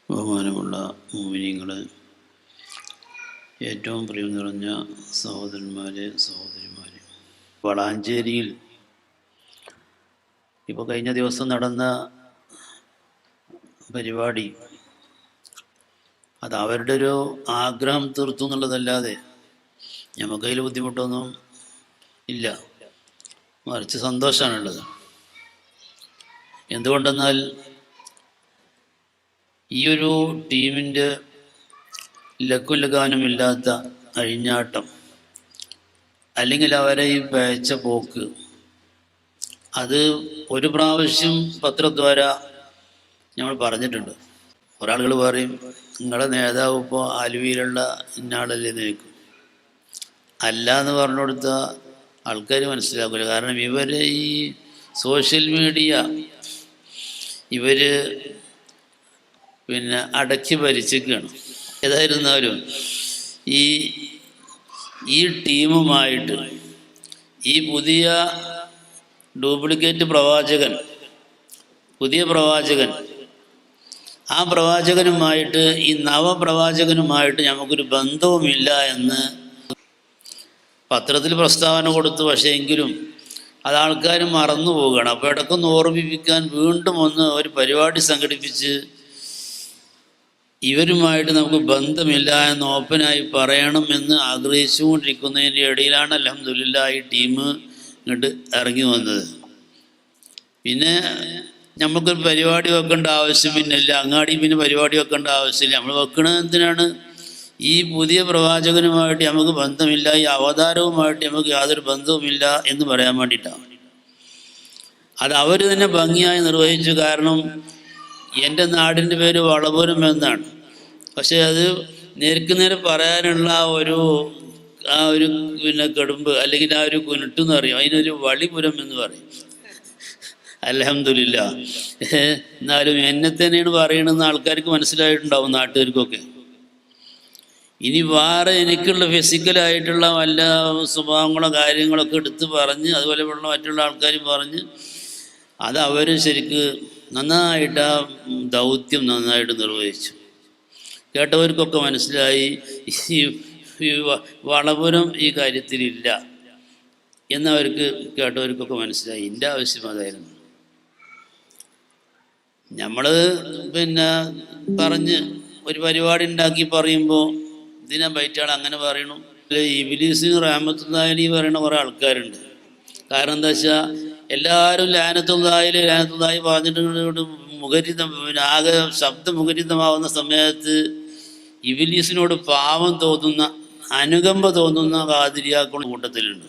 ബഹുമാനമുള്ള മുഅ്മിനീങ്ങളെ, ഏറ്റവും പ്രിയം നിറഞ്ഞ സഹോദരന്മാരെ, സഹോദരിമാരെ, വളാഞ്ചേരിയിൽ ഇപ്പോൾ കഴിഞ്ഞ ദിവസം നടന്ന പരിപാടി അത് അവരുടെ ഒരു ആഗ്രഹം തീർത്തു എന്നുള്ളതല്ലാതെ നമുക്കതിൽ ബുദ്ധിമുട്ടൊന്നും ഇല്ല, മറിച്ച് സന്തോഷമാണുള്ളത്. എന്തുകൊണ്ടെന്നാൽ ഈ ഒരു ടീമിൻ്റെ ലക്കും ലഗാനുമില്ലാത്ത അഴിഞ്ഞാട്ടം, അല്ലെങ്കിൽ അവരെ ഈ പേച്ച പോക്ക്, അത് ഒരു പ്രാവശ്യം പത്രദ്വാര നമ്മൾ പറഞ്ഞിട്ടുണ്ട്. ഒരാളുകൾ പറയും, നിങ്ങളുടെ നേതാവ് ഇപ്പോൾ ആലുവയിലുള്ള ഇന്നാളല്ലേ നിൽക്കും. അല്ല എന്ന് പറഞ്ഞു കൊടുത്ത ആൾക്കാർ മനസ്സിലാക്കില്ല. കാരണം ഇവർ ഈ സോഷ്യൽ മീഡിയ ഇവർ അടക്കി ഭരിച്ചിരിക്കുകയാണ്. ഏതായിരുന്നാലും ഈ ടീമുമായിട്ട് ഈ പുതിയ ഡ്യൂപ്ലിക്കേറ്റ് പ്രവാചകൻ, പുതിയ പ്രവാചകൻ, ആ പ്രവാചകനുമായിട്ട് ഈ നവപ്രവാചകനുമായിട്ട് നമുക്കൊരു ബന്ധവുമില്ല എന്ന് പത്രത്തിൽ പ്രസ്താവന കൊടുത്തു. പക്ഷേ എങ്കിലും അത് ആൾക്കാർ മറന്നു പോവുകയാണ്. അപ്പോൾ ഇടയ്ക്കൊന്ന് ഓർമ്മിപ്പിക്കാൻ വീണ്ടും ഒന്ന് ഒരു പരിപാടി സംഘടിപ്പിച്ച് ഇവരുമായിട്ട് നമുക്ക് ബന്ധമില്ല എന്ന് ഓപ്പനായി പറയണം എന്ന് ആഗ്രഹിച്ചുകൊണ്ടിരിക്കുന്നതിൻ്റെ ഇടയിലാണ് അൽഹംദുലില്ലാഹ് ഈ ടീം ഇങ്ങോട്ട് ഇറങ്ങി വന്നത്. പിന്നെ നമുക്കൊരു പരിപാടി വെക്കേണ്ട ആവശ്യം പിന്നില്ല, അങ്ങാടി പിന്നെ പരിപാടി വെക്കേണ്ട ആവശ്യമില്ല. നമ്മൾ വെക്കണത് എന്തിനാണ്? ഈ പുതിയ പ്രവാചകനുമായിട്ട് നമുക്ക് ബന്ധമില്ല, ഈ അവതാരവുമായിട്ട് നമുക്ക് യാതൊരു ബന്ധവുമില്ല എന്ന് പറയാൻ വേണ്ടിയിട്ടാണ്. അത് അവർ തന്നെ ഭംഗിയായി നിർവഹിച്ചു. കാരണം എൻ്റെ നാടിൻ്റെ പേര് വളപുരം എന്നാണ്. പക്ഷേ അത് നേർക്ക് നേരെ പറയാനുള്ള ആ ഒരു കടുമ്പ്, അല്ലെങ്കിൽ ആ ഒരു കുനിട്ടെന്ന് പറയും, അതിനൊരു വളിപുരം എന്ന് പറയും. അൽഹംദുലില്ലാഹ്. എന്നാലും എന്നെ തന്നെയാണ് പറയണമെന്ന് ആൾക്കാർക്ക് മനസ്സിലായിട്ടുണ്ടാവും, നാട്ടുകാർക്കൊക്കെ. ഇനി വേറെ എനിക്കുള്ള ഫിസിക്കലായിട്ടുള്ള വല്ല സ്വഭാവങ്ങളോ കാര്യങ്ങളൊക്കെ എടുത്ത് പറഞ്ഞ്, അതുപോലെ മറ്റുള്ള ആൾക്കാർ പറഞ്ഞ്, അത് അവർ ശരിക്ക് നന്നായിട്ട് ആ ദൗത്യം നന്നായിട്ട് നിർവഹിച്ചു. കേട്ടവർക്കൊക്കെ മനസ്സിലായി ഈ വളപുരം ഈ കാര്യത്തിലില്ല എന്നവർക്ക് കേട്ടവർക്കൊക്കെ മനസ്സിലായി. എൻ്റെ ആവശ്യം അതായിരുന്നു. നമ്മൾ പറഞ്ഞ് ഒരു പരിപാടി ഉണ്ടാക്കി പറയുമ്പോൾ ഇതിനെ പറ്റിയാൾ അങ്ങനെ പറയണം. ഇബ്ലീസിന് റഹ്മത്തുള്ളാഹി അലൈഹി പറയുന്ന കുറേ ആൾക്കാരുണ്ട്. കാരണം എന്താ വെച്ചാൽ എല്ലാവരും ലാനത്തുള്ളാഹി പറഞ്ഞിട്ട് മുഖരിതം, ആകെ ശബ്ദമുഖരിതമാവുന്ന സമയത്ത് ഇബ്ലീസിനോട് പാവം തോന്നുന്ന, അനുകമ്പ തോന്നുന്ന ഖാദിരിയാക്കളുടെ കൂട്ടത്തിലുണ്ട്.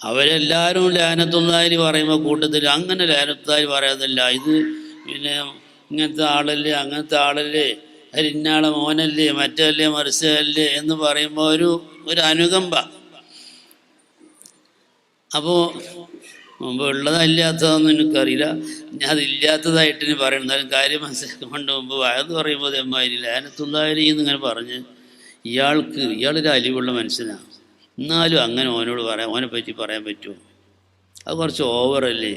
അവരെല്ലാവരും ലാനത്തുള്ളാഹി പറയുമ്പോൾ കൂട്ടത്തിൽ അങ്ങനെ ലാനത്തുള്ളാഹി പറയാതല്ല, ഇത് ഇങ്ങനത്തെ ആളല്ലേ, അങ്ങനത്തെ ആളല്ലേ, ഇന്നാളെ മോനല്ലേ, മറ്റല്ലേ, മറിച്ചല്ലേ എന്ന് പറയുമ്പോൾ ഒരു അനുകമ്പ. അപ്പോൾ മുമ്പ് ഉള്ളതല്ലാത്തതൊന്നും എനിക്കറിയില്ല, ഞാൻ അതില്ലാത്തതായിട്ട് ഇനി പറയണം. എന്നാലും കാര്യം മനസ്സിലാക്കിക്കൊണ്ട് മുമ്പ് വയത് പറയുമ്പോൾ എമ്മാതിരി ലാനത്തുള്ളാഹി എന്നിങ്ങനെ പറഞ്ഞ് ഇയാളൊരു അലിവുള്ള മനുഷ്യനാണ്, എന്നാലും അങ്ങനെ ഓനെ പറ്റി പറയാൻ പറ്റുമോ? അത് കുറച്ച് ഓവറല്ലേ.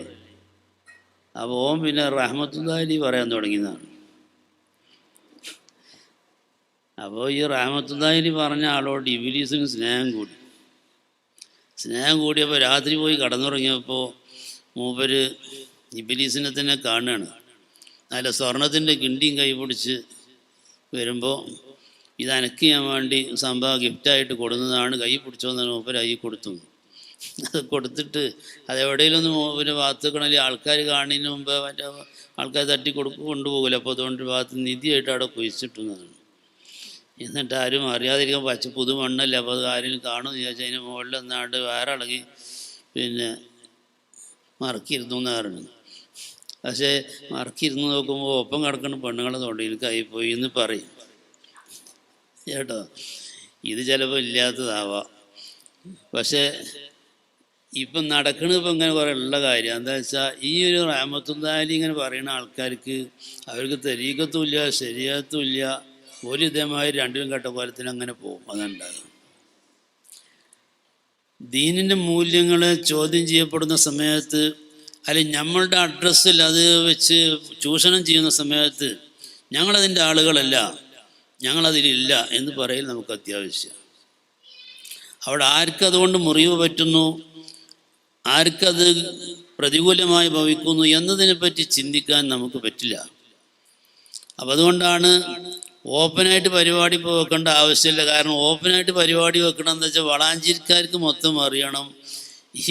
അപ്പോൾ ഓൻ റഹ്മത്തുള്ളാഹി പറയാൻ തുടങ്ങിയതാണ്. അപ്പോൾ ഈ റഹ്മത്തുള്ളാഹി പറഞ്ഞ ആളോട് ഇബ്ലീസിന് സ്നേഹം കൂടിയപ്പോൾ രാത്രി പോയി കടന്നുറങ്ങിയപ്പോൾ മൂപ്പര് ഇബ്ലീസിനെ തന്നെ കാണുകയാണ്. നല്ല സ്വർണത്തിൻ്റെ കിണ്ടിയും കൈ പിടിച്ച് വരുമ്പോൾ, ഇത് അനക്ക് ചെയ്യാൻ വേണ്ടി സംഭവം ഗിഫ്റ്റായിട്ട് കൊടുക്കുന്നതാണ്, കൈ പിടിച്ചോന്നാണ് മൂപ്പര് കൈ കൊടുത്തു. അത് കൊടുത്തിട്ട് അതെവിടെയെങ്കിലും മൂപ്പര് ഭാഗത്ത് വെക്കണമെങ്കിൽ ആൾക്കാർ കാണുന്നതിന് മുമ്പ് മറ്റേ ആൾക്കാർ കൊണ്ടുപോകില്ല. അപ്പോൾ അതുകൊണ്ട് ഭാഗത്ത് നിധിയായിട്ട് അവിടെ കുഴിച്ചിട്ടുന്നതാണ്. എന്നിട്ട് ആരും അറിയാതിരിക്കാൻ പുതു മണ്ണല്ലേ, അപ്പോൾ അത് ആരെങ്കിലും കാണുമെന്ന് ചോദിച്ചാൽ അതിന് മുകളിൽ ഒന്നാണ്ട് വേറെ ഇളകി മറക്കിയിരുന്നു എന്ന് പറയുന്നത്. പക്ഷേ മറക്കിരുന്ന് നോക്കുമ്പോൾ ഒപ്പം കിടക്കുന്ന പെണ്ണുങ്ങളെ തൊണ്ടയിൽ കൈപ്പോയി എന്ന് പറയും കേട്ടോ. ഇത് ചിലപ്പോൾ ഇല്ലാത്തതാവാം. പക്ഷേ ഇപ്പം നടക്കണത് ഇപ്പം ഇങ്ങനെ കുറേ ഉള്ള കാര്യം എന്താ വെച്ചാൽ, ഈ ഒരു റഹ്മത്തുള്ളാഹി ഇങ്ങനെ പറയുന്ന ആൾക്കാർക്ക് അവർക്ക് തരീഖത്തുമില്ല, ശരീഅത്തുമില്ല, ഒരു ഇതേമാതിരി രണ്ടിലും കെട്ട കോലത്തിന് അങ്ങനെ പോകും. അതുണ്ടാകും. ദീനിൻ്റെ മൂല്യങ്ങൾ ചോദ്യം ചെയ്യപ്പെടുന്ന സമയത്ത് അല്ലെങ്കിൽ നമ്മളുടെ അഡ്രസ്സിൽ അത് വെച്ച് ചൂഷണം ചെയ്യുന്ന സമയത്ത് ഞങ്ങളതിൻ്റെ ആളുകളല്ല, ഞങ്ങളതിലില്ല എന്ന് പറയൽ നമുക്ക് അത്യാവശ്യമാണ്. അവിടെ ആർക്കതുകൊണ്ട് മുറിവ് പറ്റുന്നു, ആർക്കത് പ്രതികൂലമായി ഭവിക്കുന്നു എന്നതിനെപ്പറ്റി ചിന്തിക്കാൻ നമുക്ക് പറ്റില്ല. അപ്പം അതുകൊണ്ടാണ് ഓപ്പണായിട്ട് പരിപാടി ഇപ്പോൾ വെക്കേണ്ട ആവശ്യമില്ല. കാരണം ഓപ്പണായിട്ട് പരിപാടി വെക്കണം എന്ന് വെച്ചാൽ വളാഞ്ചേരിക്കാർക്ക് മൊത്തം അറിയണം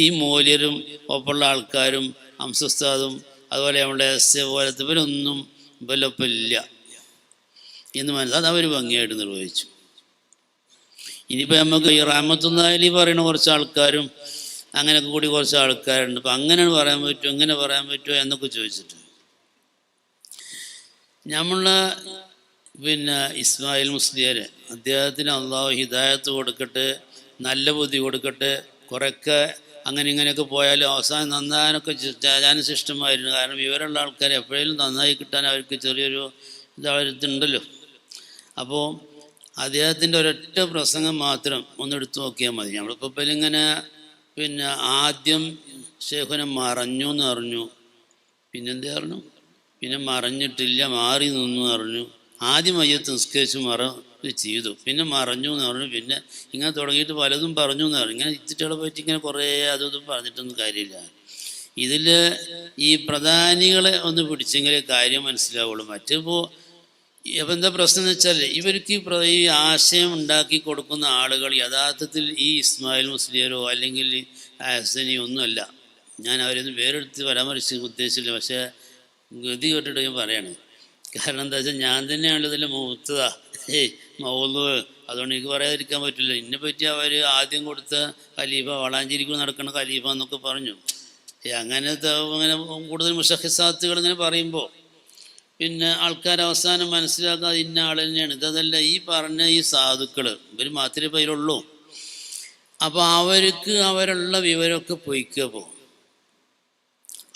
ഈ മൂല്യരും ഒപ്പമുള്ള ആൾക്കാരും അംസസ്താദും അതുപോലെ നമ്മുടെ എസ് പോലത്തെ ഇവരൊന്നും ഇവലൊപ്പില്ല എന്ന് മനസ്സിലായി അവർ ഭംഗിയായിട്ട് നിർവഹിച്ചു. ഇനിയിപ്പോൾ നമുക്ക് ഈ റഹ്മത്തുള്ളാഹി പറയുന്ന കുറച്ച് ആൾക്കാരും അങ്ങനെയൊക്കെ കൂടി കുറച്ച് ആൾക്കാരുണ്ട്. അപ്പം അങ്ങനെ പറയാൻ പറ്റുമോ, ഇങ്ങനെ പറയാൻ പറ്റുമോ എന്നൊക്കെ ചോദിച്ചിട്ട് നമ്മളെ ഇസ്മായിൽ മുസ്ലിയാർ അദ്ദേഹത്തിന് അള്ളാഹു ഹിദായത്ത് കൊടുക്കട്ടെ, നല്ല ബുദ്ധി കൊടുക്കട്ടെ. കുറേയൊക്കെ അങ്ങനെ ഇങ്ങനെയൊക്കെ പോയാലും അവസാനം നന്നാകാനൊക്കെ ശിഷ്ടമായിരുന്നു. കാരണം വിവരമുള്ള ആൾക്കാർ എപ്പോഴേലും നന്നായി കിട്ടാൻ അവർക്ക് ചെറിയൊരു ഇതുണ്ടല്ലോ. അപ്പോൾ അദ്ദേഹത്തിൻ്റെ ഒരൊറ്റ പ്രസംഗം മാത്രം ഒന്നെടുത്ത് നോക്കിയാൽ മതി. നമ്മളിപ്പോൾ ഇങ്ങനെ ആദ്യം ശേഖനം മറഞ്ഞു എന്ന് പറഞ്ഞു, പിന്നെന്ത് പറഞ്ഞു, പിന്നെ മറഞ്ഞിട്ടില്ല മാറി നിന്നു പറഞ്ഞു. ആദ്യം മയ്യത്ത് നിസ്കരിച്ച് ചെയ്തു, പിന്നെ മറഞ്ഞു എന്ന് പറഞ്ഞു, പിന്നെ ഇങ്ങനെ തുടങ്ങിയിട്ട് പലതും പറഞ്ഞു എന്ന് പറഞ്ഞു. ഇങ്ങനെ ഇത്തിട്ടുകളെ പറ്റി ഇങ്ങനെ കുറേ അതും പറഞ്ഞിട്ടൊന്നും കാര്യമില്ല. ഇതിൽ ഈ പ്രധാനികളെ ഒന്ന് പിടിച്ചെങ്കിലേ കാര്യം മനസ്സിലാവുള്ളൂ. മറ്റിപ്പോൾ അപ്പം എന്താ പ്രശ്നം എന്ന് വെച്ചാൽ ഇവർക്ക് ഈ ആശയം ഉണ്ടാക്കി കൊടുക്കുന്ന ആളുകൾ യഥാർത്ഥത്തിൽ ഈ ഇസ്മായിൽ മുസ്ലിയാരോ അല്ലെങ്കിൽ ഹസനിയോ ഒന്നുമല്ല. ഞാൻ അവരൊന്നും വേറെടുത്ത് പരാമർശിച്ച് ഉദ്ദേശിച്ചില്ല, പക്ഷേ ഗതി കേട്ടിട്ട് ഞാൻ പറയാണ്. കാരണം എന്താ വെച്ചാൽ ഞാൻ തന്നെയാണ് ഇതിൽ മൂത്തതാ മൗലു, അതുകൊണ്ട് എനിക്ക് പറയാതിരിക്കാൻ പറ്റില്ല. ഇതിനെപ്പറ്റി അവർ ആദ്യം കൊടുത്ത ഖലീഫ വളാഞ്ചേരിക്ക് നടക്കുന്ന ഖലീഫ എന്നൊക്കെ പറഞ്ഞു. അങ്ങനത്തെ അങ്ങനെ കൂടുതൽ മുഷഖിസാത്തുകൾ ഇങ്ങനെ പറയുമ്പോൾ ആൾക്കാർ അവസാനം മനസ്സിലാക്കാതെ ഇന്ന ആൾ തന്നെയാണ് ഇതല്ല ഈ പറഞ്ഞ ഈ സാധുക്കൾ ഇവർ മാത്രമേ പേരുള്ളൂ. അപ്പോൾ അവർക്ക് അവരുള്ള വിവരമൊക്കെ പൊയ്ക്കുക. അപ്പോൾ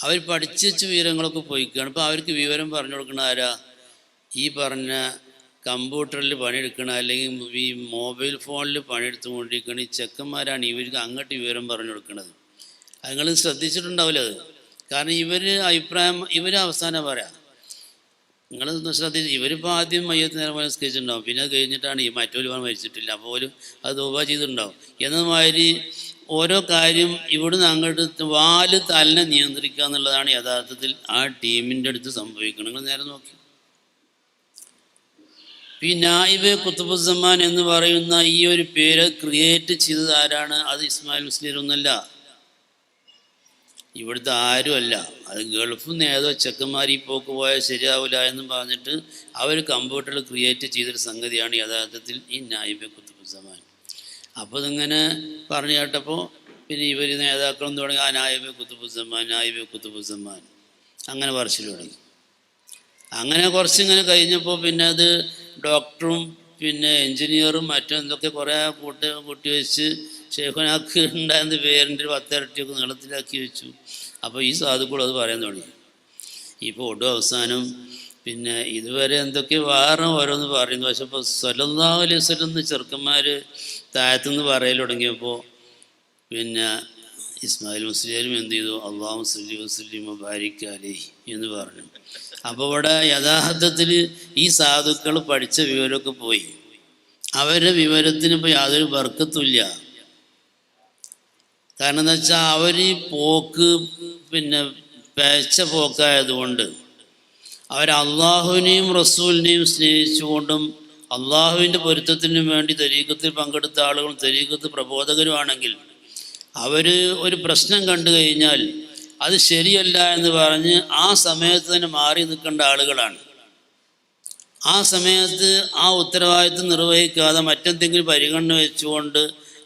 അവർ പഠിച്ചു വെച്ച വിവരങ്ങളൊക്കെ പൊയ്ക്കുകയാണ്. അപ്പോൾ അവർക്ക് വിവരം പറഞ്ഞു കൊടുക്കണ ആരാ? ഈ പറഞ്ഞ കമ്പ്യൂട്ടറിൽ പണിയെടുക്കണ അല്ലെങ്കിൽ ഈ മൊബൈൽ ഫോണിൽ പണിയെടുത്തുകൊണ്ടിരിക്കണ ഈ ചെക്കന്മാരാണ് ഇവർക്ക് അങ്ങോട്ട് വിവരം പറഞ്ഞു കൊടുക്കുന്നത്. അത് നിങ്ങൾ ശ്രദ്ധിച്ചിട്ടുണ്ടാവില്ല അത്. കാരണം ഇവർ അവസാനം പറയാം. നിങ്ങൾ ശ്രദ്ധിച്ചു, ഇവരിപ്പോൾ ആദ്യം മയ്യത്ത് നേരം നിസ്കരിച്ചിട്ടുണ്ടാവും, പിന്നെ അത് കഴിഞ്ഞിട്ടാണ് ഈ മറ്റൊരു മരിച്ചിട്ടില്ല, അപ്പോൾ പോലും അത് ദുബ ചെയ്തിട്ടുണ്ടാവും. എന്നമാതിരി ഓരോ കാര്യം ഇവിടുന്ന് അങ്ങോട്ട് വാല് തലിനെ നിയന്ത്രിക്കുക എന്നുള്ളതാണ് യഥാർത്ഥത്തിൽ ആ ടീമിൻ്റെ അടുത്ത് സംഭവിക്കുന്നത്. നിങ്ങൾ നേരെ നോക്കി. ഈ നായിബ് ഖുത്ബുസ്സമാൻ എന്ന് പറയുന്ന ഈ ഒരു പേര് ക്രിയേറ്റ് ചെയ്തത് ആരാണ്? അത് ഇസ്മായിൽ മുസ്ലിയാരൊന്നുമല്ല, ഇവിടുത്തെ ആരുമല്ല. അത് ഗൾഫിൽ നിന്ന് ഏതോ ചെക്കന്മാർ ഈ പോക്ക് പോയാൽ ശരിയാവില്ല എന്നും പറഞ്ഞിട്ട് അവർ കമ്പ്യൂട്ടറിൽ ക്രിയേറ്റ് ചെയ്തൊരു സംഗതിയാണ് യഥാർത്ഥത്തിൽ ഈ നായിബ് ഖുത്ബുസ്സമാൻ. അപ്പോൾ ഇതിങ്ങനെ പറഞ്ഞു കേട്ടപ്പോൾ പിന്നെ ഇവർ നേതാക്കളും തുടങ്ങി ആ നായിബ് ഖുത്ബുസ്സമാൻ നായിബ് ഖുത്ബുസ്സമാൻ അങ്ങനെ പറച്ചിൽ തുടങ്ങി. അങ്ങനെ കുറച്ചിങ്ങനെ കഴിഞ്ഞപ്പോൾ പിന്നെ അത് ഡോക്ടറും എൻജിനീയറും മറ്റും എന്തൊക്കെ കുറേ കൂട്ടി വെച്ച് ഷെയ്ഖുനാക്ക് ഉണ്ടായിരുന്ന പേരിൻ്റെ 10 ഇരട്ടിയൊക്കെ നീളത്തിലാക്കി വെച്ചു. അപ്പോൾ ഈ സാധുക്കളും അത് പറയാൻ തുടങ്ങി. ഇപ്പോൾ ഒടും അവസാനം ഇതുവരെ എന്തൊക്കെ വേറെ ഓരോന്ന് പറയുന്നു. പക്ഷെ ഇപ്പോൾ സ്വല്ലല്ലാഹു അലൈഹി വസല്ലം ചെറുക്കന്മാർ താഴത്തുനിന്ന് പറയൽ തുടങ്ങിയപ്പോൾ ഇസ്മായിൽ മുസ്ലിയാരും എന്ത് ചെയ്തു? അല്ലാഹു സ്വല്ലി വസല്ലിം വബാരിക് അലൈഹി എന്ന് പറഞ്ഞു. അപ്പോൾ ഇവിടെ യഥാർത്ഥത്തിൽ ഈ സാധുക്കൾ പഠിച്ച വിവരമൊക്കെ പോയി. അവരുടെ വിവരത്തിന് ഇപ്പോൾ യാതൊരു ബർക്കത്തുമില്ല. കാരണം എന്താ വെച്ചാൽ അവർ ഈ പോക്ക് പേച്ച പോക്കായതുകൊണ്ട് അവർ അള്ളാഹുവിനെയും റസൂലിനെയും സ്നേഹിച്ചുകൊണ്ടും അള്ളാഹുവിൻ്റെ പൊരുത്തത്തിനും വേണ്ടി തരീഖത്തിൽ പങ്കെടുത്ത ആളുകളും തരീഖത്ത് പ്രബോധകരുമാണെങ്കിൽ അവർ ഒരു പ്രശ്നം കണ്ടു കഴിഞ്ഞാൽ അത് ശരിയല്ല എന്ന് പറഞ്ഞ് ആ സമയത്ത് തന്നെ മാറി നിൽക്കേണ്ട ആളുകളാണ്. ആ സമയത്ത് ആ ഉത്തരവാദിത്വം നിർവഹിക്കാതെ മറ്റെന്തെങ്കിലും പരിഗണന വെച്ചുകൊണ്ട്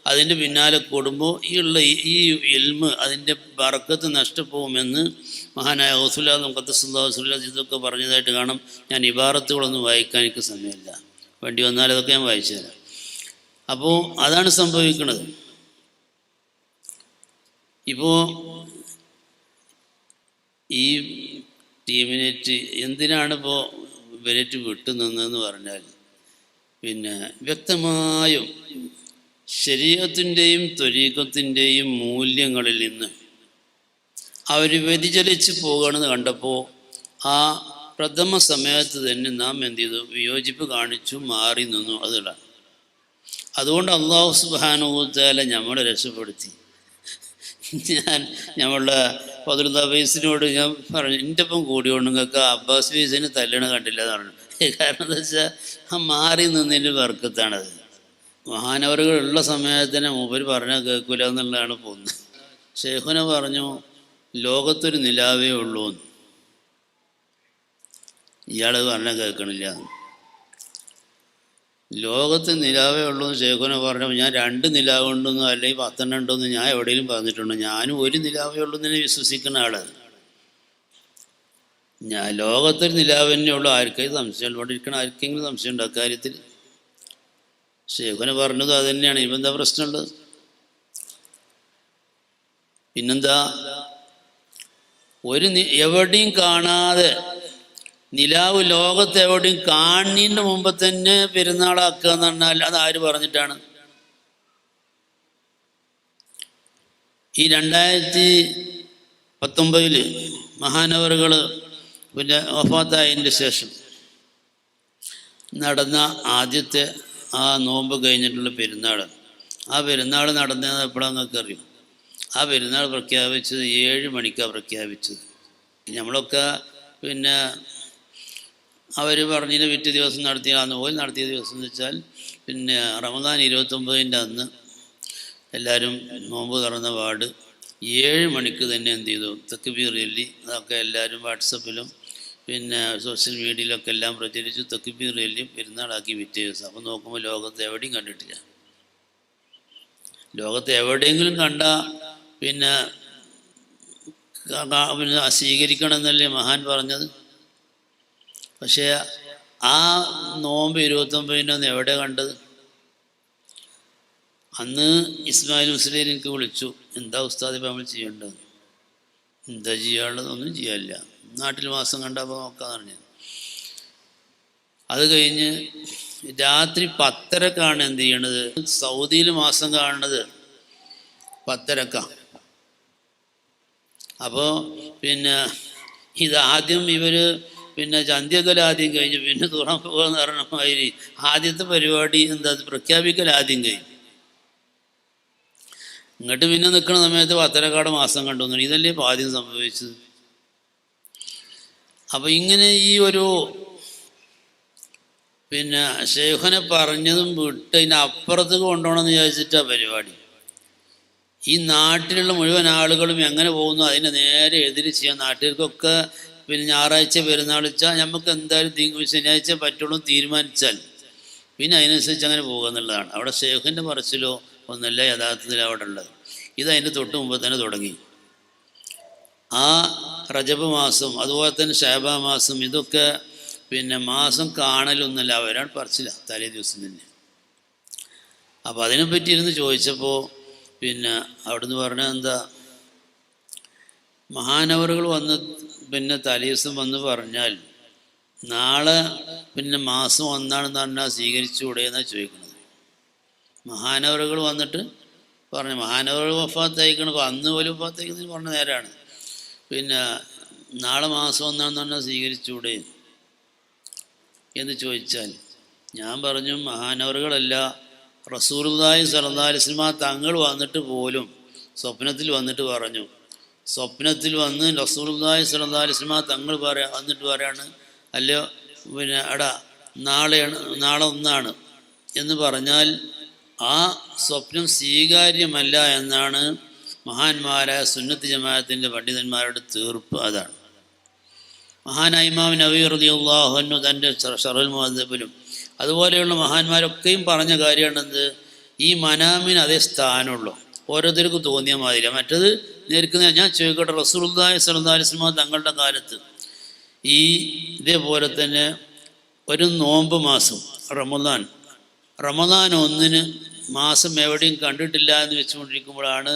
അതിൻ്റെ പിന്നാലെ കൂടുമ്പോൾ ഈ ഇൽമ് അതിൻ്റെ ബർക്കത്ത് നഷ്ടപ്പോകുമെന്ന് മഹാനായ ഗൗസുൽ ആദം ഖദ്ദസല്ലാഹു ഇതൊക്കെ പറഞ്ഞതായിട്ട് കാണാം. ഞാൻ ഇബാറത്തുകളൊന്നും വായിക്കാൻ എനിക്ക് സമയമില്ല, വേണ്ടി വന്നാൽ അതൊക്കെ ഞാൻ വായിച്ചു തരാം. അപ്പോൾ അതാണ് സംഭവിക്കുന്നത്. ഇപ്പോൾ ഈ ടീമിനേറ്റ് എന്തിനാണിപ്പോൾ ഇവരേറ്റ് വിട്ടുനിന്നതെന്ന് പറഞ്ഞാൽ വ്യക്തമായും ശരീഅത്തിൻ്റെയും ത്വരീഖത്തിൻ്റെയും മൂല്യങ്ങളിൽ നിന്ന് അവർ വ്യതിചലിച്ച് പോകുകയാണെന്ന് കണ്ടപ്പോൾ ആ പ്രഥമ സമയത്ത് തന്നെ നാം എന്ത് ചെയ്തു? വിയോജിപ്പ് കാണിച്ചു മാറി നിന്നു. അതുകൊണ്ട് അള്ളാഹു സുബ്ഹാനഹു വ തആല നമ്മളെ രക്ഷപ്പെടുത്തി. നമ്മളുടെ ഫദ്ലുല്ലാ ഫൈസിനോട് ഞാൻ പറഞ്ഞു, എൻ്റെ ഒപ്പം കൂടിയോണ്ട് നിങ്ങൾക്ക് അബ്ബാസ് ഫൈസിന് തല്ലണ കണ്ടില്ല എന്ന് പറഞ്ഞു. കാരണം എന്താ വെച്ചാൽ ആ മാറി നിന്നതിൻ്റെ ബർക്കത്താണത്. മഹാനവറുകളുള്ള സമയത്തിന് മൂപ്പർ പറഞ്ഞാൽ കേൾക്കില്ല എന്നുള്ളതാണ് പോകുന്നത്. ശൈഖുന പറഞ്ഞു, ലോകത്തൊരു നിലാവേ ഉള്ളൂ, ഇയാൾ പറഞ്ഞാൽ കേൾക്കണില്ല. ലോകത്ത് നിലാവേ ഉള്ളൂ എന്ന് ശൈഖുന പറഞ്ഞപ്പോൾ ഞാൻ 2 നിലാവ് ഉണ്ടെന്നോ അല്ലെങ്കിൽ 10 ഉണ്ടെന്നോ ഞാൻ എവിടെയെങ്കിലും പറഞ്ഞിട്ടുണ്ടോ? ഞാനും ഒരു നിലാവേ ഉള്ളൂ എന്ന് വിശ്വസിക്കുന്ന ആള്. ഞാൻ ലോകത്തൊരു നിലാവ് തന്നെ ഉള്ളൂ. ആർക്കെങ്കിലും സംശയം കൊണ്ടിരിക്കണം, ആർക്കെങ്കിലും സംശയം ഉണ്ട് അക്കാര്യത്തിൽ? ശൈഖുന പറഞ്ഞത് അത് തന്നെയാണ്. ഇപ്പം എന്താ പ്രശ്നമുള്ളത്? പിന്നെന്താ? എവിടെയും കാണാതെ നിലാവ് ലോകത്ത് എവിടെയും കാണുന്നതിൻ്റെ മുമ്പ് തന്നെ പെരുന്നാളാക്കുക എന്ന് പറഞ്ഞാൽ അത് ആര് പറഞ്ഞിട്ടാണ്? ഈ 2019 മഹാനവറുകൾ പിന്നെ വഫാത്തായതിൻ്റെ ശേഷം നടന്ന ആദ്യത്തെ ആ നോമ്പ് കഴിഞ്ഞിട്ടുള്ള പെരുന്നാൾ, ആ പെരുന്നാൾ നടന്നത് എപ്പോഴാണ് നിങ്ങൾക്ക് അറിയും? ആ പെരുന്നാൾ പ്രഖ്യാപിച്ചത് 7 മണിക്കാണ് പ്രഖ്യാപിച്ചത്. നമ്മളൊക്കെ പിന്നെ അവർ പറഞ്ഞതിന് പിറ്റേ ദിവസം നടത്തിയതാണ്. ഓയിൽ നടത്തിയ ദിവസം എന്ന് വെച്ചാൽ പിന്നെ റമദാൻ 29-ൻ്റെ അന്ന് എല്ലാവരും നോമ്പ് തുറന്ന പാട് 7 മണിക്ക് തന്നെ എന്ത് ചെയ്തു? തക്ബീർ ചൊല്ലി. അതൊക്കെ എല്ലാവരും വാട്സപ്പിലും പിന്നെ സോഷ്യൽ മീഡിയയിലൊക്കെ എല്ലാം പ്രചരിച്ചു. തക്ബീർ ചൊല്ലി പെരുന്നാളാക്കി പിറ്റേ ദിവസം. അപ്പോൾ നോക്കുമ്പോൾ ലോകത്ത് എവിടെയും കണ്ടിട്ടില്ല. ലോകത്ത് എവിടെയെങ്കിലും കണ്ട പിന്നെ സ്വീകരിക്കണം എന്നല്ലേ മഹാൻ പറഞ്ഞത്. പക്ഷേ ആ നോമ്പ് 29-നൊന്ന് എവിടെ കണ്ടത്? അന്ന് ഇസ്മായിൽ മുസ്ലിം എനിക്ക് വിളിച്ചു, എന്താ ഉസ്താദ് ഇപ്പം നമ്മൾ ചെയ്യേണ്ടത്? എന്താ ചെയ്യാനുള്ളത്? ഒന്നും ചെയ്യാനില്ല, നാട്ടിൽ മാസം കണ്ടപ്പോൾ നോക്കാന്ന് പറഞ്ഞു. അത് കഴിഞ്ഞ് രാത്രി 10:30ക്കാണ് എന്ത് ചെയ്യണത്? സൗദിയിൽ മാസം കാണുന്നത് 10:30. അപ്പോൾ പിന്നെ ഇതാദ്യം ഇവർ പിന്നെ ചന്ത്യക്കൽ ആദ്യം കഴിഞ്ഞു, പിന്നെ തുറന്നു പോകുകയെന്ന് പറഞ്ഞ മാതിരി ആദ്യത്തെ പരിപാടി എന്താ? പ്രഖ്യാപിക്കൽ ആദ്യം കഴിഞ്ഞു. ഇങ്ങോട്ട് പിന്നെ നിൽക്കുന്ന സമയത്ത് 10:30 മാസം കണ്ടു. ഇതല്ലേ ഇപ്പോൾ ആദ്യം സംഭവിച്ചത്. അപ്പോൾ ഇങ്ങനെ ഈ ഒരു പിന്നെ ശൈഖുന പറഞ്ഞതും വിട്ട് അതിനപ്പുറത്തേക്ക് കൊണ്ടുപോകണമെന്ന് വിചാരിച്ചിട്ടാണ് പരിപാടി. ഈ നാട്ടിലുള്ള മുഴുവൻ ആളുകളും എങ്ങനെ പോകുന്നു അതിനെ നേരെ എതിര് ചെയ്യാൻ. നാട്ടുകാർക്കൊക്കെ പിന്നെ ഞായറാഴ്ച പെരുന്നാൾ വെച്ചാൽ നമുക്ക് എന്തായാലും ശനിയാഴ്ച പറ്റുള്ളൂ തീരുമാനിച്ചാൽ പിന്നെ അതിനനുസരിച്ച് അങ്ങനെ പോകുക എന്നുള്ളതാണ്. അവിടെ ശൈഖിൻ്റെ പറച്ചിലോ ഒന്നല്ല യഥാർത്ഥത്തിൽ അവിടെ ഉള്ളത്. ഇതതിൻ്റെ തൊട്ട് മുമ്പ് തന്നെ തുടങ്ങി. ആ റജബ് മാസം അതുപോലെ തന്നെ ശഅബാൻ മാസം ഇതൊക്കെ പിന്നെ മാസം കാണലൊന്നുമല്ല, അവരാണ് പറച്ചില്ല തലേ ദിവസം തന്നെ. അപ്പോൾ അതിനെപ്പറ്റി ഇരുന്ന് ചോദിച്ചപ്പോൾ പിന്നെ അവിടുന്ന് പറഞ്ഞത് എന്താ? മഹാനവറുകൾ വന്ന് പിന്നെ തലേദിവസം വന്ന് പറഞ്ഞാൽ നാളെ പിന്നെ മാസം 1 പറഞ്ഞാൽ സ്വീകരിച്ചുകൂടെ എന്നാണ് ചോദിക്കുന്നത്. മഹാനവറുകൾ വന്നിട്ട് പറഞ്ഞു, മഹാനവറുകൾ വഫാത്തായിക്കണം, അപ്പോൾ അന്ന് പോലും വഫാത്തായിക്കുന്നതിന് പറഞ്ഞ നേരാണ്. പിന്നെ നാളെ മാസം 1 പറഞ്ഞാൽ സ്വീകരിച്ചുകൂടെ എന്ന് ചോദിച്ചാൽ ഞാൻ പറഞ്ഞു, മഹാനവറുകളല്ല, റസൂലുള്ളാഹി സ്വല്ലല്ലാഹു അലൈഹി വസല്ലം തങ്ങൾ വന്നിട്ട് പോലും സ്വപ്നത്തിൽ വന്നിട്ട് പറഞ്ഞു. സ്വപ്നത്തിൽ വന്ന് റസൂലുള്ളാഹി സ്വല്ലല്ലാഹു അലൈഹി വസല്ലം തങ്ങൾ വന്നിട്ട് പറയാണ്, അല്ലയോ പിന്നെ നാളെ 1 എന്ന് പറഞ്ഞാൽ ആ സ്വപ്നം സ്വീകാര്യമല്ല എന്നാണ് മഹാന്മാരായ സുന്നത്ത് ജമാഅത്തിൻ്റെ പണ്ഡിതന്മാരുടെ തീർപ്പ്. അതാണ് മഹാനായ ഇമാം നവവി റളിയല്ലാഹു അൻഹു തൻ്റെ ശറഹുൽ മുഹദ്ദബിലും അതുപോലെയുള്ള മഹാന്മാരൊക്കെയും പറഞ്ഞ കാര്യമാണെന്ത്? ഈ മനാമിന് അതേ സ്ഥാനമുള്ളൂ, ഓരോരുത്തർക്കും തോന്നിയ മാതിരി. മറ്റത് നേരിക്കുന്ന ഞാൻ ചോദിക്കട്ടെ, റസൂലുള്ളാഹി സ്വല്ലല്ലാഹു അലൈഹി വസല്ലം തങ്ങളുടെ കാലത്ത് ഈ ഇതേപോലെ തന്നെ ഒരു നോമ്പ് മാസം റമദാൻ 1 മാസം എവിടെയും കണ്ടിട്ടില്ല എന്ന് വെച്ചുകൊണ്ടിരിക്കുമ്പോഴാണ്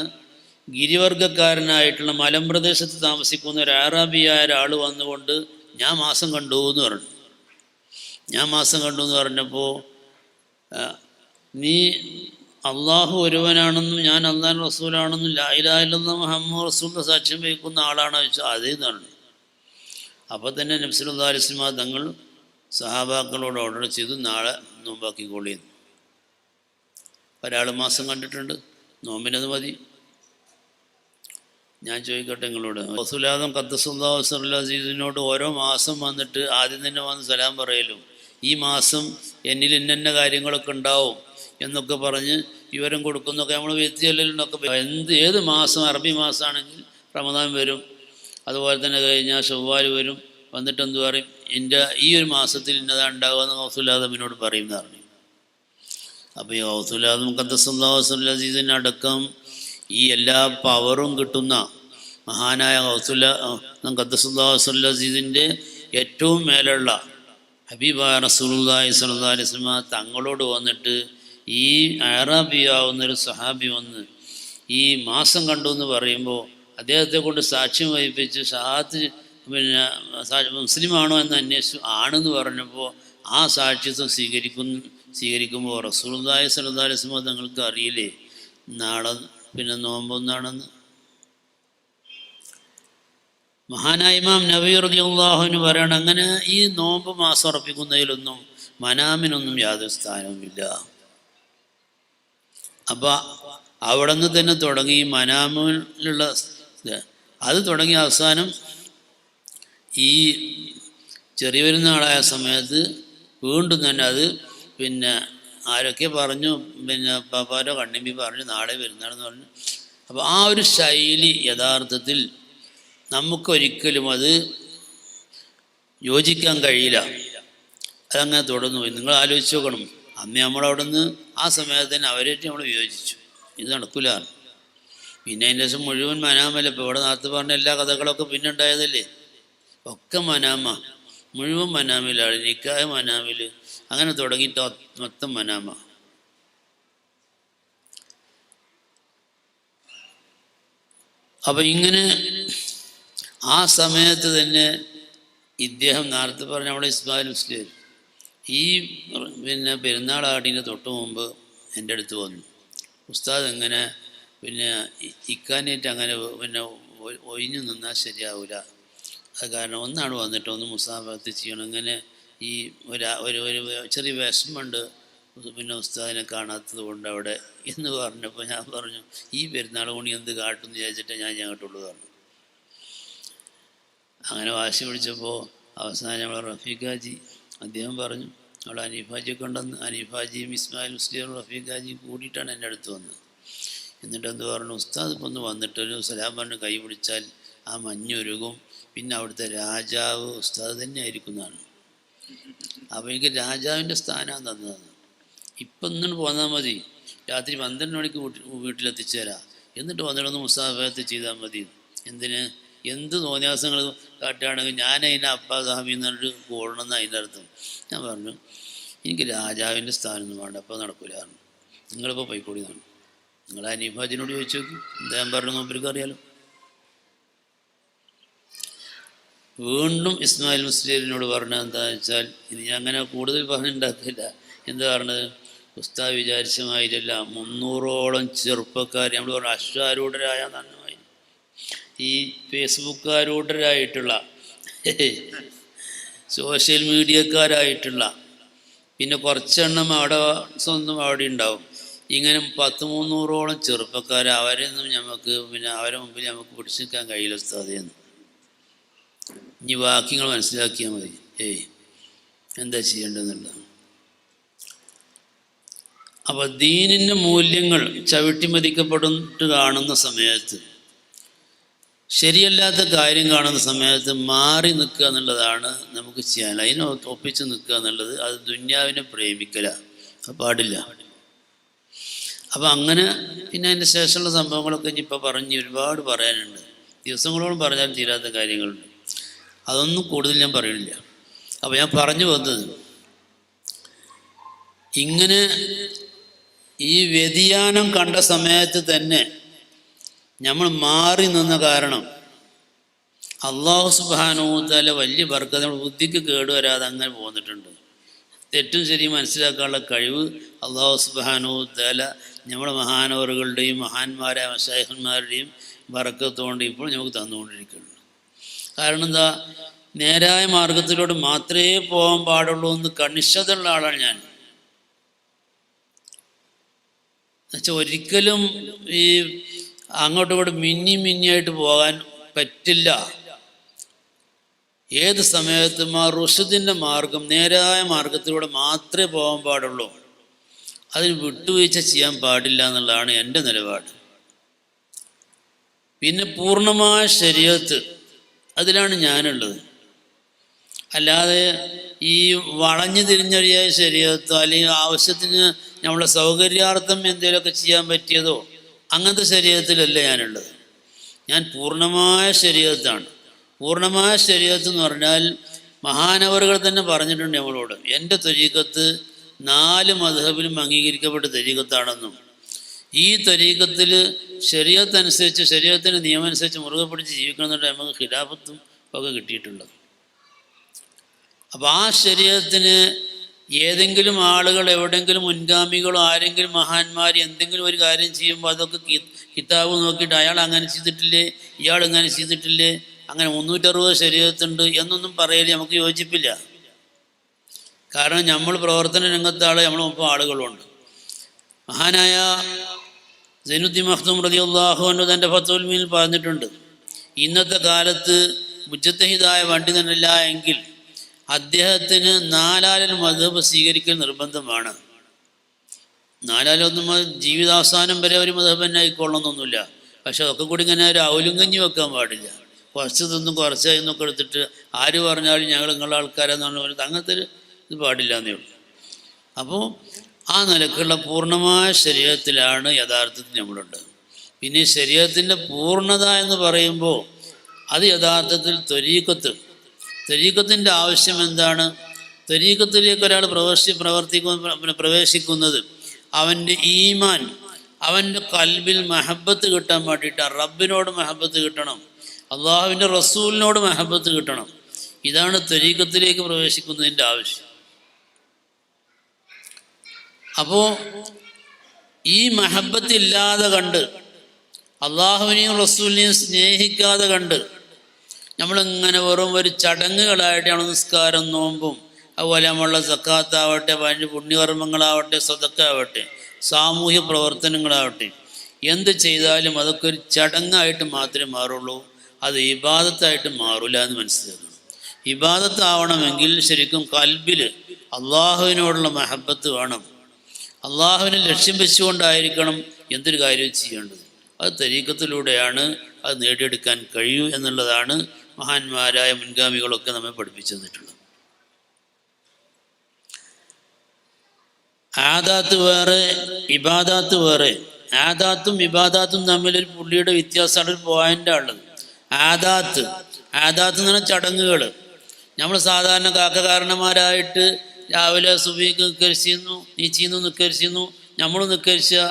ഗിരിവർഗക്കാരനായിട്ടുള്ള മലമ്പ്രദേശത്ത് താമസിക്കുന്ന ഒരു അറാബിയായ ഒരാൾ വന്നുകൊണ്ട് ഞാൻ മാസം കണ്ടു എന്ന് പറഞ്ഞു. ഞാൻ മാസം കണ്ടു എന്ന് പറഞ്ഞപ്പോൾ നീ അള്ളാഹു ഒരുവനാണെന്നും ഞാൻ അള്ളാഹു റസൂലാണെന്നും ലാ ഇലാഹ ഇല്ലല്ലാഹ് മുഹമ്മദ് റസൂൽ സാക്ഷ്യം വഹിക്കുന്ന ആളാണോ ചോദിച്ചാൽ അതേതാണ്. അപ്പോൾ തന്നെ നബി സല്ലല്ലാഹു അലൈഹി വസല്ലം തങ്ങൾ സഹാബാക്കളോട് ഓർഡർ ചെയ്തു, നാളെ നോമ്പാക്കിക്കൊള്ളിയെന്ന്. ഒരാൾ മാസം കണ്ടിട്ടുണ്ട്, നോമ്പിനത് മതി. ഞാൻ ചോദിക്കട്ടെ നിങ്ങളോട്, റസൂലുള്ളാഹി ഖദ്ദസല്ലാഹു സിർറഹു അസീസിനോട് ഓരോ മാസം വന്നിട്ട് ആദ്യം തന്നെ വന്ന് സലാം പറയലും ഈ മാസം എന്നിൽ ഇന്ന കാര്യങ്ങളൊക്കെ ഉണ്ടാവും എന്നൊക്കെ പറഞ്ഞ് വിവരം കൊടുക്കുന്നൊക്കെ നമ്മൾ വ്യക്തിയല്ലൊക്കെ ഏത് മാസം അറബി മാസമാണെങ്കിൽ റമദാൻ വരും, അതുപോലെ തന്നെ കഴിഞ്ഞാൽ ശവ്വാൽ വരും, വന്നിട്ട് എന്ത് പറയും, എൻ്റെ ഈ ഒരു മാസത്തിൽ ഇന്നതാ ഉണ്ടാവുക എന്ന് റസൂലുള്ളാഹിനോട് പറയുന്നതാണ്. അപ്പോൾ ഈ റസൂലുള്ളാഹി ഖദ്ദസല്ലാഹു സിർറഹു അസീസിനടക്കം ഈ എല്ലാ പവറും കിട്ടുന്ന മഹാനായ ഖദ്ദസല്ലാഹു സിർറഹു അസീസിൻ്റെ ഏറ്റവും മേലുള്ള ഹബീബായ റസൂലുള്ളാഹി സ്വല്ലല്ലാഹു അലൈഹി വസല്ലം തങ്ങളോട് വന്നിട്ട് ഈ അറാബിയാവുന്നൊരു സഹാബി വന്ന് ഈ മാസം കണ്ടു എന്ന് പറയുമ്പോൾ അദ്ദേഹത്തെ കൊണ്ട് സാക്ഷ്യം വഹിപ്പിച്ച് ഷഹാദത്ത് മുസ്ലിമാണോ എന്ന് അന്വേഷിച്ചു, ആണെന്ന് പറഞ്ഞപ്പോൾ ആ സാക്ഷ്യത്വം സ്വീകരിക്കുമ്പോൾ റസൂലുള്ളാഹി സ്വല്ലല്ലാഹു അലൈഹി വസല്ലം തങ്ങൾക്ക് അറിയില്ലേ നാളെ നോമ്പൊന്നാണെന്ന്. മഹാനായ ഇമാം നബവി റളിയല്ലാഹു അൻഹു പറയണം, അങ്ങനെ ഈ നോമ്പ് മാസം ഉറപ്പിക്കുന്നതിലൊന്നും മനാമിനൊന്നും യാതൊരു സ്ഥാനവുമില്ല. അപ്പം അവിടെ നിന്ന് തന്നെ തുടങ്ങി മനാമിലുള്ള അത് തുടങ്ങിയ അവസാനം ഈ ചെറിയ പെരുന്നാളായ സമയത്ത് വീണ്ടും തന്നെ അത് ആരൊക്കെ പറഞ്ഞു, പാപ്പാരോ കണ്ണിമ്പി പറഞ്ഞു നാളെ പെരുന്നാളെന്ന് പറഞ്ഞു. അപ്പോൾ ആ ഒരു ശൈലി യഥാർത്ഥത്തിൽ നമുക്കൊരിക്കലും അത് യോജിക്കാൻ കഴിയില്ല. അതങ്ങനെ തുടർന്നു പോയി. നിങ്ങൾ ആലോചിച്ച് നോക്കണം, അന്ന് നമ്മളവിടെ നിന്ന് ആ സമയത്ത് തന്നെ അവരായിട്ട് നമ്മൾ വിയോജിച്ചു, ഇത് നടക്കില്ല. പിന്നെ അതിൻ്റെ ശേഷം മുഴുവൻ മനാമല്ല. ഇപ്പോൾ ഇവിടെ നേരത്തെ പറഞ്ഞ എല്ലാ കഥകളൊക്കെ പിന്നെ ഉണ്ടായതല്ലേ, ഒക്കെ മനാമ, മുഴുവൻ മനാമിലാണ്, നിക്കാഹ് മനാമിൽ, അങ്ങനെ തുടങ്ങിയിട്ട് മൊത്തം മനാമ. അപ്പം ഇങ്ങനെ ആ സമയത്ത് തന്നെ ഇദ്ദേഹം നേരത്തെ പറഞ്ഞ നമ്മുടെ ഇസ്മായിൽ മുസ്ലിം ഈ പെരുന്നാളാടിന് തൊട്ട് മുമ്പ് എൻ്റെ അടുത്ത് വന്നു, ഉസ്താദ് എങ്ങനെ ഇക്കാനായിട്ട് അങ്ങനെ ഒഴിഞ്ഞു നിന്നാൽ ശരിയാവില്ല, അത് കാരണം ഒന്നാണ് വന്നിട്ട് ഒന്ന് മുസാഫത്ത് ചെയ്യണം, ഇങ്ങനെ ഈ ഒരു ചെറിയ വിഷമമുണ്ട് ഉസ്താദിനെ കാണാത്തത് കൊണ്ട് അവിടെ എന്ന് പറഞ്ഞപ്പോൾ ഞാൻ പറഞ്ഞു, ഈ പെരുന്നാൾ കൂടി എന്ത് കാട്ടും എന്ന് വിചാരിച്ചിട്ട് ഞാൻ ഞങ്ങോട്ടുള്ളൂ പറഞ്ഞു. അങ്ങനെ വാശി പിടിച്ചപ്പോൾ അവസാനം നമ്മൾ റഫീഖാജി അദ്ദേഹം പറഞ്ഞു, അവിടെ അനീഫാജിയൊക്കെ ഉണ്ടെന്ന്. അനീഫാജിയും ഇസ്മായിൽ മുസ്ലിം റഫീഖാജിയും കൂടിയിട്ടാണ് എൻ്റെ അടുത്ത് വന്നത്. എന്നിട്ട് എന്ത് പറഞ്ഞു, ഉസ്താദ് ഇപ്പോൾ ഒന്ന് വന്നിട്ടൊരു സലാം പറഞ്ഞ് കൈ പിടിച്ചാൽ ആ മഞ്ഞൊരുകും, പിന്നെ അവിടുത്തെ രാജാവ് ഉസ്താദ് തന്നെ ആയിരിക്കുന്നതാണ്. അപ്പോൾ എനിക്ക് രാജാവിൻ്റെ സ്ഥാനമാണ് തന്നതാണ്. ഇപ്പം ഇങ്ങനെ പോന്നാൽ മതി, രാത്രി 12 മണിക്ക് വീട്ടിലെത്തിച്ചു തരാം, എന്നിട്ട് വന്നിട്ടൊന്ന് മുസാഫത്ത് ചെയ്താൽ മതി. എന്ത് തോന്നിയാസങ്ങൾ കാട്ടുകയാണെങ്കിൽ ഞാൻ അതിനെ അപ്പാ സാമി എന്നിട്ട് കൂടണമെന്ന് അതിൻ്റെ അർത്ഥം. ഞാൻ പറഞ്ഞു, എനിക്ക് രാജാവിൻ്റെ സ്ഥാനമൊന്നും വേണ്ട, അപ്പോൾ നടക്കില്ല. നിങ്ങളിപ്പോൾ പോയിക്കൂടി എന്നാണ്. നിങ്ങൾ അനീഫാജിനോട് ചോദിച്ചു നോക്കി, അദ്ദേഹം പറഞ്ഞു, നോമ്പർക്ക് അറിയാലോ. വീണ്ടും ഇസ്മായിൽ മുസ്ലിമിനോട് പറഞ്ഞത് എന്താണെന്ന് വെച്ചാൽ, ഇത് ഞാൻ അങ്ങനെ കൂടുതൽ പറഞ്ഞുണ്ടാക്കില്ല. എന്താ പറഞ്ഞത്, ഉസ്താദ് വിചാരിച്ച മാതിരിയല്ല, 300ഓളം ചെറുപ്പക്കാർ, നമ്മൾ പറഞ്ഞു അശ്വാരൂഢരായ നന്നായി ഈ ഫേസ്ബുക്കാരൂഢരായിട്ടുള്ള സോഷ്യൽ മീഡിയക്കാരായിട്ടുള്ള പിന്നെ കുറച്ചെണ്ണം അവിടെ സ്വന്തം അവിടെ ഉണ്ടാവും. ഇങ്ങനെ 100-300ഓളം ചെറുപ്പക്കാർ, അവരെയൊന്നും നമുക്ക് അവരെ മുമ്പിൽ നമുക്ക് പിടിച്ചു നിൽക്കാൻ കഴിയില്ല ഉസ്താദേന്ന്. ഇനി വാക്യങ്ങൾ മനസ്സിലാക്കിയാൽ മതി, എന്താ ചെയ്യേണ്ടതെന്നുള്ളത്. അപ്പോൾ ദീനിൻ്റെ മൂല്യങ്ങൾ ചവിട്ടിമതിക്കപ്പെട്ടിട്ട് കാണുന്ന സമയത്ത്, ശരിയല്ലാത്ത കാര്യം കാണുന്ന സമയത്ത് മാറി നിൽക്കുക എന്നുള്ളതാണ് നമുക്ക് ചെയ്യാൻ. അതിനെ ഒപ്പിച്ച് നിൽക്കുക എന്നുള്ളത് അത് ദുന്യാവിനെ പ്രേമിക്കല, പാടില്ല. അപ്പം അങ്ങനെ പിന്നെ അതിൻ്റെ ശേഷമുള്ള സംഭവങ്ങളൊക്കെ ഇനിയിപ്പോൾ പറഞ്ഞ് ഒരുപാട് പറയാനുണ്ട്, ദിവസങ്ങളോളം പറഞ്ഞാൽ തീരാത്ത കാര്യങ്ങളുണ്ട്. അതൊന്നും കൂടുതൽ ഞാൻ പറയണില്ല. അപ്പോൾ ഞാൻ പറഞ്ഞു വന്നത്, ഇങ്ങനെ ഈ വ്യതിയാനം കണ്ട സമയത്ത് തന്നെ നമ്മൾ മാറി നിന്ന കാരണം അല്ലാഹു സുബ്ഹാനഹു വ തആല വലിയ ബർക്കത്ത് നമ്മുടെ ബുദ്ധിക്ക് കേടുവരാതെ അങ്ങനെ പോന്നിട്ടുണ്ട്. തെറ്റും ശരിയും മനസ്സിലാക്കാനുള്ള കഴിവ് അല്ലാഹു സുബ്ഹാനഹു വ തആല നമ്മുടെ മഹാനവറുകളുടെയും മഹാന്മാരായ മശായിഖന്മാരുടെയും ബറക്കത്തുകൊണ്ട് ഇപ്പോൾ നമുക്ക് തന്നുകൊണ്ടിരിക്കുന്നു. കാരണം എന്താ, നേരായ മാർഗത്തിലൂടെ മാത്രമേ പോകാൻ പാടുള്ളൂ എന്ന് കണിശതയുള്ള ആളാണ് ഞാൻ. എന്നുവെച്ചാൽ ഒരിക്കലും ഈ അങ്ങോട്ടും ഇങ്ങോട്ടും മിന്നിയായിട്ട് പോകാൻ പറ്റില്ല. ഏത് സമയത്തും ആ റുഷ്ദിൻ്റെ മാർഗം, നേരായ മാർഗത്തിലൂടെ മാത്രമേ പോകാൻ പാടുള്ളൂ. അതിന് വിട്ടുവീഴ്ച ചെയ്യാൻ പാടില്ല എന്നുള്ളതാണ് എൻ്റെ നിലപാട്. പിന്നെ പൂർണ്ണമായ ശരീഅത്ത്, അതിലാണ് ഞാനുള്ളത്. അല്ലാതെ ഈ വളഞ്ഞു തിരിഞ്ഞൊഴിയ ശരീഅത്തോ അല്ലെങ്കിൽ ആവശ്യത്തിന് നമ്മളെ സൗകര്യാർത്ഥം എന്തെങ്കിലുമൊക്കെ ചെയ്യാൻ പറ്റിയതോ അങ്ങനത്തെ ശരീഅത്തിലല്ല ഞാനുള്ളത്. ഞാൻ പൂർണ്ണമായ ശരീഅത്താണ്. പൂർണ്ണമായ ശരീഅത്ത് എന്ന് പറഞ്ഞാൽ മഹാനവറുകൾ തന്നെ പറഞ്ഞിട്ടുണ്ട് നമ്മളോട്, എൻ്റെ ത്വരീഖത്ത് 4 മദ്ഹബിലും അംഗീകരിക്കപ്പെട്ട ത്വരീഖത്താണെന്നും ഈ ത്വരീഖത്തിൽ ശരീഅത്ത് അനുസരിച്ച്, ശരീഅത്തിൻ്റെ നിയമം അനുസരിച്ച് മുറുകെ പിടിച്ച് ജീവിക്കണമെന്നുണ്ട് നമുക്ക് ഖിലാഫത്തും ഒക്കെ കിട്ടിയിട്ടുള്ളത്. അപ്പോൾ ആ ശരീഅത്തിന് ഏതെങ്കിലും ആളുകൾ, എവിടെയെങ്കിലും മുൻഗാമികളോ ആരെങ്കിലും മഹാന്മാർ എന്തെങ്കിലും ഒരു കാര്യം ചെയ്യുമ്പോൾ അതൊക്കെ കിതാബ് നോക്കിയിട്ട് അയാൾ അങ്ങനെ ചെയ്തിട്ടില്ലേ, ഇയാൾ ഇങ്ങനെ ചെയ്തിട്ടില്ലേ, അങ്ങനെ 360 ശരീഅത്തുണ്ട് എന്നൊന്നും പറയൽ നമുക്ക് യോജിപ്പില്ല. കാരണം നമ്മൾ പ്രവർത്തന രംഗത്താൾ നമ്മളൊപ്പം ആളുകളുണ്ട്. മഹാനായ സൈനുദ്ദീൻ മഖ്ദൂം റളിയല്ലാഹു അൻഹു തൻ്റെ ഫത്ഹുൽ മുഈനിൽ പറഞ്ഞിട്ടുണ്ട്, ഇന്നത്തെ കാലത്ത് മുജ്തഹിദായ പണ്ഡിതനല്ല എങ്കിൽ അദ്ദേഹത്തിന് 4 മദ്ഹബ് സ്വീകരിക്കൽ നിർബന്ധമാണ്. 4 ജീവിതാവസാനം വരെ ഒരു മദ്ഹബ് തന്നെ ആയിക്കൊള്ളണമെന്നൊന്നുമില്ല. പക്ഷെ അതൊക്കെ കൂടി ഇങ്ങനെ ഒരു ഔലുങ്കഞ്ഞി വെക്കാൻ പാടില്ല. കുറച്ച് തിന്നും കുറച്ച് എന്നൊക്കെ എടുത്തിട്ട് ആര് പറഞ്ഞാലും ഞങ്ങൾ നിങ്ങളുടെ ആൾക്കാരെന്നാണ് പറയുന്നത്, അങ്ങനത്തെ ഇത് പാടില്ല എന്നേ ഉള്ളൂ. അപ്പോൾ ആ നിലക്കുള്ള പൂർണ്ണമായ ശരീഅത്തിലാണ് യഥാർത്ഥത്തിൽ നമ്മളുണ്ട്. പിന്നെ ഈ ശരീഅത്തിൻ്റെ പൂർണ്ണത എന്ന് പറയുമ്പോൾ അത് യഥാർത്ഥത്തിൽ ത്വരീഖത്തിൻ്റെ ആവശ്യം എന്താണ്? ത്വരീഖത്തിലേക്ക് ഒരാൾ പ്രവേശിക്കുന്നത് അവൻ്റെ ഈമാൻ, അവൻ്റെ കൽബിൽ മഹബത്ത് കിട്ടാൻ വേണ്ടിയിട്ടാണ്. റബ്ബിനോട് മഹബത്ത് കിട്ടണം, അള്ളാഹുവിൻ്റെ റസൂലിനോട് മഹബത്ത് കിട്ടണം. ഇതാണ് ത്വരീഖത്തിലേക്ക് പ്രവേശിക്കുന്നതിൻ്റെ ആവശ്യം. അപ്പോൾ ഈ മഹബത്തില്ലാതെ കണ്ട്, അള്ളാഹുവിനെയും റസൂലിനെയും സ്നേഹിക്കാതെ കണ്ട് നമ്മളിങ്ങനെ വെറും ഒരു ചടങ്ങുകളായിട്ടാണ് നിസ്കാരം, നോമ്പും, അതുപോലെ നമ്മളുടെ സക്കാത്താവട്ടെ, പുണ്യകർമ്മങ്ങളാവട്ടെ, സദക്കാവട്ടെ, സാമൂഹ്യ പ്രവർത്തനങ്ങളാവട്ടെ, എന്ത് ചെയ്താലും അതൊക്കെ ഒരു ചടങ്ങായിട്ട് മാത്രമേ മാറുള്ളൂ. അത് ഇബാദത്തായിട്ട് മാറില്ല എന്ന് മനസ്സിലാക്കണം. ഇബാദത്താവണമെങ്കിൽ ശരിക്കും കൽബിൽ അള്ളാഹുവിനോടുള്ള മഹബത്ത് വേണം. അള്ളാഹുവിനെ ലക്ഷ്യം വെച്ചുകൊണ്ടായിരിക്കണം എന്തൊരു കാര്യം ചെയ്യേണ്ടത്. അത് ത്വരീഖത്തിലൂടെയാണ് അത് നേടിയെടുക്കാൻ കഴിയൂ എന്നുള്ളതാണ് മഹാന്മാരായ മുൻഗാമികളൊക്കെ നമ്മെ പഠിപ്പിച്ചു തന്നിട്ടുള്ളത്. ആദാത്ത് വേറെ, ഇബാദാത്ത് വേറെ. ആദാത്തും ഇബാദാത്തും തമ്മിലൊരു പുള്ളിയുടെ വ്യത്യാസമാണ്, ഒരു പോയിൻ്റാണുള്ളത്. ആദാത്ത് എന്ന് പറഞ്ഞാൽ ചടങ്ങുകൾ. നമ്മൾ സാധാരണ കാരണന്മാരായിട്ട് രാവിലെ സുബഹിക്ക് നിസ്കരിച്ചിരുന്നു, നീച്ചിരുന്നു, നിസ്കരിച്ചിരുന്നു, നമ്മളും നിസ്കരിക്കുക.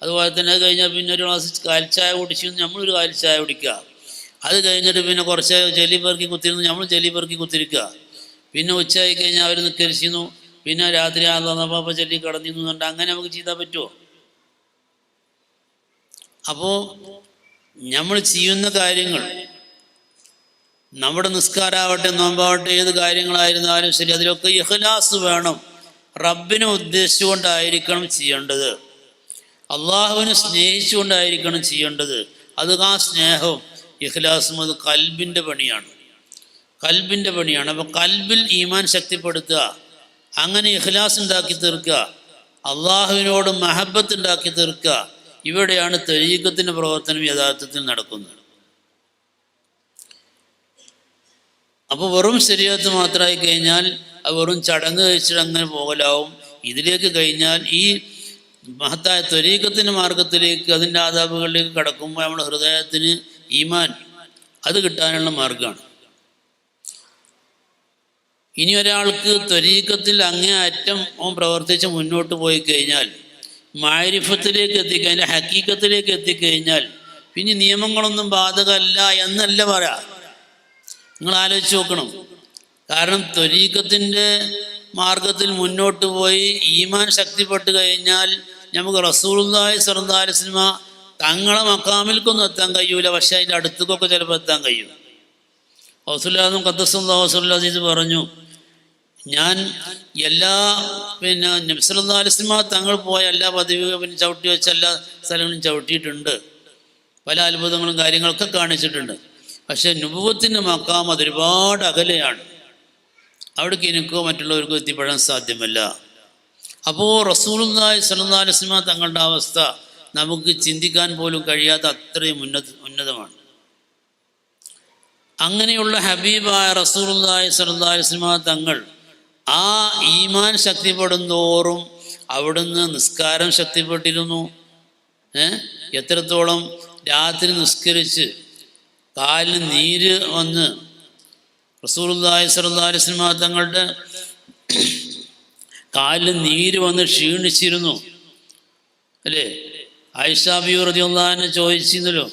അതുപോലെ തന്നെ അത് കഴിഞ്ഞാൽ പിന്നെ ഒരു ഗ്ലാസ് കാലിച്ചായ കുടിച്ചിരുന്നു, നമ്മളൊരു കാലിച്ചായ കുടിക്കുക. അത് കഴിഞ്ഞിട്ട് പിന്നെ കുറച്ച് ചെലി പെറുക്കി കുത്തിരുന്നു, നമ്മൾ ചെലി പെറുക്കി കുത്തിരിക്കുക. പിന്നെ ഉച്ചയായി കഴിഞ്ഞാൽ അവർ നിസ്കരിച്ചിരുന്നു, പിന്നെ രാത്രി ആകുമ്പോൾ ചെല്ലി കിടന്നിരുന്നു എന്നുണ്ട്. അങ്ങനെ നമുക്ക് ചെയ്താൽ പറ്റുമോ? അപ്പോൾ നമ്മൾ ചെയ്യുന്ന കാര്യങ്ങൾ, നമ്മുടെ നിസ്കാരമാവട്ടെ, നോമ്പാവട്ടെ, ഏത് കാര്യങ്ങളായിരുന്നാലും ശരി, അതിലൊക്കെ ഇഖ്ലാസ് വേണം. റബ്ബിനെ ഉദ്ദേശിച്ചുകൊണ്ടായിരിക്കണം ചെയ്യേണ്ടത്, അള്ളാഹുവിനെ സ്നേഹിച്ചുകൊണ്ടായിരിക്കണം ചെയ്യേണ്ടത്. അത് ആ സ്നേഹവും ഇഖ്ലാസും അത് കൽബിൻ്റെ പണിയാണ്. അപ്പോൾ കൽബിൽ ഈമാൻ ശക്തിപ്പെടുത്തുക, അങ്ങനെ ഇഖ്ലാസ് ഉണ്ടാക്കി തീർക്കുക, അള്ളാഹുവിനോട് മഹബത്ത് ഉണ്ടാക്കി തീർക്കുക. ഇവിടെയാണ് ത്വരീഖത്തിൻ്റെ പ്രവർത്തനം യഥാർത്ഥത്തിൽ നടക്കുന്നത്. അപ്പോൾ വെറും ശരീഅത്ത് മാത്രമായി കഴിഞ്ഞാൽ അത് വെറും ചടങ്ങ് കഴിച്ചിട്ട് അങ്ങനെ പോകലാവും. ഇതിലേക്ക് കഴിഞ്ഞാൽ ഈ മഹത്തായ ത്വരീഖത്തിൻ്റെ മാർഗത്തിലേക്ക്, അതിൻ്റെ ആദാബുകളിലേക്ക് കടക്കുമ്പോൾ നമ്മുടെ ഹൃദയത്തിന് ഈമാൻ അത് കിട്ടാനുള്ള മാർഗമാണ്. ഇനി ഒരാൾക്ക് ത്വരീഖത്തിൽ അങ്ങേ അറ്റം പ്രവർത്തിച്ച് മുന്നോട്ട് പോയി കഴിഞ്ഞാൽ, മാരിഫത്തിലേക്ക് എത്തിക്കഴിഞ്ഞാൽ, ഹക്കീക്കത്തിലേക്ക് എത്തിക്കഴിഞ്ഞാൽ പിന്നെ നിയമങ്ങളൊന്നും ബാധകമല്ല എന്നല്ല പറയാ. നിങ്ങൾ ആലോചിച്ച് നോക്കണം. കാരണം ത്വരീഖത്തിൻ്റെ മാർഗത്തിൽ മുന്നോട്ട് പോയി ഈമാൻ ശക്തിപ്പെട്ട് കഴിഞ്ഞാൽ നമുക്ക് റസൂലുള്ളാഹി സ്വല്ലല്ലാഹു അലൈഹി വസല്ലമ തങ്ങളെ മക്കാമിൽക്കൊന്നും എത്താൻ കഴിയൂല, പക്ഷെ അതിൻ്റെ അടുത്തേക്കൊക്കെ ചിലപ്പോൾ എത്താൻ കഴിയും. ഔസുല്ലാദും ഖദ്ദസല്ലാഹു സ്വല്ലല്ലാഹു അലൈഹി പറഞ്ഞു, ഞാൻ എല്ലാ നബി സല്ലല്ലാഹു അലൈഹി വസല്ലമ തങ്ങൾ പോയ എല്ലാ പദവികളും ചവിട്ടി വെച്ച എല്ലാ സ്ഥലങ്ങളും ചവിട്ടിയിട്ടുണ്ട്, പല അത്ഭുതങ്ങളും കാര്യങ്ങളൊക്കെ കാണിച്ചിട്ടുണ്ട്. പക്ഷെ നുബുവത്തിൻ്റെ മക്കാം അതൊരുപാട് അകലെയാണ്, അവിടേക്ക് എനിക്കോ മറ്റുള്ളവർക്കോ എത്തിപ്പെടാൻ സാധ്യമല്ല. അപ്പോൾ റസൂലുള്ളാഹി സ്വല്ലല്ലാഹു അലൈഹി വസല്ലമ തങ്ങളുടെ അവസ്ഥ നമുക്ക് ചിന്തിക്കാൻ പോലും കഴിയാത്ത അത്രയും ഉന്നതമാണ്. അങ്ങനെയുള്ള ഹബീബായ റസൂലുള്ളാഹി സ്വല്ലല്ലാഹു അലൈഹി വസല്ലമ തങ്ങൾ ആ ഈമാൻ ശക്തിപ്പെടുന്തോറും അവിടുന്ന് നിസ്കാരം ശക്തിപ്പെട്ടിരുന്നു. എത്രത്തോളം രാത്രി നിസ്കരിച്ച് കാലിന് നീര് വന്ന് റസൂലുള്ളാഹി സ്വല്ലല്ലാഹു അലൈഹി വസല്ലമ തങ്ങളുടെ കാലിന് നീര് വന്ന് ക്ഷീണിച്ചിരുന്നു അല്ലേ? ആയിഷ ബിബി റളിയല്ലാഹു അൻഹ ചോദിച്ചിരുന്നല്ലോ,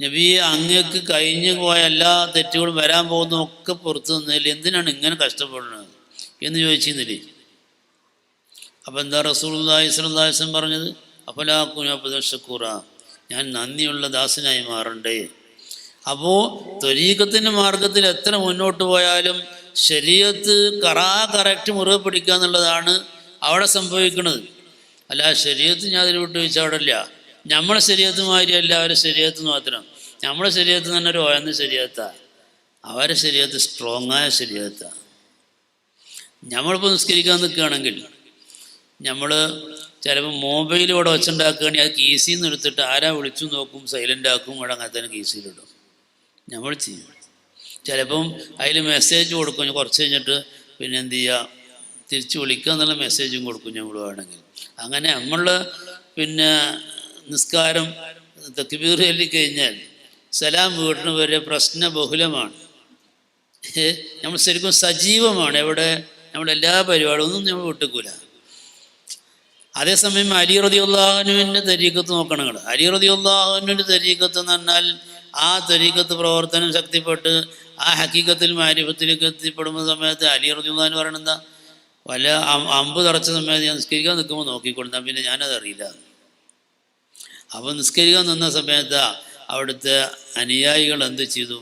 നബിയെ അങ്ങക്ക് കഴിഞ്ഞു പോയ എല്ലാ തെറ്റുകളും വരാൻ പോകുന്നതൊക്കെ പുറത്തു നിന്നില്ല, എന്തിനാണ് ഇങ്ങനെ കഷ്ടപ്പെടുന്നത് എന്ന് ചോദിച്ചിരുന്നില്ലേ? അപ്പം എന്താ റസൂലുള്ളാഹി സ്വല്ലല്ലാഹു അലൈഹി വസല്ലം പറഞ്ഞത്? അഫലാ അകൂനു അബ്ദൻ ശക്കൂറ, ഞാൻ നന്ദിയുള്ള ദാസനായി മാറണ്ടേ? അപ്പോൾ ത്വരീഖത്തിൻ്റെ മാർഗത്തിൽ എത്ര മുന്നോട്ട് പോയാലും ശരീഅത്ത് കറക്റ്റ് മുറുകെ പിടിക്കുക എന്നുള്ളതാണ് അവിടെ സംഭവിക്കുന്നത്. അല്ല ശരീഅത്ത് ഞാൻ അതിൽ വിട്ട് വെച്ചാൽ അവിടെ ഇല്ല. നമ്മളെ ശരീഅത്ത് മാതിരിയല്ല അവരെ ശരീഅത്ത് മാത്രം. നമ്മളെ ശരീഅത്ത് തന്നെ ഒരു ഓയന്ന ശരീഅത്താണ്, അവരെ ശരീഅത്ത് സ്ട്രോങ്ങായ ശരീഅത്താണ്. നമ്മളിപ്പോൾ നിസ്കരിക്കാൻ നിൽക്കുകയാണെങ്കിൽ നമ്മൾ ചിലപ്പോൾ മൊബൈൽ ഇവിടെ വെച്ചുണ്ടാക്കുകയാണെങ്കിൽ അത് കീസിൽ നിന്ന് എടുത്തിട്ട് ആരാ വിളിച്ചു നോക്കും, സൈലൻ്റ് ആക്കും, ഇവിടെ അങ്ങനെ തന്നെ കീസിലിടും. നമ്മൾ ചെയ്യും. ചിലപ്പം അതിൽ മെസ്സേജ് കൊടുക്കും, കുറച്ച് കഴിഞ്ഞിട്ട് പിന്നെ എന്ത് ചെയ്യുക, തിരിച്ച് വിളിക്കുക എന്നുള്ള മെസ്സേജും കൊടുക്കും നമ്മൾ വേണമെങ്കിൽ. അങ്ങനെ നമ്മൾ നിസ്കാരം തക്ബീർ ചൊല്ലിക്കഴിഞ്ഞാൽ സലാം വീട്ടിന് വരെ പ്രശ്ന ബഹുലമാണ്. നമ്മൾ ശരിക്കും സജീവമാണ്. എവിടെ നമ്മുടെ എല്ലാ പരിപാടിയും ഒന്നും നമ്മൾ വിട്ടുക്കൂല. അതേസമയം അലി റളിയല്ലാഹു അൻഹുവിൻ്റെ തരീഖത്ത് നോക്കണം. അലി റളിയല്ലാഹു അൻഹുവിൻ്റെ തരീഖത്ത് എന്ന് പറഞ്ഞാൽ ആ തരീഖത്ത് പ്രവർത്തനം ശക്തിപ്പെട്ട് ആ ഹക്കീക്കത്തിൽ മാരിഫത്തിലേക്ക് എത്തിപ്പെടുന്ന സമയത്ത് അലി റളിയല്ലാഹു അൻഹു പറയണത് എന്താ, വല്ല അമ്പ് തറച്ച സമയത്ത് ഞാൻ നിസ്കരിക്കാൻ നിൽക്കുമ്പോൾ നോക്കിക്കൊടുത്താൽ പിന്നെ ഞാനതറിയില്ല. അപ്പോൾ നിസ്കരിക്കാൻ നിന്ന സമയത്ത് അവിടുത്തെ അനുയായികൾ എന്ത് ചെയ്തു,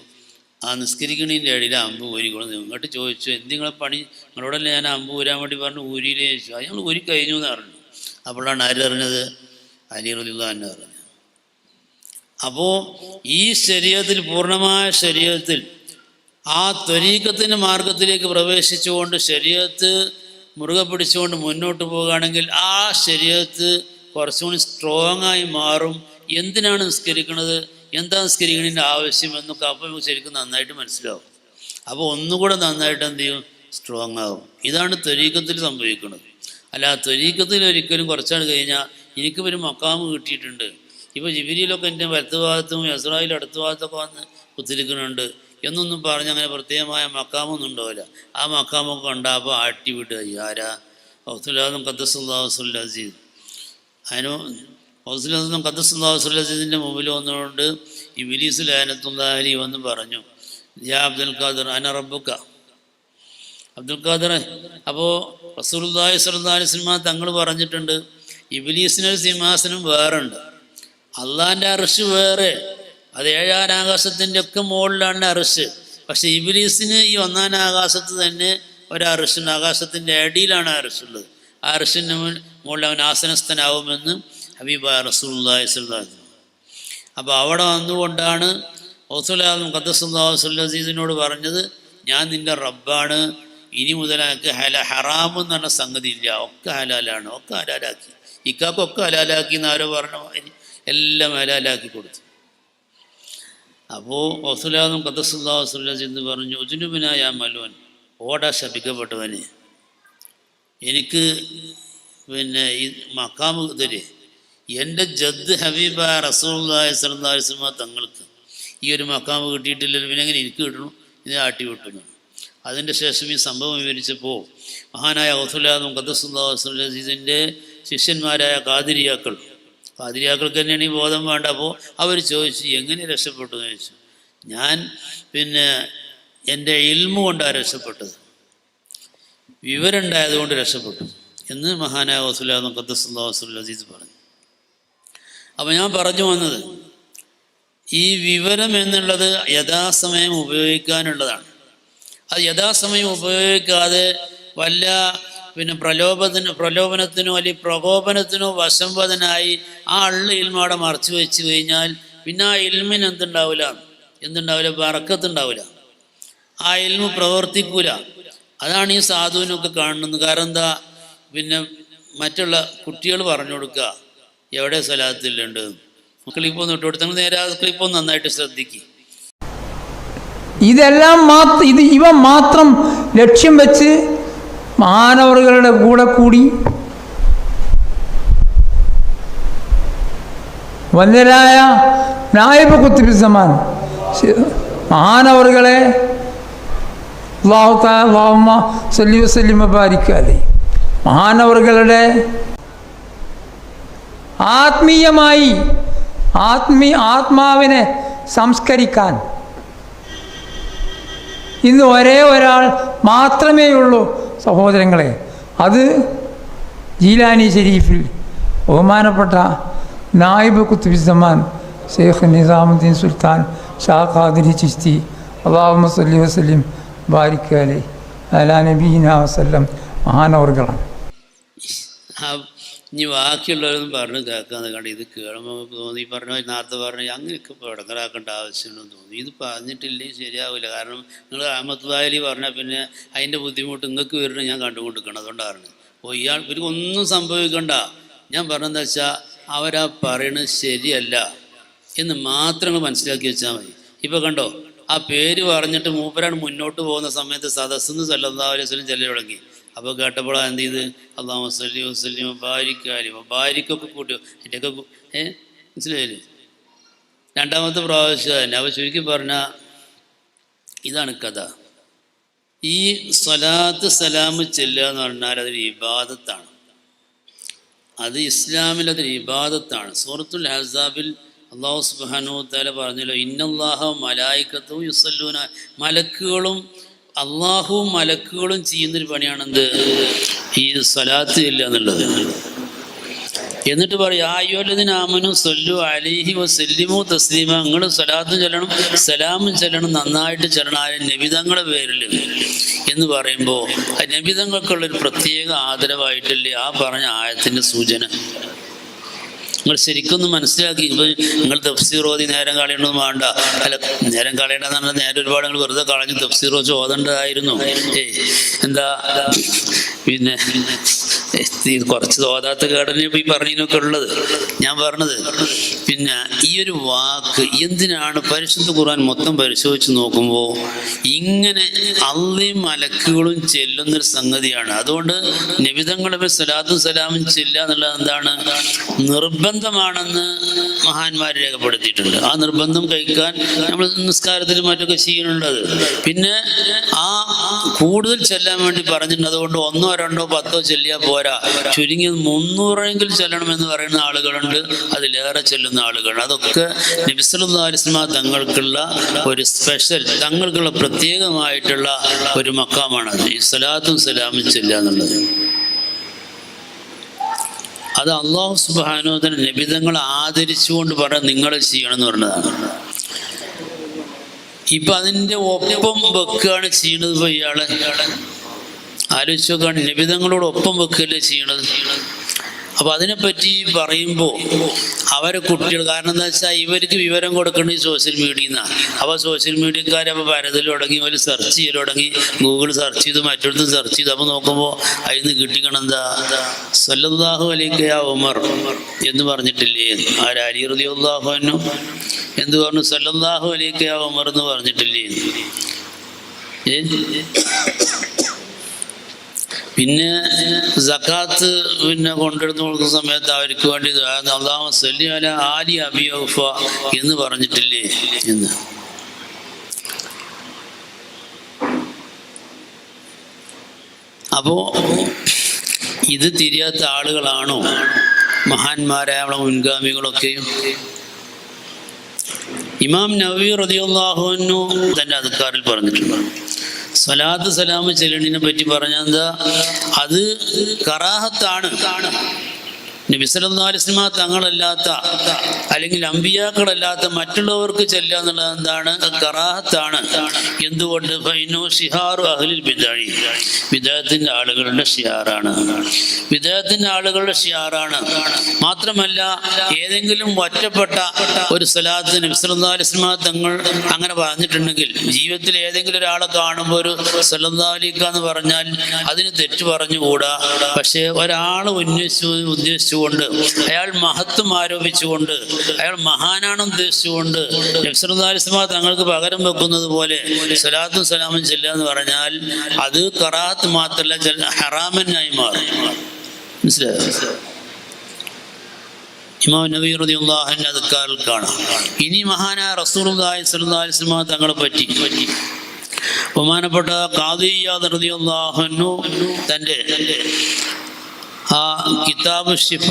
ആ നിസ്കരിക്കണീൻ്റെ ഇടയിൽ അമ്പ് ഊരിക്കൊണ്ടു. ഇങ്ങോട്ട് ചോദിച്ചു, എന്തിങ്ങളെ പണി, നിങ്ങളോടല്ലേ ഞാൻ അമ്പ് ഊരാൻ വേണ്ടി പറഞ്ഞു, ഊരിയിലേ ചോദിച്ചു. അത് ഞങ്ങൾ ഊരി കഴിഞ്ഞു എന്ന് പറഞ്ഞു. അപ്പോഴാണ് ആരറിഞ്ഞത്? അലി റളിയല്ലാഹു അൻഹു അറിഞ്ഞത്. അപ്പോൾ ഈ ശരീഅത്തിൽ, പൂർണ്ണമായ ശരീഅത്തിൽ ആ ത്വരീഖത്തിൻ്റെ മാർഗത്തിലേക്ക് പ്രവേശിച്ചുകൊണ്ട് ശരീഅത്ത് മുറുകെ പിടിച്ചുകൊണ്ട് മുന്നോട്ട് പോവുകയാണെങ്കിൽ ആ ശരീഅത്ത് കുറച്ചുകൂടി സ്ട്രോങ് ആയി മാറും. എന്തിനാണ് നിസ്കരിക്കുന്നത്, എന്താ നിസ്കരിക്കുന്നതിൻ്റെ ആവശ്യം എന്നൊക്കെ അപ്പോൾ നമുക്ക് ശരിക്കും നന്നായിട്ട് മനസ്സിലാവും. അപ്പോൾ ഒന്നുകൂടെ നന്നായിട്ട് എന്ത് ചെയ്യും, സ്ട്രോങ് ആകും. ഇതാണ് ത്വരീഖത്തിൽ സംഭവിക്കുന്നത്. അല്ല ത്വരീഖത്തിൽ ഒരിക്കലും കുറച്ചാണ് കഴിഞ്ഞാൽ എനിക്ക് ഒരു മക്കാമ് കിട്ടിയിട്ടുണ്ട്, ഇപ്പോൾ ജിബ്രീലൊക്കെ എൻ്റെ വലത്ത് ഭാഗത്തും ഇസ്രായേൽ അടുത്ത ഭാഗത്തൊക്കെ വന്ന് കുത്തിരിക്കുന്നുണ്ട് എന്നൊന്നും പറഞ്ഞ് അങ്ങനെ പ്രത്യേകമായ മക്കാമൊന്നും ഉണ്ടാവില്ല. ആ മക്കാമൊക്കെ ഉണ്ടാകുമ്പോൾ ആട്ടി വിടുക. ആരാ? ഔസുല്ലാദും ഖദ്ദസല്ലാഹു വസ്സുൽ അസീസ്. അതിന് ഔസുല്ലാദും ഖദ്ദസല്ലാഹു വസ്സുൽ അസീസിൻ്റെ മുമ്പിൽ വന്നുകൊണ്ട് ഇബ്ലീസ് ലഅനത്തുല്ലാഹി അലൈഹി വന്ന് പറഞ്ഞു, യാ അബ്ദുൽ ഖാദിർ അന റബ്ബുക. അബ്ദുൽ ഖാദിർ, അപ്പോൾ റസൂലുള്ളാഹി സ്വല്ലല്ലാഹു അലൈഹി വസല്ലം തങ്ങൾ പറഞ്ഞിട്ടുണ്ട്, ഇബ്ലീസിനൊരു സിംഹാസനം വേറെ ഉണ്ട്, അള്ളാഹിൻ്റെ അർശ് വേറെ, അത് 7 ആകാശത്തിൻ്റെ ഒക്കെ മുകളിലാണ് അർശ്. പക്ഷെ ഇബ്ലീസിന് ഈ 1 ആകാശത്ത് തന്നെ ഒരു അർശുണ്ട്, ആകാശത്തിൻ്റെ അടിയിലാണ് അർശുള്ളത്. ആ അർശിൻ്റെ മുകളിൽ അവൻ ആസനസ്ഥനാവുമെന്ന് ഹബീബായ റസൂലുള്ളാഹി സ്വല്ലല്ലാഹു അലൈഹി വസല്ലം. അപ്പോൾ അവിടെ വന്നുകൊണ്ടാണ് ഔസുല്ലാദും ഖദ്ദസല്ലാഹു വസ്സുൽ അസീസിനോട് പറഞ്ഞത്, ഞാൻ നിൻ്റെ റബ്ബാണ്, ഇനി മുതൽ എനിക്ക് ഹറാമെന്ന് പറഞ്ഞ സംഗതി ഇല്ല, ഒക്കെ ഹലാലാണ്, ഒക്കെ ഹലാലാക്കി. ഇക്കാക്കൊക്കെ ഹലാലാക്കി എന്ന് ആരോ പറഞ്ഞ എല്ലാം ഹലാലാക്കി കൊടുത്തു. അപ്പോൾ ഔസുല്ലാദും ഖദ്ദസല്ലാഹു വസ്സുൽ അസീസ് പറഞ്ഞു, ഉജ്നുബിനായ മലോൻ, ഓടാ ശപിക്കപ്പെട്ടവനെ, എനിക്ക് ഈ മക്കാമ് തരേ. എൻ്റെ ജദ് ഹബീബായ റസൂലുള്ളാഹി സ്വല്ലല്ലാഹു അലൈഹി വസല്ലം തങ്ങൾക്ക് ഈ ഒരു മക്കാമ് കിട്ടിയിട്ടില്ലല്ലോ, പിന്നെ എങ്ങനെ എനിക്ക് കിട്ടണം? ഇത് ആട്ടി വിട്ടു. അതിൻ്റെ ശേഷം ഈ സംഭവം വിവരിച്ചപ്പോൾ മഹാനായ ഔസുല്ലാദും ഖദ്ദസല്ലാഹു വസ്സുൽ അസീസിൻ്റെ ശിഷ്യന്മാരായ ഖാദിരിയാക്കൾക്ക് തന്നെയാണ് ഈ ബോധം വേണ്ട. അപ്പോൾ അവർ ചോദിച്ചു, എങ്ങനെ രക്ഷപ്പെട്ടു എന്ന് ചോദിച്ചു. ഞാൻ എൻ്റെ ഇൽമു കൊണ്ടാണ് രക്ഷപ്പെട്ടത്, വിവരമുണ്ടായതുകൊണ്ട് രക്ഷപ്പെട്ടു. എന്ന് മഹാനായ റസൂലുള്ളാഹി ഖദ്ദസല്ലാഹു അസ്റഹുൽ അസീസ് പറഞ്ഞു. അപ്പോൾ ഞാൻ പറഞ്ഞു വന്നത്, ഈ വിവരം എന്നുള്ളത് യഥാസമയം ഉപയോഗിക്കാനുള്ളതാണ്. അത് യഥാസമയം ഉപയോഗിക്കാതെ വല്ല പ്രലോഭനത്തിനോ അല്ലെങ്കിൽ പ്രകോപനത്തിനോ വശംവദനായി ആ ഇൽമ മറച്ചു വെച്ച് കഴിഞ്ഞാൽ പിന്നെ ആ ഇൽമിന് എന്തുണ്ടാവില്ല, ബറക്കത്തുണ്ടാവില്ല. ആ ഇൽമ പ്രവർത്തിക്കൂല. അതാണ് ഈ സാധുവിനൊക്കെ കാണുന്നത്. കാരണം എന്താ, മറ്റുള്ള കുട്ടികൾ പറഞ്ഞു കൊടുക്കുക എവിടെ സ്വലാത്തില്ലുണ്ട്, ക്ലിപ്പൊന്നും ഇട്ട് കൊടുത്താൽ നേരെ ആ ക്ലിപ്പൊന്ന് നന്നായിട്ട് ശ്രദ്ധിക്കുക. ഇതെല്ലാം ഇവ മാത്രം ലക്ഷ്യം വെച്ച് മാനവറുകളുടെ കൂടെ കൂടി വന്യരായ നായിബ് ഖുത്ബ് സമാൻ മഹാനവറുകളെ അല്ലാഹുമ്മ സല്ലി വസല്ലിം വബാരിക് അലൈഹി മഹാനവറുകളുടെ ആത്മീയമായി ആത്മാവിനെ സംസ്കരിക്കാൻ ഇന്ന് ഒരേ ഒരാൾ മാത്രമേ ഉള്ളൂ സഹോദരങ്ങളെ. അത് ജീലാനി ഷരീഫിൽ ബഹുമാനപ്പെട്ട നായിബ് ഖുത്ബ് സമാൻ ഷെയ്ഖ് നിസാമുദ്ദീൻ സുൽത്താൻ ഷാ ഖാദിരി ചിശ്തി അല്ലാഹുമ്മ സല്ലി വസല്ലിം ബാരിക് അലൈഹി അലാ നബീനാ വസല്ലം മഹാനവറുകളാണ്. ഇനി ബാക്കിയുള്ളവരൊന്നും പറഞ്ഞു കേൾക്കാന്ന് കണ്ട് ഇത് കേൾക്കുമ്പോൾ തോന്നി, നേരത്തെ പറഞ്ഞു അങ്ങനെയൊക്കെ ഇപ്പോൾ ഇടങ്ങറാക്കേണ്ട ആവശ്യമുണ്ടെന്ന് തോന്നി. ഇത് പറഞ്ഞിട്ടില്ലെങ്കിൽ ശരിയാവില്ല. കാരണം നിങ്ങൾ അഹമ്മദ് പറഞ്ഞാൽ പിന്നെ അതിൻ്റെ ബുദ്ധിമുട്ട് നിങ്ങൾക്ക് വരുന്നത് ഞാൻ കണ്ടുകൊണ്ടിരിക്കണം. അതുകൊണ്ടാണ് ഇവർക്കൊന്നും സംഭവിക്കണ്ട. ഞാൻ പറഞ്ഞതെന്ന് വെച്ചാൽ അവരാ പറയണത് ശരിയല്ല എന്ന് മാത്രം മനസ്സിലാക്കി വെച്ചാൽ മതി. ഇപ്പോൾ കണ്ടോ, ആ പേര് പറഞ്ഞിട്ട് മൂപ്പരാണ് മുന്നോട്ട് പോകുന്ന സമയത്ത് സദസ്സെന്ന് സല്ലല്ലാഹു അലൈഹി വസല്ലം ചെല്ലി തുടങ്ങി. അപ്പോൾ കേട്ടപ്പോൾ എന്ത് ചെയ്ത് അല്ലാഹുമ്മ സല്ലി വസല്ലിം വബാരിക് അലൈഹി ബാരിക്കൊക്കെ കൂട്ടി എൻ്റെയൊക്കെ മനസ്സിലായില്ലേ. രണ്ടാമത്തെ പ്രാവശ്യം തന്നെ. അപ്പോൾ ചുരുക്കി പറഞ്ഞാൽ ഇതാണ് കഥ. ഈ സ്വലാത്ത് സലാം ചെല്ലുക എന്ന് പറഞ്ഞാൽ അതൊരു ഇബാദത്താണ്. അത് ഇസ്ലാമിൽ അതൊരു ഇബാദത്താണ്. സൂറത്തുൽ അഹ്സാബിൽ അല്ലാഹു സുബ്ഹാനഹു വ തആല പറഞ്ഞല്ലോ, ഇന്നല്ലാഹ മലായികത്തുഹു യുസല്ലൂന, മലക്കുകളും അള്ളാഹുവും മലക്കുകളും ചെയ്യുന്നൊരു പണിയാണെന്ത്, ഈ സ്വലാത്ത് ചെല്ലുക എന്നുള്ളത്. എന്നിട്ട് പറയും ആയ്യോല്ലതിന് ആമനു സല്ലു അലൈഹി വസല്ലിമു തസ്ലീമ, നിങ്ങൾ സ്വലാത്തും ചെല്ലണം സലാമും ചെല്ലണം, നന്നായിട്ട് ചെല്ലണം ആ നബിതങ്ങളുടെ പേരിൽ എന്ന് പറയുമ്പോൾ ആ നബിതങ്ങൾക്കുള്ളൊരു പ്രത്യേക ആദരവായിട്ടല്ലേ ആ പറഞ്ഞ ആയത്തിൻ്റെ സൂചന. നിങ്ങൾ ശരിക്കൊന്ന് മനസ്സിലാക്കി. ഇപ്പോൾ നിങ്ങൾ തഫ്സീർ ഓതി നേരം കളയണമെന്ന് വേണ്ട. അല്ല, നേരം കളയണമെന്ന് പറഞ്ഞാൽ നേരെ ഒരുപാട് നിങ്ങൾ വെറുതെ കളഞ്ഞ് തഫ്സീർ വെച്ച് ഓതേണ്ടതായിരുന്നു. എന്താ പിന്നെ കുറച്ച് ഓതാത്ത കേടനെ ഈ പറഞ്ഞതിനൊക്കെ ഉള്ളത് ഞാൻ പറഞ്ഞത്. പിന്നെ ഈ ഒരു വാക്ക് എന്തിനാണ് പരിശുദ്ധ ഖുർആൻ മൊത്തം പരിശോധിച്ച് നോക്കുമ്പോൾ ഇങ്ങനെ അള്ളയും മലക്കുകളും ചെല്ലുന്നൊരു സംഗതിയാണ്. അതുകൊണ്ട് നബിതങ്ങളുടെ സ്വലാത്തും സലാമും ചെല്ലുക എന്നുള്ളത് എന്താണ്, നിർബന്ധമാണെന്ന് മഹാന്മാർ രേഖപ്പെടുത്തിയിട്ടുണ്ട്. ആ നിർബന്ധം കഴിക്കാൻ നമ്മൾ നിസ്കാരത്തിലും മറ്റൊക്കെ ചെയ്യുന്നുള്ളത്. പിന്നെ ആ കൂടുതൽ ചെല്ലാൻ വേണ്ടി പറഞ്ഞിട്ടുണ്ട്. അതുകൊണ്ട് 1 2 10 ചെല്ലിയാൽ പോരാ, ചുരുങ്ങിയത് 300 ചെല്ലണമെന്ന് പറയുന്ന ആളുകളുണ്ട്, അതിലേറെ ചെല്ലുന്ന ആളുകളുണ്ട്. അതൊക്കെ നബി സല്ലല്ലാഹു അലൈഹി വസല്ലം തങ്ങൾക്കുള്ള ഒരു സ്പെഷ്യൽ, തങ്ങൾക്കുള്ള പ്രത്യേകമായിട്ടുള്ള ഒരു മക്കാമാണത്, ഈ സ്വലാത്തും സലാമും ചെല്ലുക എന്നുള്ളത്. അത് അല്ലാഹു സുബ്ഹാനഹു വ തആല നബിതങ്ങളെ ആദരിച്ചുകൊണ്ട് പറഞ്ഞ നിങ്ങൾ ചെയ്യണം എന്ന് പറഞ്ഞതാണ്. ഇപ്പം അതിൻ്റെ ഒപ്പം വെക്കുകയാണ് ചെയ്യണത്. ഇപ്പോൾ ഇയാളെ ആലോചിച്ച് നോക്കുകയാണ്, നബിതങ്ങളോടൊപ്പം വെക്കുകയല്ലേ ചെയ്യണത്. അപ്പോൾ അതിനെപ്പറ്റി പറയുമ്പോൾ അവരെ കുട്ടികൾ, കാരണം എന്താ വെച്ചാൽ ഇവർക്ക് വിവരം കൊടുക്കേണ്ടത് ഈ സോഷ്യൽ മീഡിയയിൽ നിന്നാണ്. അപ്പോൾ സോഷ്യൽ മീഡിയക്കാരപ്പോൾ പരതൽ തുടങ്ങി, അവർ സെർച്ച് ചെയ്യൽ തുടങ്ങി, ഗൂഗിൾ സെർച്ച് ചെയ്തു, മറ്റൊരുത്തും സെർച്ച് ചെയ്തു. അപ്പോൾ നോക്കുമ്പോൾ അതിൽ നിന്ന് കിട്ടിക്കണം എന്താ, സല്ലല്ലാഹു അലൈഹി യാ ഉമർ എന്ന് പറഞ്ഞിട്ടില്ലേ, ആര് അലി റളിയല്ലാഹു അൻഹു എന്ത് പറഞ്ഞു, സല്ലല്ലാഹു അലൈഹി യാ ഉമർ എന്ന് പറഞ്ഞിട്ടില്ലേ. പിന്നെ സക്കാത്ത് കൊണ്ടെടുത്ത് കൊടുക്കുന്ന സമയത്ത് അവർക്ക് വേണ്ടി അല്ലാഹുമ്മ സല്ലി അലാ ആലി അബി ഔഫ എന്ന് പറഞ്ഞിട്ടില്ലേ എന്ന്. അപ്പോൾ ഇത് തിരിയാത്ത ആളുകളാണോ മഹാന്മാരായ നമ്മളെ മുൻഗാമികളൊക്കെയും? ഇമാം നവവി റളിയല്ലാഹു അൻഹു തൻ്റെ അദ്കാറിൽ പറഞ്ഞിട്ടുണ്ട്, സ്വലാത്ത് സലാം ചെല്ലണിനെ പറ്റി പറഞ്ഞാൽ എന്താ, അത് കറാഹത്താണ്. നബി സല്ലല്ലാഹു അലൈഹി വസല്ലം തങ്ങളല്ലാത്ത അല്ലെങ്കിൽ അമ്പിയാക്കളല്ലാത്ത മറ്റുള്ളവർക്ക് ചെല്ലുക എന്നുള്ളത് എന്താണ്, കറാഹത്താണ്. എന്തുകൊണ്ട്? ഫൈനു ഷിഹാറു അഹ്ലിൽ ബിദ്അഇ, ബിദ്അത്തിന്റെ ആളുകളുടെ ഷിയാറാണ്, ബിദ്അത്തിന്റെ ആളുകളുടെ ഷിയാറാണ്. മാത്രമല്ല ഏതെങ്കിലും ഒറ്റപ്പെട്ട ഒരു സ്വലാത്ത് നബി സല്ലല്ലാഹു അലൈഹി വസല്ലം തങ്ങൾ അങ്ങനെ പറഞ്ഞിട്ടുണ്ടെങ്കിൽ, ജീവിതത്തിൽ ഏതെങ്കിലും ഒരാളെ കാണുമ്പോൾ ഒരു സല്ലല്ലാഹു അലൈഹി എന്ന് പറഞ്ഞാൽ അതിന് തെറ്റ് പറഞ്ഞുകൂടാ. പക്ഷേ ഒരാൾ ഉദ്ദേശിച്ചുകൊണ്ട്, അയാൾ മഹത്വം ആരോപിച്ചുകൊണ്ട്, അയാൾ മഹാനാണെന്ന് ഉദ്ദേശിച്ചുകൊണ്ട് നബി സല്ലല്ലാഹു അലൈഹി വസല്ലം തങ്ങൾക്ക് പകരം വെക്കുന്നത് പോലെ സ്വലാത്തും സലാമും ചെല്ലുക എന്ന് പറഞ്ഞാൽ അത് ഖറാഅത്ത് മാത്രമല്ല, ഹറാമനായി മാറും. മനസ്സിലായോ? ഇമാം നബവി റളിയല്ലാഹു അൻഹു അദ്കാറിൽ കാണാം. ഇനി മഹാനായ റസൂലുള്ളാഹി സ്വല്ലല്ലാഹു അലൈഹി വസല്ലം തങ്ങളെ പറ്റി ബഹുമാനപ്പെട്ട ഖാദി ഇയാദ് റളിയല്ലാഹു അൻഹു തൻ്റെ ആ കിതാബ് ശിഫ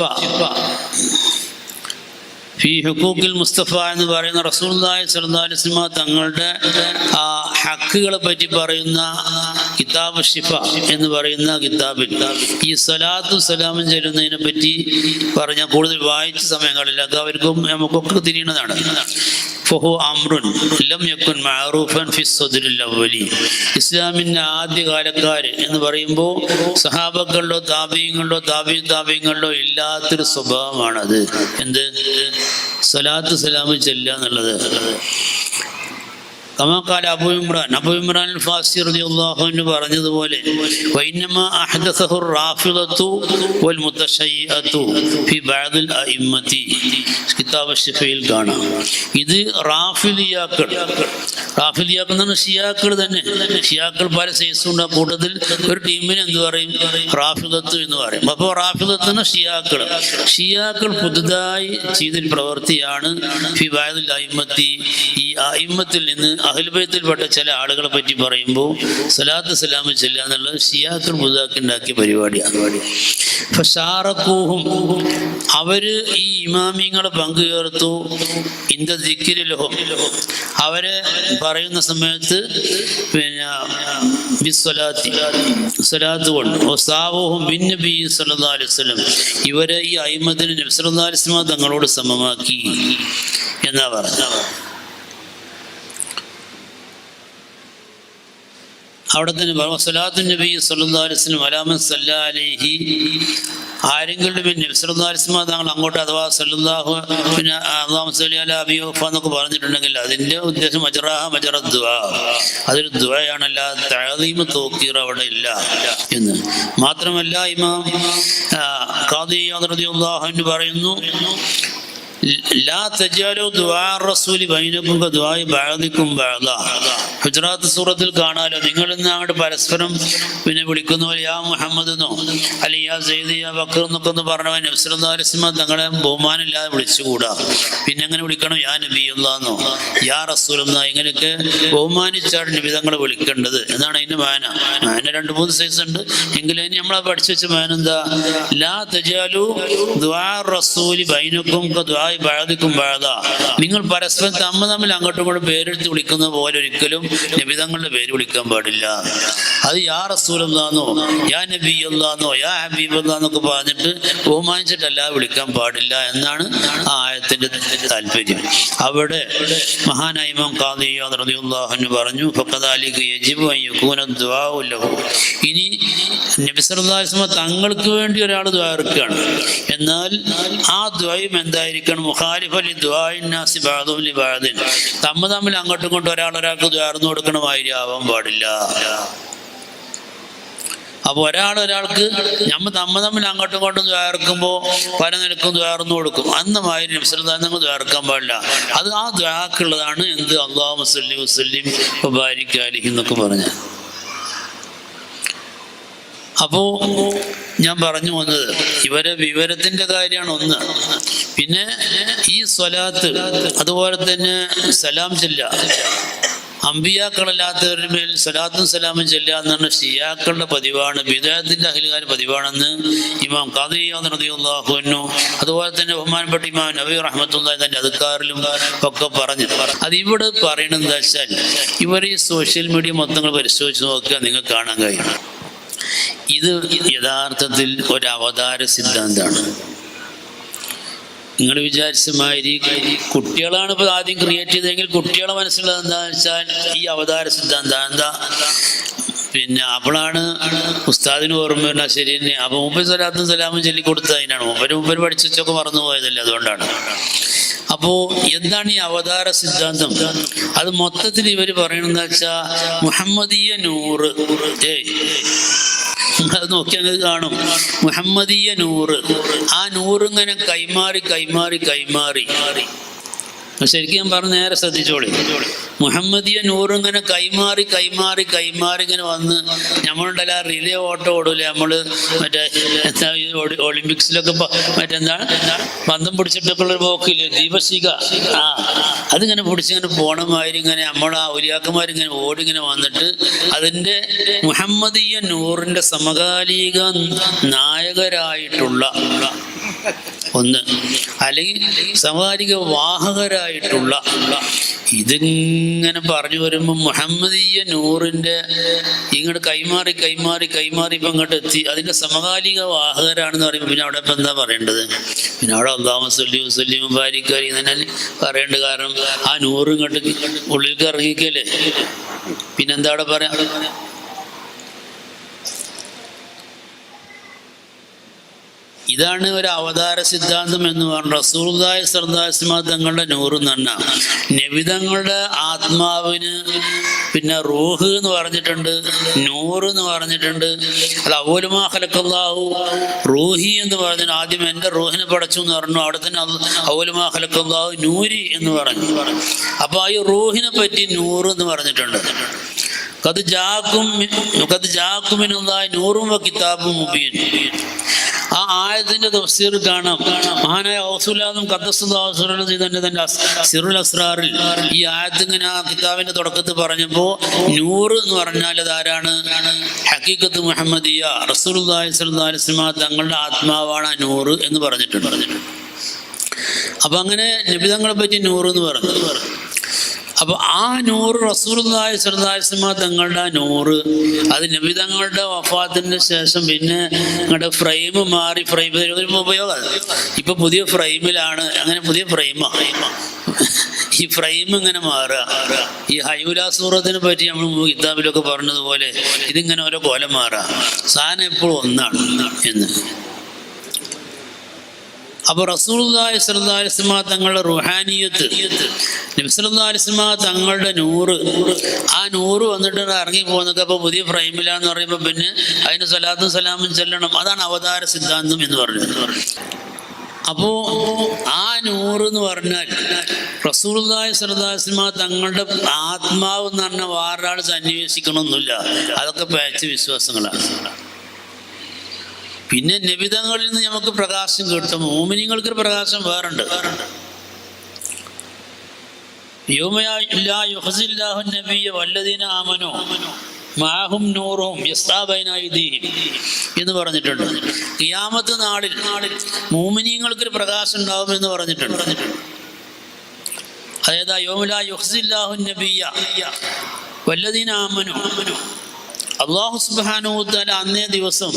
ഫീ ഹുഖൂഖിൽ മുസ്തഫ എന്ന് പറയുന്ന റസൂലുള്ളാഹി സ്വല്ലല്ലാഹു അലൈഹി വസല്ലം തങ്ങളുടെ ആ ഹക്കുകളെ പറ്റി പറയുന്ന കിതാബ് ശിഫ എന്ന് പറയുന്ന കിതാബിൽ ഈ സ്വലാത്തും സലാമും ചെല്ലുന്നതിനെ പറ്റി പറഞ്ഞാൽ കൂടുതൽ വായിച്ച സമയങ്ങളില്ല, അത് അവർക്കും നമുക്കൊക്കെ തിരിയുന്നതാണ്. ഫഹു അംറുൻ ലം യകുൻ മഅറൂഫൻ ഫി സ്വദ്രിൽ അവ്വലി. ഇസ്ലാമിൻ്റെ ആദ്യകാലക്കാർ എന്ന് പറയുമ്പോൾ സഹാബക്കളിലോ താബീങ്ങളിലോ ഇല്ലാത്തൊരു സ്വഭാവമാണത്. എന്ത്? സ്വലാത്ത് സലാം ചെല്ലുക എന്നുള്ളത്. കമാക്കാല അബൂ ഇമ്രാൻ ഫാസി റളിയല്ലാഹു അൻഹു പറഞ്ഞതുപോലെ വഇന്നമാ അഹ്ദസഹു റാഫിദത്തു വൽ മുതശയ്യിഅത്തു ഫി ബഅദിൽ അഇമ്മത്തി, കിതാബ് ശിഫയിൽ കാണാം. ഇത് റാഫിദിയാക്കൾ എന്ന് ഷിയാക്കൾ തന്നെ. ഷിയാക്കൾ പല സൈസുണ്ട്. ആ കൂട്ടത്തിൽ ഒരു ടീമിന് എന്ത് പറയും? റാഫിദത്ത് എന്ന് പറയും. അപ്പോൾ റാഫിദത്തിന് ഷിയാക്കൾ പുതുതായി ചെയ്തൊരു പ്രവൃത്തിയാണ് ഫി ബഅദിൽ അഇമ്മത്തി. ഈ അഇമ്മത്തിൽ നിന്ന് അഹ്ലുബൈത്തിൽപ്പെട്ട ചില ആളുകളെ പറ്റി പറയുമ്പോൾ സ്വലാത്ത് സലാം ചെല്ലുക എന്നുള്ളത് ഷിയാക്കൾ പുതുതാക്കി ഉണ്ടാക്കിയ പരിപാടിയാണ്. ഫശാറഖൂഹും, അവര് ഈ ഇമാമിങ്ങളെ പങ്കുചേർത്തു. ഇന്ദ ദിക്രിലഹും, അവരെ പറയുന്ന സമയത്ത് പിന്നെ സ്വലാത്ത് കൊണ്ട് വസാവൂഹും ബിന്നബി സല്ലല്ലാഹു അലൈഹി വസല്ലം, ഇവരെ ഈ അയിമത്തിന് നബി സല്ലല്ലാഹു അലൈഹി വസല്ലം തങ്ങളോട് സമമാക്കി എന്നാ പറഞ്ഞത്. അവിടെ തന്നെ സ്വലാത്തു നബി സല്ലല്ലാഹു അലൈഹി വസല്ലം അലാമൻ സല്ലല്ലാഹു അലൈഹി, ആരെങ്കിലും നബി സല്ലല്ലാഹു അലൈഹി വസല്ലം തങ്ങൾ അങ്ങോട്ട് അഥവാ സല്ലല്ലാഹു പിന്നെ അല്ലാഹു സ്വല്ലി അലാ അബി വഫ എന്നൊക്കെ പറഞ്ഞിട്ടുണ്ടെങ്കിൽ അതിൻ്റെ ഉദ്ദേശം മജ്റാഹ മജ്റ ദുആ, അതൊരു ദുആയാണ്, അല്ലാതെ തഅദീം തൗഖീർ അവിടെ ഇല്ല എന്ന്. മാത്രമല്ല ഇമാം ഖാദി ഇയാദ് റളിയല്ലാഹു അൻഹു പറയുന്നു, ലാ തജാലു ദുആ റസൂലി ബൈനകും കദുആഇ ബഅദികും ബഅദ. ഹുജറാത്ത് സൂറത്തിൽ കാണാലോ, നിങ്ങൾ ഇന്ന് അങ്ങോട്ട് പരസ്പരം പിന്നെ വിളിക്കുന്ന പോലെ യാ മുഹമ്മദ് എന്നോ അല്ലെങ്കിൽ യാ സയ്യിദ് യാ ബക്കർ എന്നൊക്കെ ഒന്ന് പറഞ്ഞവൻ നബി സല്ലല്ലാഹു അലൈഹി വസല്ലം തങ്ങളെ ബഹുമാനമില്ലാതെ വിളിച്ചുകൂടാ. പിന്നെ എങ്ങനെ വിളിക്കണം? യാ നബിയുള്ളാന്നോ യാ റസൂലുള്ളാ, ഇങ്ങനെയൊക്കെ ബഹുമാനിച്ചാണ് നബി തങ്ങളെ വിളിക്കേണ്ടത് എന്നാണ് അതിൻ്റെ മാന. 2-3 സൈസ് ഉണ്ട് എങ്കിലും അതിന് നമ്മളെ പഠിച്ചു വെച്ച മാന എന്താ? ലാ തജാലു ദുആ റസൂലി ബൈനകും കദുആഇ ബഅദികും ബഅദ. നിങ്ങൾ പരസ്പരം തമ്മിൽ അങ്ങോട്ടും ഇങ്ങോട്ടും പേരെടുത്ത് വിളിക്കുന്ന പോലെ ഒരിക്കലും നബിതങ്ങളുടെ പേര് വിളിക്കാൻ പാടില്ല. അത് യാ റസൂലുള്ളാന്നോ യാ നബിയുള്ളാന്നോ യാ ഹബീബുള്ളാന്നൊക്കെ പറഞ്ഞിട്ട് ബഹുമാനിച്ചിട്ടല്ല വിളിക്കാൻ പാടില്ല എന്നാണ് ആ ആയത്തിന്റെ താല്പര്യം. അവിടെ മഹാനായ ഇമാം ഖാദി ഇയാദ് റളിയല്ലാഹു അൻഹു പറഞ്ഞു, ഫഖദാലിക യജിബു അൻ യകൂന ദുആഉ ലഹു. ഇനി നബി സല്ലല്ലാഹു അലൈഹി വസല്ലം തങ്ങൾക്ക് വേണ്ടി ഒരാൾ ദുആ ഇറക്കുകയാണ്, എന്നാൽ ആ ദുആയും എന്തായിരിക്കണം? മുഖാലിഫ ലി ദുആഇൻ നാസി ബഅദുഹും ലി ബഅദിൻ. തമ്മിൽ അങ്ങോട്ടും ഇങ്ങോട്ടും ഒരാൾക്ക് ദ്വാർന്നു കൊടുക്കണമാതിരി ആവാൻ പാടില്ല. അപ്പോൾ ഒരാൾക്ക് നമ്മൾ തമ്മിൽ അങ്ങോട്ടും ഇങ്ങോട്ടും ദ്വാർക്കുമ്പോൾ പല നിലക്കും ദ്വാർന്നു കൊടുക്കും. അന്നമാതിരി നബി സല്ലല്ലാഹു അലൈഹി വസല്ലം ദ്വാർക്കാൻ പാടില്ല. അത് ആ ദ്വാക്കുള്ളതാണ് എന്ത്? അല്ലാഹുമ്മ സ്വല്ലി വസല്ലിം വബാരിക് അലൈഹി എന്നൊക്കെ പറഞ്ഞാൽ. അപ്പോൾ ഞാൻ പറഞ്ഞു വന്നത് ഇവരെ വിവരത്തിൻ്റെ കാര്യമാണ് ഒന്ന്. പിന്നെ ഈ സ്വലാത്ത്, അതുപോലെ തന്നെ സലാം ചെല്ല, അമ്പിയാക്കളല്ലാത്തവരുടെ മേൽ സ്വലാത്തും സലാമും ചെല്ലുക എന്ന് പറഞ്ഞ ഷിയാക്കളുടെ പതിവാണ്, ബിദഅത്തിന്റെ അഹ്ലുകാർ പതിവാണെന്ന് ഇമാം ഖാദി ഇയാദ് റളിയല്ലാഹു അൻഹു അതുപോലെ തന്നെ ബഹുമാനപ്പെട്ട ഇമാം നബവി റഹ്മത്തുള്ളാഹി തന്റെ അദ്കാറിലും ഒക്കെ പറഞ്ഞു. അത് ഇവിടെ പറയണത് എന്താ വെച്ചാൽ, ഇവർ ഈ സോഷ്യൽ മീഡിയ മൊത്തങ്ങൾ പരിശോധിച്ച് നോക്കുക, നിങ്ങൾക്ക് കാണാൻ കഴിയും ഇത് യഥാർത്ഥത്തിൽ ഒരു അവതാര സിദ്ധാന്തമാണ്. നിങ്ങൾ വിചാരിച്ച മാതിരി കുട്ടികളാണ് ഇപ്പോൾ ആദ്യം ക്രിയേറ്റ് ചെയ്തതെങ്കിൽ കുട്ടികളെ മനസ്സിലുള്ളത് എന്താണെന്ന് വെച്ചാൽ ഈ അവതാര സിദ്ധാന്തം എന്താ, പിന്നെ അപ്പോഴാണ് ഉസ്താദിന് ഓർമ്മ വരണം. ശരി തന്നെ, അപ്പോൾ മുമ്പ് സ്വലാത്തും സലാമും ചൊല്ലിക്കൊടുത്തത് അതിനാണ്. മുമ്പ് പഠിച്ചു വെച്ചൊക്കെ മറന്നു പോയതല്ലേ, അതുകൊണ്ടാണ്. അപ്പോൾ എന്താണ് ഈ അവതാര സിദ്ധാന്തം? അത് മൊത്തത്തിൽ ഇവർ പറയണമെന്ന് വെച്ചാൽ മുഹമ്മദീയ നൂറ്, അത് നോക്കി അങ്ങ് കാണും. മുഹമ്മദീയ നൂറ്, ആ നൂറിങ്ങനെ കൈമാറി കൈമാറി കൈമാറി, ശരിക്കും ഞാൻ പറഞ്ഞ് നേരെ ശ്രദ്ധിച്ചോളി. മുഹമ്മദീയ നൂറിങ്ങനെ കൈമാറി കൈമാറി കൈമാറി ഇങ്ങനെ വന്ന് നമ്മളുണ്ടല്ല റിലേ ഓട്ടം ഓടൂലേ നമ്മൾ, മറ്റേ എന്താ ഒളിമ്പിക്സിലൊക്കെ മറ്റെന്താ പന്തം പിടിച്ചിട്ടൊക്കെ ഉള്ളൊരു പോക്കില്ലേ, ദീപശിഖ, അതിങ്ങനെ പിടിച്ചിങ്ങനെ പോണമാതിരി ഇങ്ങനെ നമ്മളെ ഔലിയാക്കന്മാരിങ്ങനെ ഓടിങ്ങനെ വന്നിട്ട് അതിൻ്റെ മുഹമ്മദീയ നൂറിൻ്റെ സമകാലിക നായകരായിട്ടുള്ള ഒന്ന്, അല്ലെങ്കിൽ സമകാലിക വാഹകരായിട്ടുള്ള ഇതിങ്ങനെ പറഞ്ഞു വരുമ്പോൾ മുഹമ്മദീയ നൂറിൻ്റെ ഇങ്ങോട്ട് കൈമാറി കൈമാറി കൈമാറി ഇപ്പം ഇങ്ങോട്ട് എത്തി, അതിൻ്റെ സമകാലിക വാഹകരാണെന്ന് പറയുമ്പോൾ പിന്നെ അവിടെ ഇപ്പം എന്താ പറയേണ്ടത്? പിന്നെ അവിടെ അല്ലാഹുമ്മ സ്വല്ലി വസല്ലിം വബാരിക് അലൈഹി തന്നെ പറയേണ്ടത്. കാരണം ആ നൂറ് ഇങ്ങോട്ട് ഉള്ളിലേക്ക് ഇറങ്ങിക്കല്ലേ, പിന്നെന്താ അവിടെ പറയാം? ഇതാണ് ഒരു അവതാര സിദ്ധാന്തം എന്ന് പറഞ്ഞ റസൂലുള്ളാഹി സ്വല്ലല്ലാഹു അലൈഹി വസല്ലം തങ്ങളുടെ നൂറ് തന്നെ. നബിതങ്ങളുടെ ആത്മാവിന് പിന്നെ റൂഹ് എന്ന് പറഞ്ഞിട്ടുണ്ട്, നൂറ് എന്ന് പറഞ്ഞിട്ടുണ്ട്. അത് അവ്വലു മാ ഖലഖല്ലാഹു റൂഹി എന്ന് പറഞ്ഞു, ആദ്യം എൻ്റെ റൂഹിനെ പടച്ചു എന്ന് പറഞ്ഞു. അവിടെ തന്നെ അവ്വലു മാ ഖലഖല്ലാഹു നൂരി എന്ന് പറഞ്ഞു. അപ്പോൾ ഈ റൂഹിനെ പറ്റി നൂറ് എന്ന് പറഞ്ഞിട്ടുണ്ട്. ഖദ് ജാഅക്കും മിനല്ലാഹി നൂറും വ കിതാബും മുബീൻ. ആ ആയത്തിന്റെ തഫ്സീർ കാണാം. മഹാനായ ഔസുലാദും ഖദ്ദസുല്ലാഹു തന്നെ സിറുൽ അസ്റാറിൽ ഈ ആയത്ത് ഇങ്ങനെ ആ കിതാബിന്റെ തുടക്കത്തിൽ പറഞ്ഞപ്പോൾ നൂറ് എന്ന് പറഞ്ഞാൽ അതാരാണ്? ഹഖീഖത്ത് മുഹമ്മദിയ റസൂലുള്ളാഹി സ്വല്ലല്ലാഹു അലൈഹി വസല്ലം തങ്ങളുടെ ആത്മാവാണ് ആ നൂറ് എന്ന് പറഞ്ഞിട്ടുണ്ട്. അപ്പൊ അങ്ങനെ നബിതങ്ങളെ പറ്റി നൂറ് എന്ന് പറഞ്ഞു. അപ്പൊ ആ നൂറ് റസൂലുള്ളാഹി സ്വല്ലല്ലാഹു അലൈഹി വസല്ലം തങ്ങളുടെ ആ നൂറ്, അത് നബി തങ്ങളുടെ വഫാത്തിന് ശേഷം പിന്നെ നിങ്ങളുടെ ഫ്രെയിം മാറി, ഫ്രെയിം ഉപയോഗം ഇപ്പൊ പുതിയ ഫ്രെയിമിലാണ്. അങ്ങനെ പുതിയ ഫ്രെയിമാണ് ഈ ഫ്രെയിം ഇങ്ങനെ മാറുക. ഈ ഹൈഉലാ സൂറത്തിനെ പറ്റി നമ്മൾ കിതാബിലൊക്കെ പറഞ്ഞതുപോലെ ഇതിങ്ങനെ ഓരോ കോലം മാറുക. സാധനം എപ്പോഴും ഒന്നാണ് എന്ന്. അപ്പോൾ റസൂലുള്ളാഹി സ്വല്ലല്ലാഹു അലൈഹി വസല്ലം തങ്ങളുടെ റുഹാനിയത്ത്, നബി സല്ലല്ലാഹു അലൈഹി വസല്ലം തങ്ങളുടെ നൂറ്, ആ നൂറ് വന്നിട്ട് ഇറങ്ങി പോകുന്നൊക്കെ അപ്പോൾ പുതിയ ഫ്രെയിമിലാന്ന് പറയുമ്പോൾ പിന്നെ അതിന് സ്വലാത്തും സലാമും ചെല്ലണം. അതാണ് അവതാര സിദ്ധാന്തം എന്ന് പറഞ്ഞത്. അപ്പോൾ ആ നൂറ് എന്ന് പറഞ്ഞാൽ റസൂലുള്ളാഹി സ്വല്ലല്ലാഹു അലൈഹി വസല്ലം തങ്ങളുടെ ആത്മാവ് എന്ന് പറഞ്ഞാൽ വേറൊരാൾ സന്നിവേശിക്കണമെന്നില്ല. അതൊക്കെ പേച്ച വിശ്വാസങ്ങളാണ്. പിന്നെ നബിതങ്ങളിൽ നിന്ന് നമുക്ക് പ്രകാശം കിട്ടും. മോമിനിങ്ങൾക്ക് പ്രകാശം വേറുണ്ട്. എന്ന് പറഞ്ഞിട്ടുണ്ട്. ഖിയാമത്ത് നാളിൽ മോമിനിങ്ങൾക്കൊരു പ്രകാശം ഉണ്ടാവും എന്ന് പറഞ്ഞിട്ടുണ്ട്. അതായത് യൗമലാ യുഖ്സില്ലാഹു നബിയ്യ വല്ലദീന ആമനു, അല്ലാഹു സുബ്ഹാനഹു വ തആല അന്നേ ദിവസം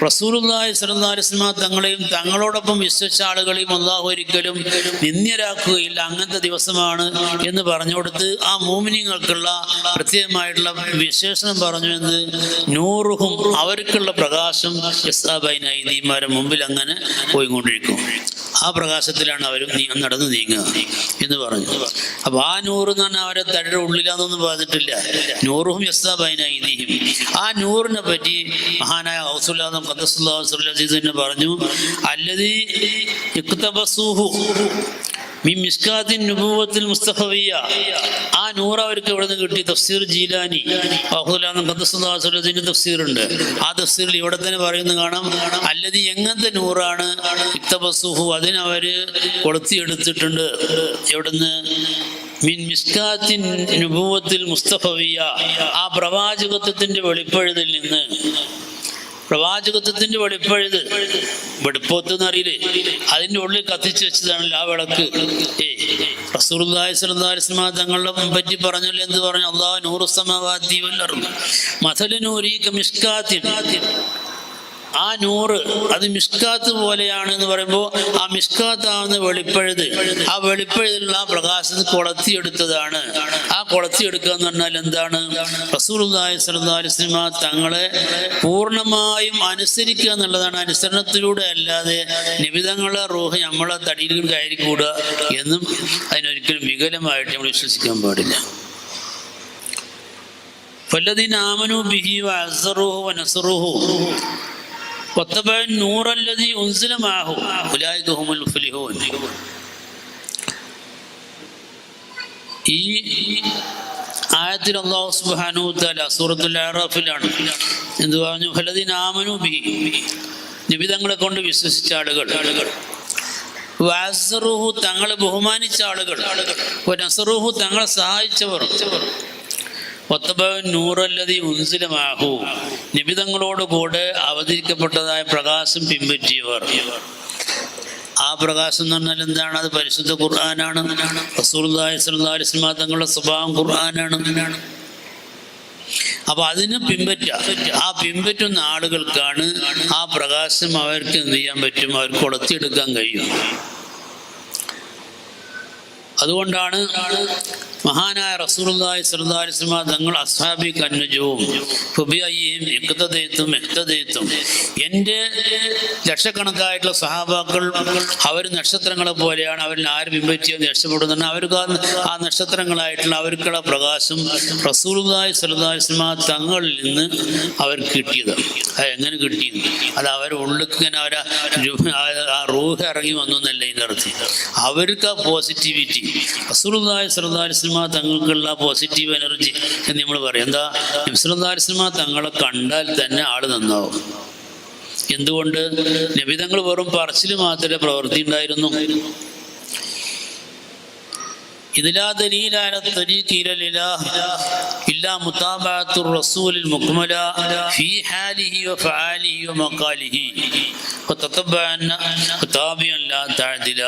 റസൂലുള്ളാഹി സ്വല്ലല്ലാഹു അലൈഹി വസല്ലം തങ്ങളെയും തങ്ങളോടൊപ്പം വിശ്വസിച്ച ആളുകളെയും അല്ലാഹു ഒരിക്കലും നിന്ദ്യരാക്കുകയില്ല, അങ്ങനത്തെ ദിവസമാണ് എന്ന് പറഞ്ഞു കൊടുത്ത് ആ മോമിനിങ്ങൾക്കുള്ള പ്രത്യേകമായിട്ടുള്ള വിശേഷണം പറഞ്ഞു. എന്ന് നൂറുഹും, അവർക്കുള്ള പ്രകാശം യസ്അബൈനൈദിമാരുടെ മുമ്പിൽ അങ്ങനെ പോയിക്കൊണ്ടിരിക്കും. ആ പ്രകാശത്തിലാണ് അവർ നടന്നു നീങ്ങുക എന്ന് പറഞ്ഞു. അപ്പൊ ആ നൂറ് എന്ന് പറഞ്ഞാൽ അവരെ തടിയുടെ ഉള്ളിലാന്നൊന്നും പറഞ്ഞിട്ടില്ല. നൂറുഹും യസ്അബൈനൈദിഹിം. ആ നൂറിനെ പറ്റി മഹാനായ ഔസുല്ലാദും ഖദ്ദസുല്ലാഹു അസീസ് തന്നെ പറഞ്ഞു, അല്ലദീ ഇഖ്തബസൂഹു മിൻ മിസ്കാത്തിൻ നുബുവത്തിൽ മുസ്തഫവിയ്യ. ആ നൂറ് അവർക്ക് എവിടെ നിന്ന് കിട്ടി? തഫ്സീർ ജീലാനി ഔസുല്ലാദും ഖദ്ദസുല്ലാഹു അസീസിന്റെ തഫ്സീറുണ്ട്. ആ തഫ്സീറിൽ ഇവിടെ തന്നെ പറയുന്നത് കാണാം, അല്ലദീ എങ്ങനത്തെ നൂറാണ്? ഇഖ്തബസൂഹു, അതിനവര് കൊളുത്തിയെടുത്തിട്ടുണ്ട്. എവിടുന്ന്? മിൻ മിസ്കാത്തിൻ നുബുവത്തിൽ മുസ്തഫവിയ, ആ പ്രവാചകത്വത്തിന്റെ വെളിപ്പഴുതിൽ നിന്ന്, പ്രവാചകത്വത്തിന്റെ വെളിപ്പോത്ത് എന്നറിയില്ലേ, അതിൻ്റെ ഉള്ളിൽ കത്തിച്ചു വെച്ചതാണല്ലോ ആ വിളക്ക്. റസൂലുള്ളാഹി സ്വല്ലല്ലാഹു അലൈഹി വസല്ലം തങ്ങളെ പറ്റി പറഞ്ഞല്ലോ, എന്ത് പറഞ്ഞു? അല്ലാഹു നൂറു സമാവാതി വൽ അർദ് മസലു നൂരി കമിസ്കാത്തിൻ, ആ നൂറ് അത് മിസ്കാത്ത് പോലെയാണ് എന്ന് പറയുമ്പോൾ ആ മിസ്കാത്താവുന്ന വെളിപ്പഴുത്, ആ വെളിപ്പഴുതിലുള്ള ആ പ്രകാശത്ത് കൊളത്തിയെടുത്തതാണ്. ആ കൊളത്തിയെടുക്കുക എന്ന് പറഞ്ഞാൽ എന്താണ്? റസൂലുള്ളാഹി സ്വല്ലല്ലാഹു അലൈഹി വസല്ലം തങ്ങളെ പൂർണ്ണമായും അനുസരിക്കുക എന്നുള്ളതാണ്. അനുസരണത്തിലൂടെ അല്ലാതെ നിബിതങ്ങളെ റൂഹ് നമ്മളെ തടിയിൽ കയറി കൂടുക എന്നും അതിനൊരിക്കലും വികലമായിട്ട് നമ്മൾ വിശ്വസിക്കാൻ പാടില്ല. ഫല്ലദീന ആമനൂ ബിഹി വഅസ്സറൂഹു വനസറൂഹു വത്തബഅൻ നൂറല്ലദീ ഉൻസില മഅഹു ഉലൈക ഹുമുൽ മുഫ്ലിഹൂൻ. ഈ ആയത്തിൽ അല്ലാഹു സുബ്ഹാനഹു വ തആല സൂറത്തുൽ അറാഫിലാണ് എന്ത് പറഞ്ഞു? ഫല്ലദീന ആമനൂ ബിഹി, നബി തങ്ങളെ കൊണ്ട് വിശ്വസിച്ച ആളുകൾ, വഅസ്സറൂഹു തങ്ങളെ ബഹുമാനിച്ച ആളുകൾ, വനസറൂഹു തങ്ങളെ സഹായിച്ചവർ, നൂറല്ലദീ ഉൻസില മഅഹു നിബിതങ്ങളോട് കൂടെ അവതരിക്കപ്പെട്ടതായ പ്രകാശം പിൻപറ്റിയവർ. ആ പ്രകാശം എന്ന് പറഞ്ഞാൽ എന്താണ്? അത് പരിശുദ്ധ ഖുർആനാണ്. റസൂലുള്ളാഹി സ്വല്ലല്ലാഹു അലൈഹി വസല്ലം തങ്ങളുടെ സ്വഭാവം ഖുർആനാണ്. അപ്പൊ അതിനെ ആ പിൻപറ്റുന്ന ആളുകൾക്കാണ് ആ പ്രകാശം അവർക്ക് എന്ത് ചെയ്യാൻ പറ്റും? അവർക്ക് കൊളത്തിയെടുക്കാൻ കഴിയും. അതുകൊണ്ടാണ് മഹാനായ റസൂലുള്ളാഹി സ്വല്ലല്ലാഹു അലൈഹി വസല്ലം തങ്ങൾ അസ്ഹാബി കന്നുജൂം ഫബിഅയ്യിഹിം ഇഖ്തദൈതും ഇഖ്തദൈതും, എൻ്റെ ലക്ഷക്കണക്കായിട്ടുള്ള സഹാബാക്കൾ അവർ നക്ഷത്രങ്ങളെ പോലെയാണ്, അവരിൽ ആര് പിൻപറ്റിയെന്ന് രക്ഷപ്പെടുന്നുണ്ട്. അവർക്ക് ആ നക്ഷത്രങ്ങളായിട്ടുള്ള അവർക്കുള്ള പ്രകാശം റസൂലുള്ളാഹി സ്വല്ലല്ലാഹു അലൈഹി വസല്ലം തങ്ങളിൽ നിന്ന് അവർക്ക് കിട്ടിയത്. അത് എങ്ങനെ കിട്ടിയത്? അത് അവരുടെ ഉള്ളിലേക്ക് ഇങ്ങനെ ആ റൂഹ് ഇറങ്ങി വന്നു എന്നല്ല ഇതിൻ്റെ അർത്ഥം. അവർക്ക് ആ പോസിറ്റിവിറ്റി, റസൂലുള്ളാഹി സ്വല്ലല്ലാഹു അലൈഹി വസല്ലം തങ്ങൾക്കുള്ള പോസിറ്റീവ് എനർജി എന്ന് നമ്മൾ പറയും. എന്താ? നബി സല്ലല്ലാഹു അലൈഹി വസല്ലം തങ്ങളെ കണ്ടാൽ തന്നെ ആള് നന്നാവും. എന്തുകൊണ്ട്? നബി തങ്ങൾ വെറും പറച്ചിൽ മാത്രമേ പ്രവൃത്തി ഉണ്ടായിരുന്നു. ഇതിലാ ദലീല അലാ തരീഖി ഇലല്ലാഹ് ഇല്ലാ മുതാബഅത്തുർ റസൂലിൽ മുക്മല ഫീ ഹാലിഹി വഫആലിഹി വമഖാലിഹി വതതബഅന താബിയൻ ലാ തഅദില.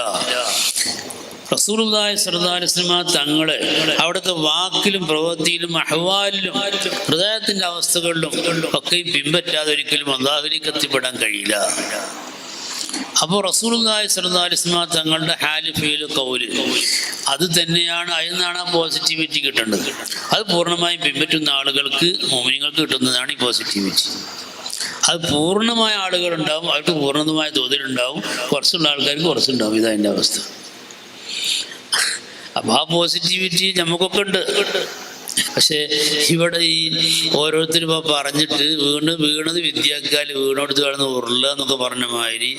റസൂലുള്ളാഹി സ്വല്ലല്ലാഹു അലൈഹി വസല്ലം തങ്ങളെ അവിടുത്തെ വാക്കിലും പ്രവൃത്തിയിലും അഹ്വാലിലും ഹൃദയത്തിന്റെ അവസ്ഥകളിലും ഒക്കെ പിൻപറ്റാതെ ഒരിക്കലും അല്ലാഹുവിലേക്ക് എത്തിപ്പെടാൻ കഴിയില്ല. അപ്പോൾ റസൂലുള്ളാഹി സ്വല്ലല്ലാഹു അലൈഹി വസല്ലം തങ്ങളുടെ ഹാല് ഫീല് ഖൗല് അത് തന്നെയാണ്. അതിൽ നിന്നാണ് ആ പോസിറ്റിവിറ്റി കിട്ടേണ്ടത്. അത് പൂർണ്ണമായും പിൻപറ്റുന്ന ആളുകൾക്ക്, മുഅ്മിനീങ്ങൾക്ക് കിട്ടുന്നതാണ് ഈ പോസിറ്റിവിറ്റി. അത് പൂർണ്ണമായ ആളുകളുണ്ടാവും, അവർക്ക് പൂർണ്ണമായ തോതിലുണ്ടാവും, കുറച്ചുള്ള ആൾക്കാർക്ക് കുറച്ചുണ്ടാവും. ഇതതിൻ്റെ അവസ്ഥ. അപ്പം ആ പോസിറ്റിവിറ്റി നമുക്കൊക്കെ ഉണ്ട്. പക്ഷേ ഇവിടെ ഈ ഓരോരുത്തരും ഇപ്പോൾ പറഞ്ഞിട്ട് വീണത് വിദ്യാക്കാൽ വീണോടുത്ത് കിടന്ന് ഉരുളുക എന്നൊക്കെ പറഞ്ഞ മാതിരി,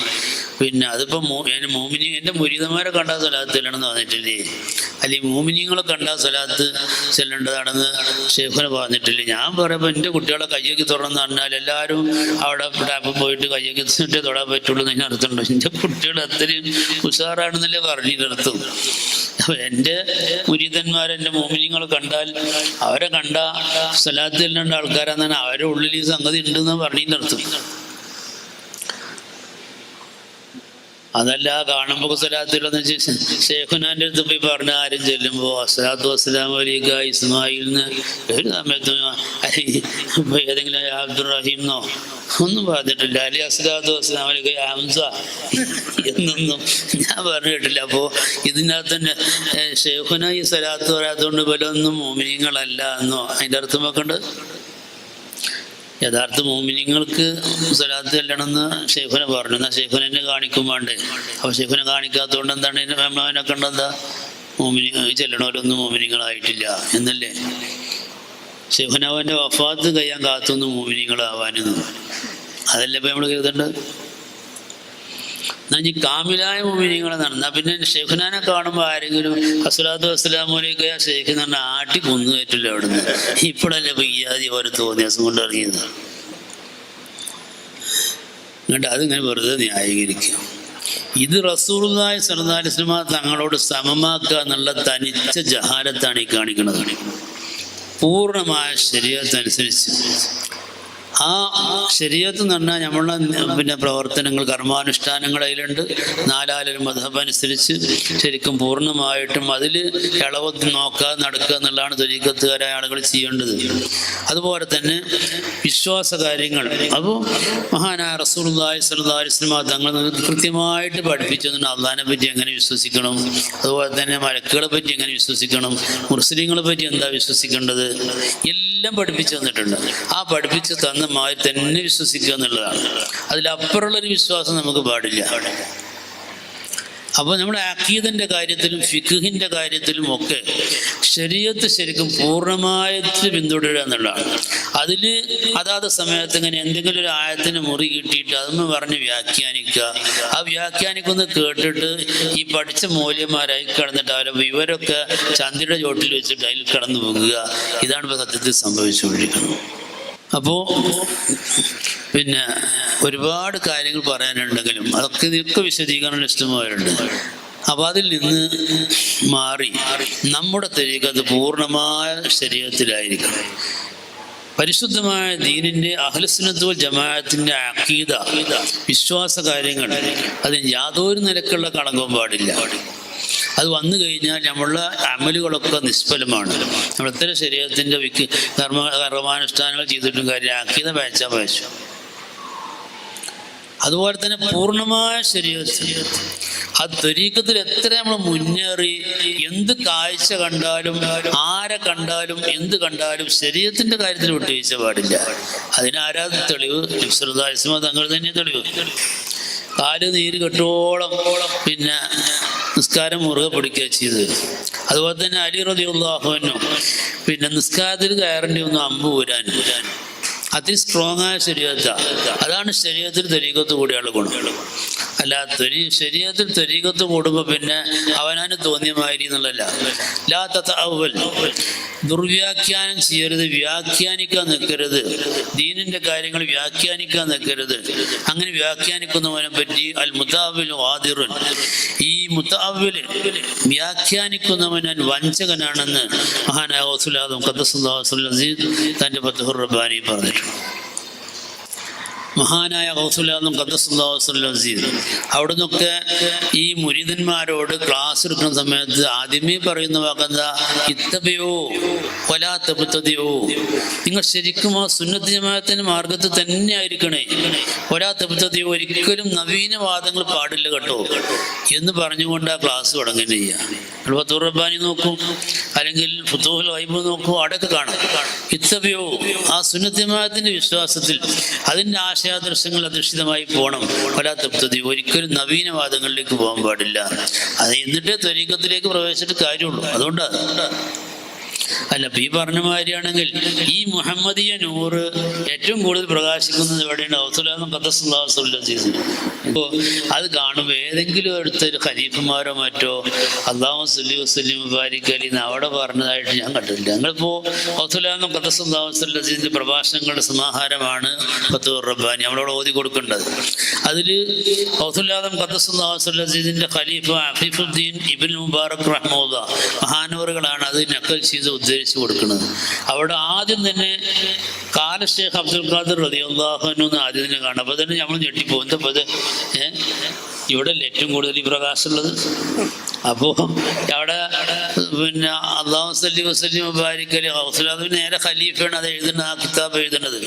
പിന്നെ അതിപ്പോൾ എൻ്റെ മുരീദന്മാരെ കണ്ടാൽ സ്വലാത്ത് ചെല്ലണമെന്ന് പറഞ്ഞിട്ടില്ലേ? അല്ലെങ്കിൽ മോമിനിയങ്ങളെ കണ്ടാൽ സ്വലാത്ത് ചെല്ലേണ്ടതാണെന്ന് ഷെയ്ഖുനെ പറഞ്ഞിട്ടില്ലേ? ഞാൻ പറയുമ്പോൾ എൻ്റെ കുട്ടികളെ കയ്യൊക്കെ തുറന്ന് പറഞ്ഞാൽ എല്ലാവരും അവിടെ ടാപ്പ് പോയിട്ട് കയ്യൊക്കെ തൊടാൻ പറ്റുള്ളൂ എന്ന് ഞാൻ അർത്ഥമുണ്ടോ? എൻ്റെ കുട്ടികൾ അത്രയും ഉഷാറാണെന്നല്ലേ പറഞ്ഞു നിർത്തും. അപ്പം എൻ്റെ മുരീദന്മാർ എൻ്റെ മോമിനിയങ്ങളെ കണ്ടാൽ അവരെ കണ്ട സ്വലാത്ത് ചെല്ലേണ്ട ആൾക്കാരാന്നാണ് അവരുടെ ഉള്ളിൽ ഈ സംഗതി ഉണ്ടെന്ന് പറഞ്ഞു നിർത്തും. അതല്ല കാണുമ്പോൾ സ്വലാത്തിലെന്ന് വെച്ചാൽ ഷെയ്ഖുനാൻ്റെ അടുത്ത് പോയി പറഞ്ഞ ആരും ചെല്ലുമ്പോൾ അസ്സലാത്തു വസ്സലാമു അലൈക ഇസ്മായിലിന്ന് ഒരു സമയത്തും ഏതെങ്കിലും അബ്ദുറഹീംന്നോ ഒന്നും പറഞ്ഞിട്ടില്ല. അലി അസ്സലാത്തു വസ്സലാമു അലൈക ഹംസ എന്നൊന്നും ഞാൻ പറഞ്ഞിട്ടില്ല. അപ്പോൾ ഇതിനകത്ത് തന്നെ ഷെയ്ഖുന ഈ സ്വലാത്ത് പറയാത്തതുകൊണ്ട് പോലൊന്നും മോമിനിയങ്ങളല്ല എന്നോ അതിൻ്റെ അർത്ഥം വെക്കണ്ട്. യഥാർത്ഥ മോമിനിങ്ങൾക്ക് സ്വലാത്ത് ചെല്ലണമെന്ന് ഷെയ്ഖുനെ പറഞ്ഞു. എന്നാൽ ഷെയ്ഖുനെ കാണിക്കും വേണ്ടേ? അപ്പോൾ ഷെയ്ഖുനെ കാണിക്കാത്തതുകൊണ്ട് എന്താണ് നമ്മളവനെ കണ്ടെന്താ മോമിനി ചെല്ലണവരൊന്നും മോമിനിങ്ങളായിട്ടില്ല എന്നല്ലേ? ഷെയ്ഖുനവൻ്റെ വഫാത്ത് കഴിയാൻ കാത്തൊന്നും മോമിനിങ്ങളാവാനെന്ന് അതല്ലേ ഇപ്പം നമ്മൾ കരുതേണ്ടത്. എന്നാൽ ഈ കാമിലായ മോമിനിങ്ങളെ നടന്നാൽ പിന്നെ ഷെയ്ഖുനാനെ കാണുമ്പോൾ ആരെങ്കിലും അസ്സലാത്തു വസ്സലാമു അലൈക ഷെയ്ഖ് എന്ന് പറഞ്ഞാൽ ആട്ടി കൊന്നു കയറ്റില്ല അവിടുന്ന്. ഇപ്പോഴല്ലേ ഇപ്പം ഈ ആദ്യം ഓരോ തോന്നിയാസം കൊണ്ട് ഇറങ്ങിയത്. എന്നിട്ട് അതിങ്ങനെ വെറുതെ ന്യായീകരിക്കും. ഇത് റസൂലുള്ളാഹി സ്വല്ലല്ലാഹു അലൈഹി വസല്ലം തങ്ങളോട് സമമാക്കുക എന്നുള്ള തനിച്ച ജഹാലത്താണ് ഈ കാണിക്കുന്നത്. പൂർണ്ണമായ ശരീഅത്തനുസരിച്ച് ആ ശരീഅത്ത് എന്ന് പറഞ്ഞാൽ നമ്മളുടെ പ്രവർത്തനങ്ങൾ കർമാനുഷ്ഠാനങ്ങൾ അതിലുണ്ട്. നാലാലൊരു മദ്ഹബ് അനുസരിച്ച് ശരിക്കും പൂർണ്ണമായിട്ടും അതിൽ ഇളവ് നോക്കാതെ നടക്കുക എന്നുള്ളതാണ് ത്വരീഖത്തുകാരായ ആളുകൾ ചെയ്യേണ്ടത്. അതുപോലെ തന്നെ വിശ്വാസ കാര്യങ്ങൾ, അപ്പോൾ മഹാനായ റസൂലുള്ളാഹി സ്വല്ലല്ലാഹു അലൈഹി വസല്ലം തങ്ങൾ കൃത്യമായിട്ട് പഠിപ്പിച്ചു. അള്ളാഹിനെ പറ്റി എങ്ങനെ വിശ്വസിക്കണം, അതുപോലെ തന്നെ മലക്കുകളെ പറ്റി എങ്ങനെ വിശ്വസിക്കണം, മുസ്ലിങ്ങളെ പറ്റി എന്താ വിശ്വസിക്കേണ്ടത്, എല്ലാം പഠിപ്പിച്ചു തന്നിട്ടുണ്ട്. ആ പഠിപ്പിച്ച് തന്ന മാതിരി തന്നെ വിശ്വസിക്കുക എന്നുള്ളതാണ്. അതിലപ്പുറമുള്ളൊരു വിശ്വാസം നമുക്ക് പാടില്ല. അപ്പോൾ നമ്മുടെ അഖീദൻ്റെ കാര്യത്തിലും ഫിഖ്ഹിൻ്റെ കാര്യത്തിലും ഒക്കെ ശരീഅത്ത് ശരിക്കും പൂർണ്ണമായിട്ട് പിന്തുടരുക എന്നുള്ളതാണ്. അതിൽ അതാത് സമയത്ത് ഇങ്ങനെ എന്തെങ്കിലും ഒരു ആയത്തിന് മുറി കിട്ടിയിട്ട് അതൊന്ന് പറഞ്ഞ് വ്യാഖ്യാനിക്കുക. ആ വ്യാഖ്യാനിക്കുന്നത് കേട്ടിട്ട് ഈ പഠിച്ച മൂല്യന്മാരായി കിടന്നിട്ട് അവരെ ഇവരൊക്കെ ചന്ദ്രയുടെ ചോട്ടിൽ വെച്ചിട്ട് അതിൽ കടന്നു പോകുക. ഇതാണ് ഇപ്പോൾ സത്യത്തിൽ സംഭവിച്ചുകൊണ്ടിരിക്കുന്നത്. അപ്പോൾ പിന്നെ ഒരുപാട് കാര്യങ്ങൾ പറയാനുണ്ടെങ്കിലും അതൊക്കെ വിശദീകരണം ഇഷ്ടമായിട്ടുണ്ട്. അപ്പോൾ അതിൽ നിന്ന് മാറി നമ്മുടെ തരീഖത്ത് പൂർണ്ണമായ ശരീഅത്തിലായിരിക്കണം. പരിശുദ്ധമായ ദീനിൻ്റെ അഹ്ലുസുന്നത്ത് വൽ ജമാഅത്തിൻ്റെ അഖീദ, വിശ്വാസ കാര്യങ്ങൾ, അതിന് യാതൊരു നിലക്കുള്ള കളങ്കവും പാടില്ല. അത് വന്നു കഴിഞ്ഞാൽ നമ്മളുടെ അമലുകളൊക്കെ നിഷ്ഫലമാണ്. നമ്മൾ എത്ര ശരീരത്തിൻ്റെ കർമാനുഷ്ഠാനങ്ങൾ ചെയ്തിട്ടും കാര്യം അഖീദ പേച്ചു. അതുപോലെ തന്നെ പൂർണ്ണമായ ശരീരത്തിൽ ആ ത്വരീഖത്തിൽ എത്ര നമ്മൾ മുന്നേറി എന്ത് കാഴ്ച കണ്ടാലും ആരെ കണ്ടാലും എന്ത് കണ്ടാലും ശരീരത്തിൻ്റെ കാര്യത്തിൽ വിട്ടുവീഴ്ച പാടില്ല. അതിനാരാ തെളിവ്? നബി തങ്ങൾ തന്നെ തെളിവ്. കാല് നീര് കെട്ടോളം പിന്നെ നിസ്കാരം മുറുകെ പിടിക്കുക ചെയ്ത്. അതുപോലെ തന്നെ അലി റളിയല്ലാഹു അൻഹു പിന്നെ നിസ്കാരത്തിൽ കയറേണ്ടി വന്നു അമ്പ് ഊരാനും. അതി സ്ട്രോങ് ആയ ശരീഅത്താണ്. അതാണ് ശരീഅത്തിൽ ത്വരീഖത്ത് കൂടിയുള്ള ഗുണം. അല്ല ശരീഅത്തിൽ ത്വരീഖത്ത് കൂടുമ്പോൾ പിന്നെ അവനാന് തോന്നിയ മാതിരി എന്നുള്ളതല്ല. ലാ തതഅവ്വൽ, ദുർവ്യാഖ്യാനം ചെയ്യരുത്, വ്യാഖ്യാനിക്കാൻ നിൽക്കരുത്. ദീനിൻ്റെ കാര്യങ്ങൾ വ്യാഖ്യാനിക്കാൻ നിൽക്കരുത്. അങ്ങനെ വ്യാഖ്യാനിക്കുന്നവനെ പറ്റി അൽ മുതഅവ്വിൽ ഖാദിറുൻ, ഈ മുതഅവ്വിൽ വ്യാഖ്യാനിക്കുന്നവൻ വഞ്ചകനാണെന്ന് മഹാനായ ഗൗസുൽ ആദം ഖദ്ദസല്ലാഹു സിർറഹു അസീസ് തൻ്റെ ഫത്ഹുർ റബ്ബാനി പറഞ്ഞിട്ടുണ്ട്. മഹാനായ ഗൗസുൽ ആദം ഖദ്ദസല്ലാഹു സിർറഹു അസീസ് അവിടെ നിന്നൊക്കെ ഈ മുരീദന്മാരോട് ക്ലാസ് എടുക്കുന്ന സമയത്ത് ആദ്യമേ പറയുന്ന വാക്കെന്താ? ഇത്തബിഊ വലാ തബ്തദിഊ, നിങ്ങൾ ശരിക്കും ആ സുന്നത്ത് ജമാഅത്തിന്റെ മാർഗത്തിൽ തന്നെ ആയിരിക്കണേ. വലാ തബ്തദിഊ, ഒരിക്കലും നവീനവാദങ്ങൾ പാടില്ല കേട്ടോ എന്ന് പറഞ്ഞുകൊണ്ട് ആ ക്ലാസ് തുടങ്ങുകയും ചെയ്യാം. ഫത്ഹുർ റബ്ബാനി നോക്കൂ, അല്ലെങ്കിൽ ഫുതൂഹുൽ ഗൈബ് നോക്കൂ, അവിടെയൊക്കെ കാണാം. ഇത്തബിഊ, ആ സുന്നത്ത് ജമാഅത്തിന്റെ വിശ്വാസത്തിൽ അതിൻ്റെ ആശയാദർശങ്ങൾ അധിഷ്ഠിതമായി പോകണം. വലാ തബ്തദിഊ, ഒരിക്കലും നവീനവാദങ്ങളിലേക്ക് പോകാൻ പാടില്ല. അത് എന്നിട്ടേ ത്വരീഖത്തിലേക്ക് പ്രവേശിച്ചിട്ട് കാര്യമുള്ളൂ. അതുകൊണ്ടാണ് അല്ല ഇപ്പം ഈ പറഞ്ഞ മാതിരിയാണെങ്കിൽ ഈ മുഹമ്മദിയ നൂറ് ഏറ്റവും കൂടുതൽ പ്രകാശിക്കുന്നത് എവിടെയാണ്? ഗൗസുൽ ആദം ഖദ്ദസല്ലാഹു സിർറഹു അസീസ്. അപ്പോൾ അത് കാണുമ്പോൾ ഏതെങ്കിലും അടുത്തൊരു ഖലീഫമാരോ മറ്റോ അല്ലാഹു സ്വല്ലി വസല്ലിം മുബാരിക് അലി എന്ന് അവിടെ പറഞ്ഞതായിട്ട് ഞാൻ കണ്ടിട്ടില്ല. ഞങ്ങളിപ്പോൾ ഗൗസുൽ ആദം ഖദ്ദസല്ലാഹു സിർറഹു അസീസിൻ്റെ പ്രഭാഷണങ്ങളുടെ സമാഹാരമാണ് ഫത്ഹുർ റബ്ബാനി നമ്മളോട് ഓതി കൊടുക്കേണ്ടത്. അതിൽ ഗൗസുൽ ആദം ഖദ്ദസല്ലാഹു സിർറഹു അസീസിൻ്റെ ഖലീഫ അഫീഫുദ്ദീൻ ഇബ്നുൽ മുബാറക് റഹ്മത്തുള്ളാഹി മഹാനവറുകളാണ് അത് നക്കൽ ചെയ്ത് ഉദ്ദേശിച്ചു കൊടുക്കുന്നത്. അവിടെ ആദ്യം തന്നെ കാല ഷേഖ് അബ്ദുൽ ഖാദിർ റളിയല്ലാഹു അൻഹു എന്ന് ആദ്യം തന്നെ കാണാം. അപ്പോൾ തന്നെ നമ്മൾ ഞെട്ടിപ്പോകും. എന്താ ഇത് ഇവിടെ ഏറ്റവും കൂടുതൽ ഈ പ്രകാശമുള്ളത്? അപ്പോൾ അവിടെ പിന്നെ അല്ലാഹു സ്വല്ലി വസല്ലിം മുബാരിക് അലി ഗൗസുൽ ആദം നേരെ ഖലീഫയാണ് അത് എഴുതുന്നത്, ആ കിതാബ് എഴുതുന്നത്.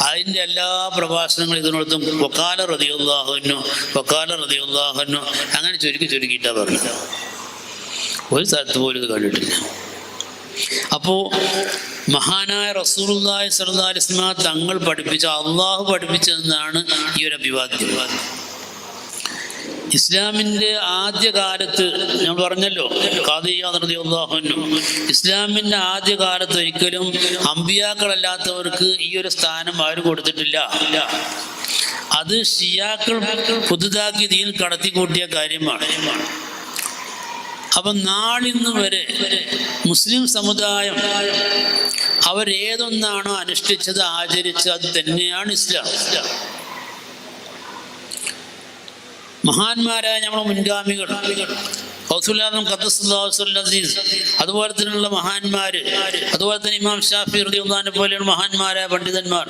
അതിൻ്റെ എല്ലാ പ്രഭാഷണങ്ങളും ഇതിനോടത്തും വഖാല റളിയല്ലാഹു അൻഹു, വഖാല റളിയല്ലാഹു അൻഹു അങ്ങനെ ചുരുക്കിയിട്ടാണ് പറഞ്ഞത്. ഒരു സ്ഥലത്ത് പോലും ഇത് കണ്ടിട്ടില്ല. അപ്പോൾ മഹാനായ റസൂലുള്ളാഹി സ്വല്ലല്ലാഹു അലൈഹി വസല്ലം തങ്ങൾ പഠിപ്പിച്ച, അള്ളാഹു പഠിപ്പിച്ചതെന്നാണ് ഈ ഒരു അഭിവാദ്യം. ഇസ്ലാമിൻ്റെ ആദ്യകാലത്ത് ഞാൻ പറഞ്ഞല്ലോ, ഖാദി ഇയാദ് റളിയല്ലാഹു അൻഹു, ഇസ്ലാമിൻ്റെ ആദ്യകാലത്ത് ഒരിക്കലും അമ്പിയാക്കളല്ലാത്തവർക്ക് ഈ ഒരു സ്ഥാനം ആരും കൊടുത്തിട്ടില്ല. അത് ഷിയാക്കൾ പുതുതാക്കി ദീൻ കടത്തിക്കൂട്ടിയ കാര്യമാണ്. അപ്പം നാളിന്ന് വരെ മുസ്ലിം സമുദായം അവരേതൊന്നാണോ അനുഷ്ഠിച്ചത്, ആചരിച്ചത്, അത് തന്നെയാണ് ഇസ്ലാം. മഹാന്മാരായ നമ്മുടെ മുൻഗാമികൾ ഖൗസുല്ലാദം ഖദ്ദസുല്ലാഹുൽ അസീസ്, അതുപോലെ തന്നെയുള്ള മഹാന്മാർ, അതുപോലെ തന്നെ ഇമാം ഷാഫി റളിയല്ലാഹു അൻഹു പോലെയുള്ള മഹാന്മാരായ പണ്ഡിതന്മാർ,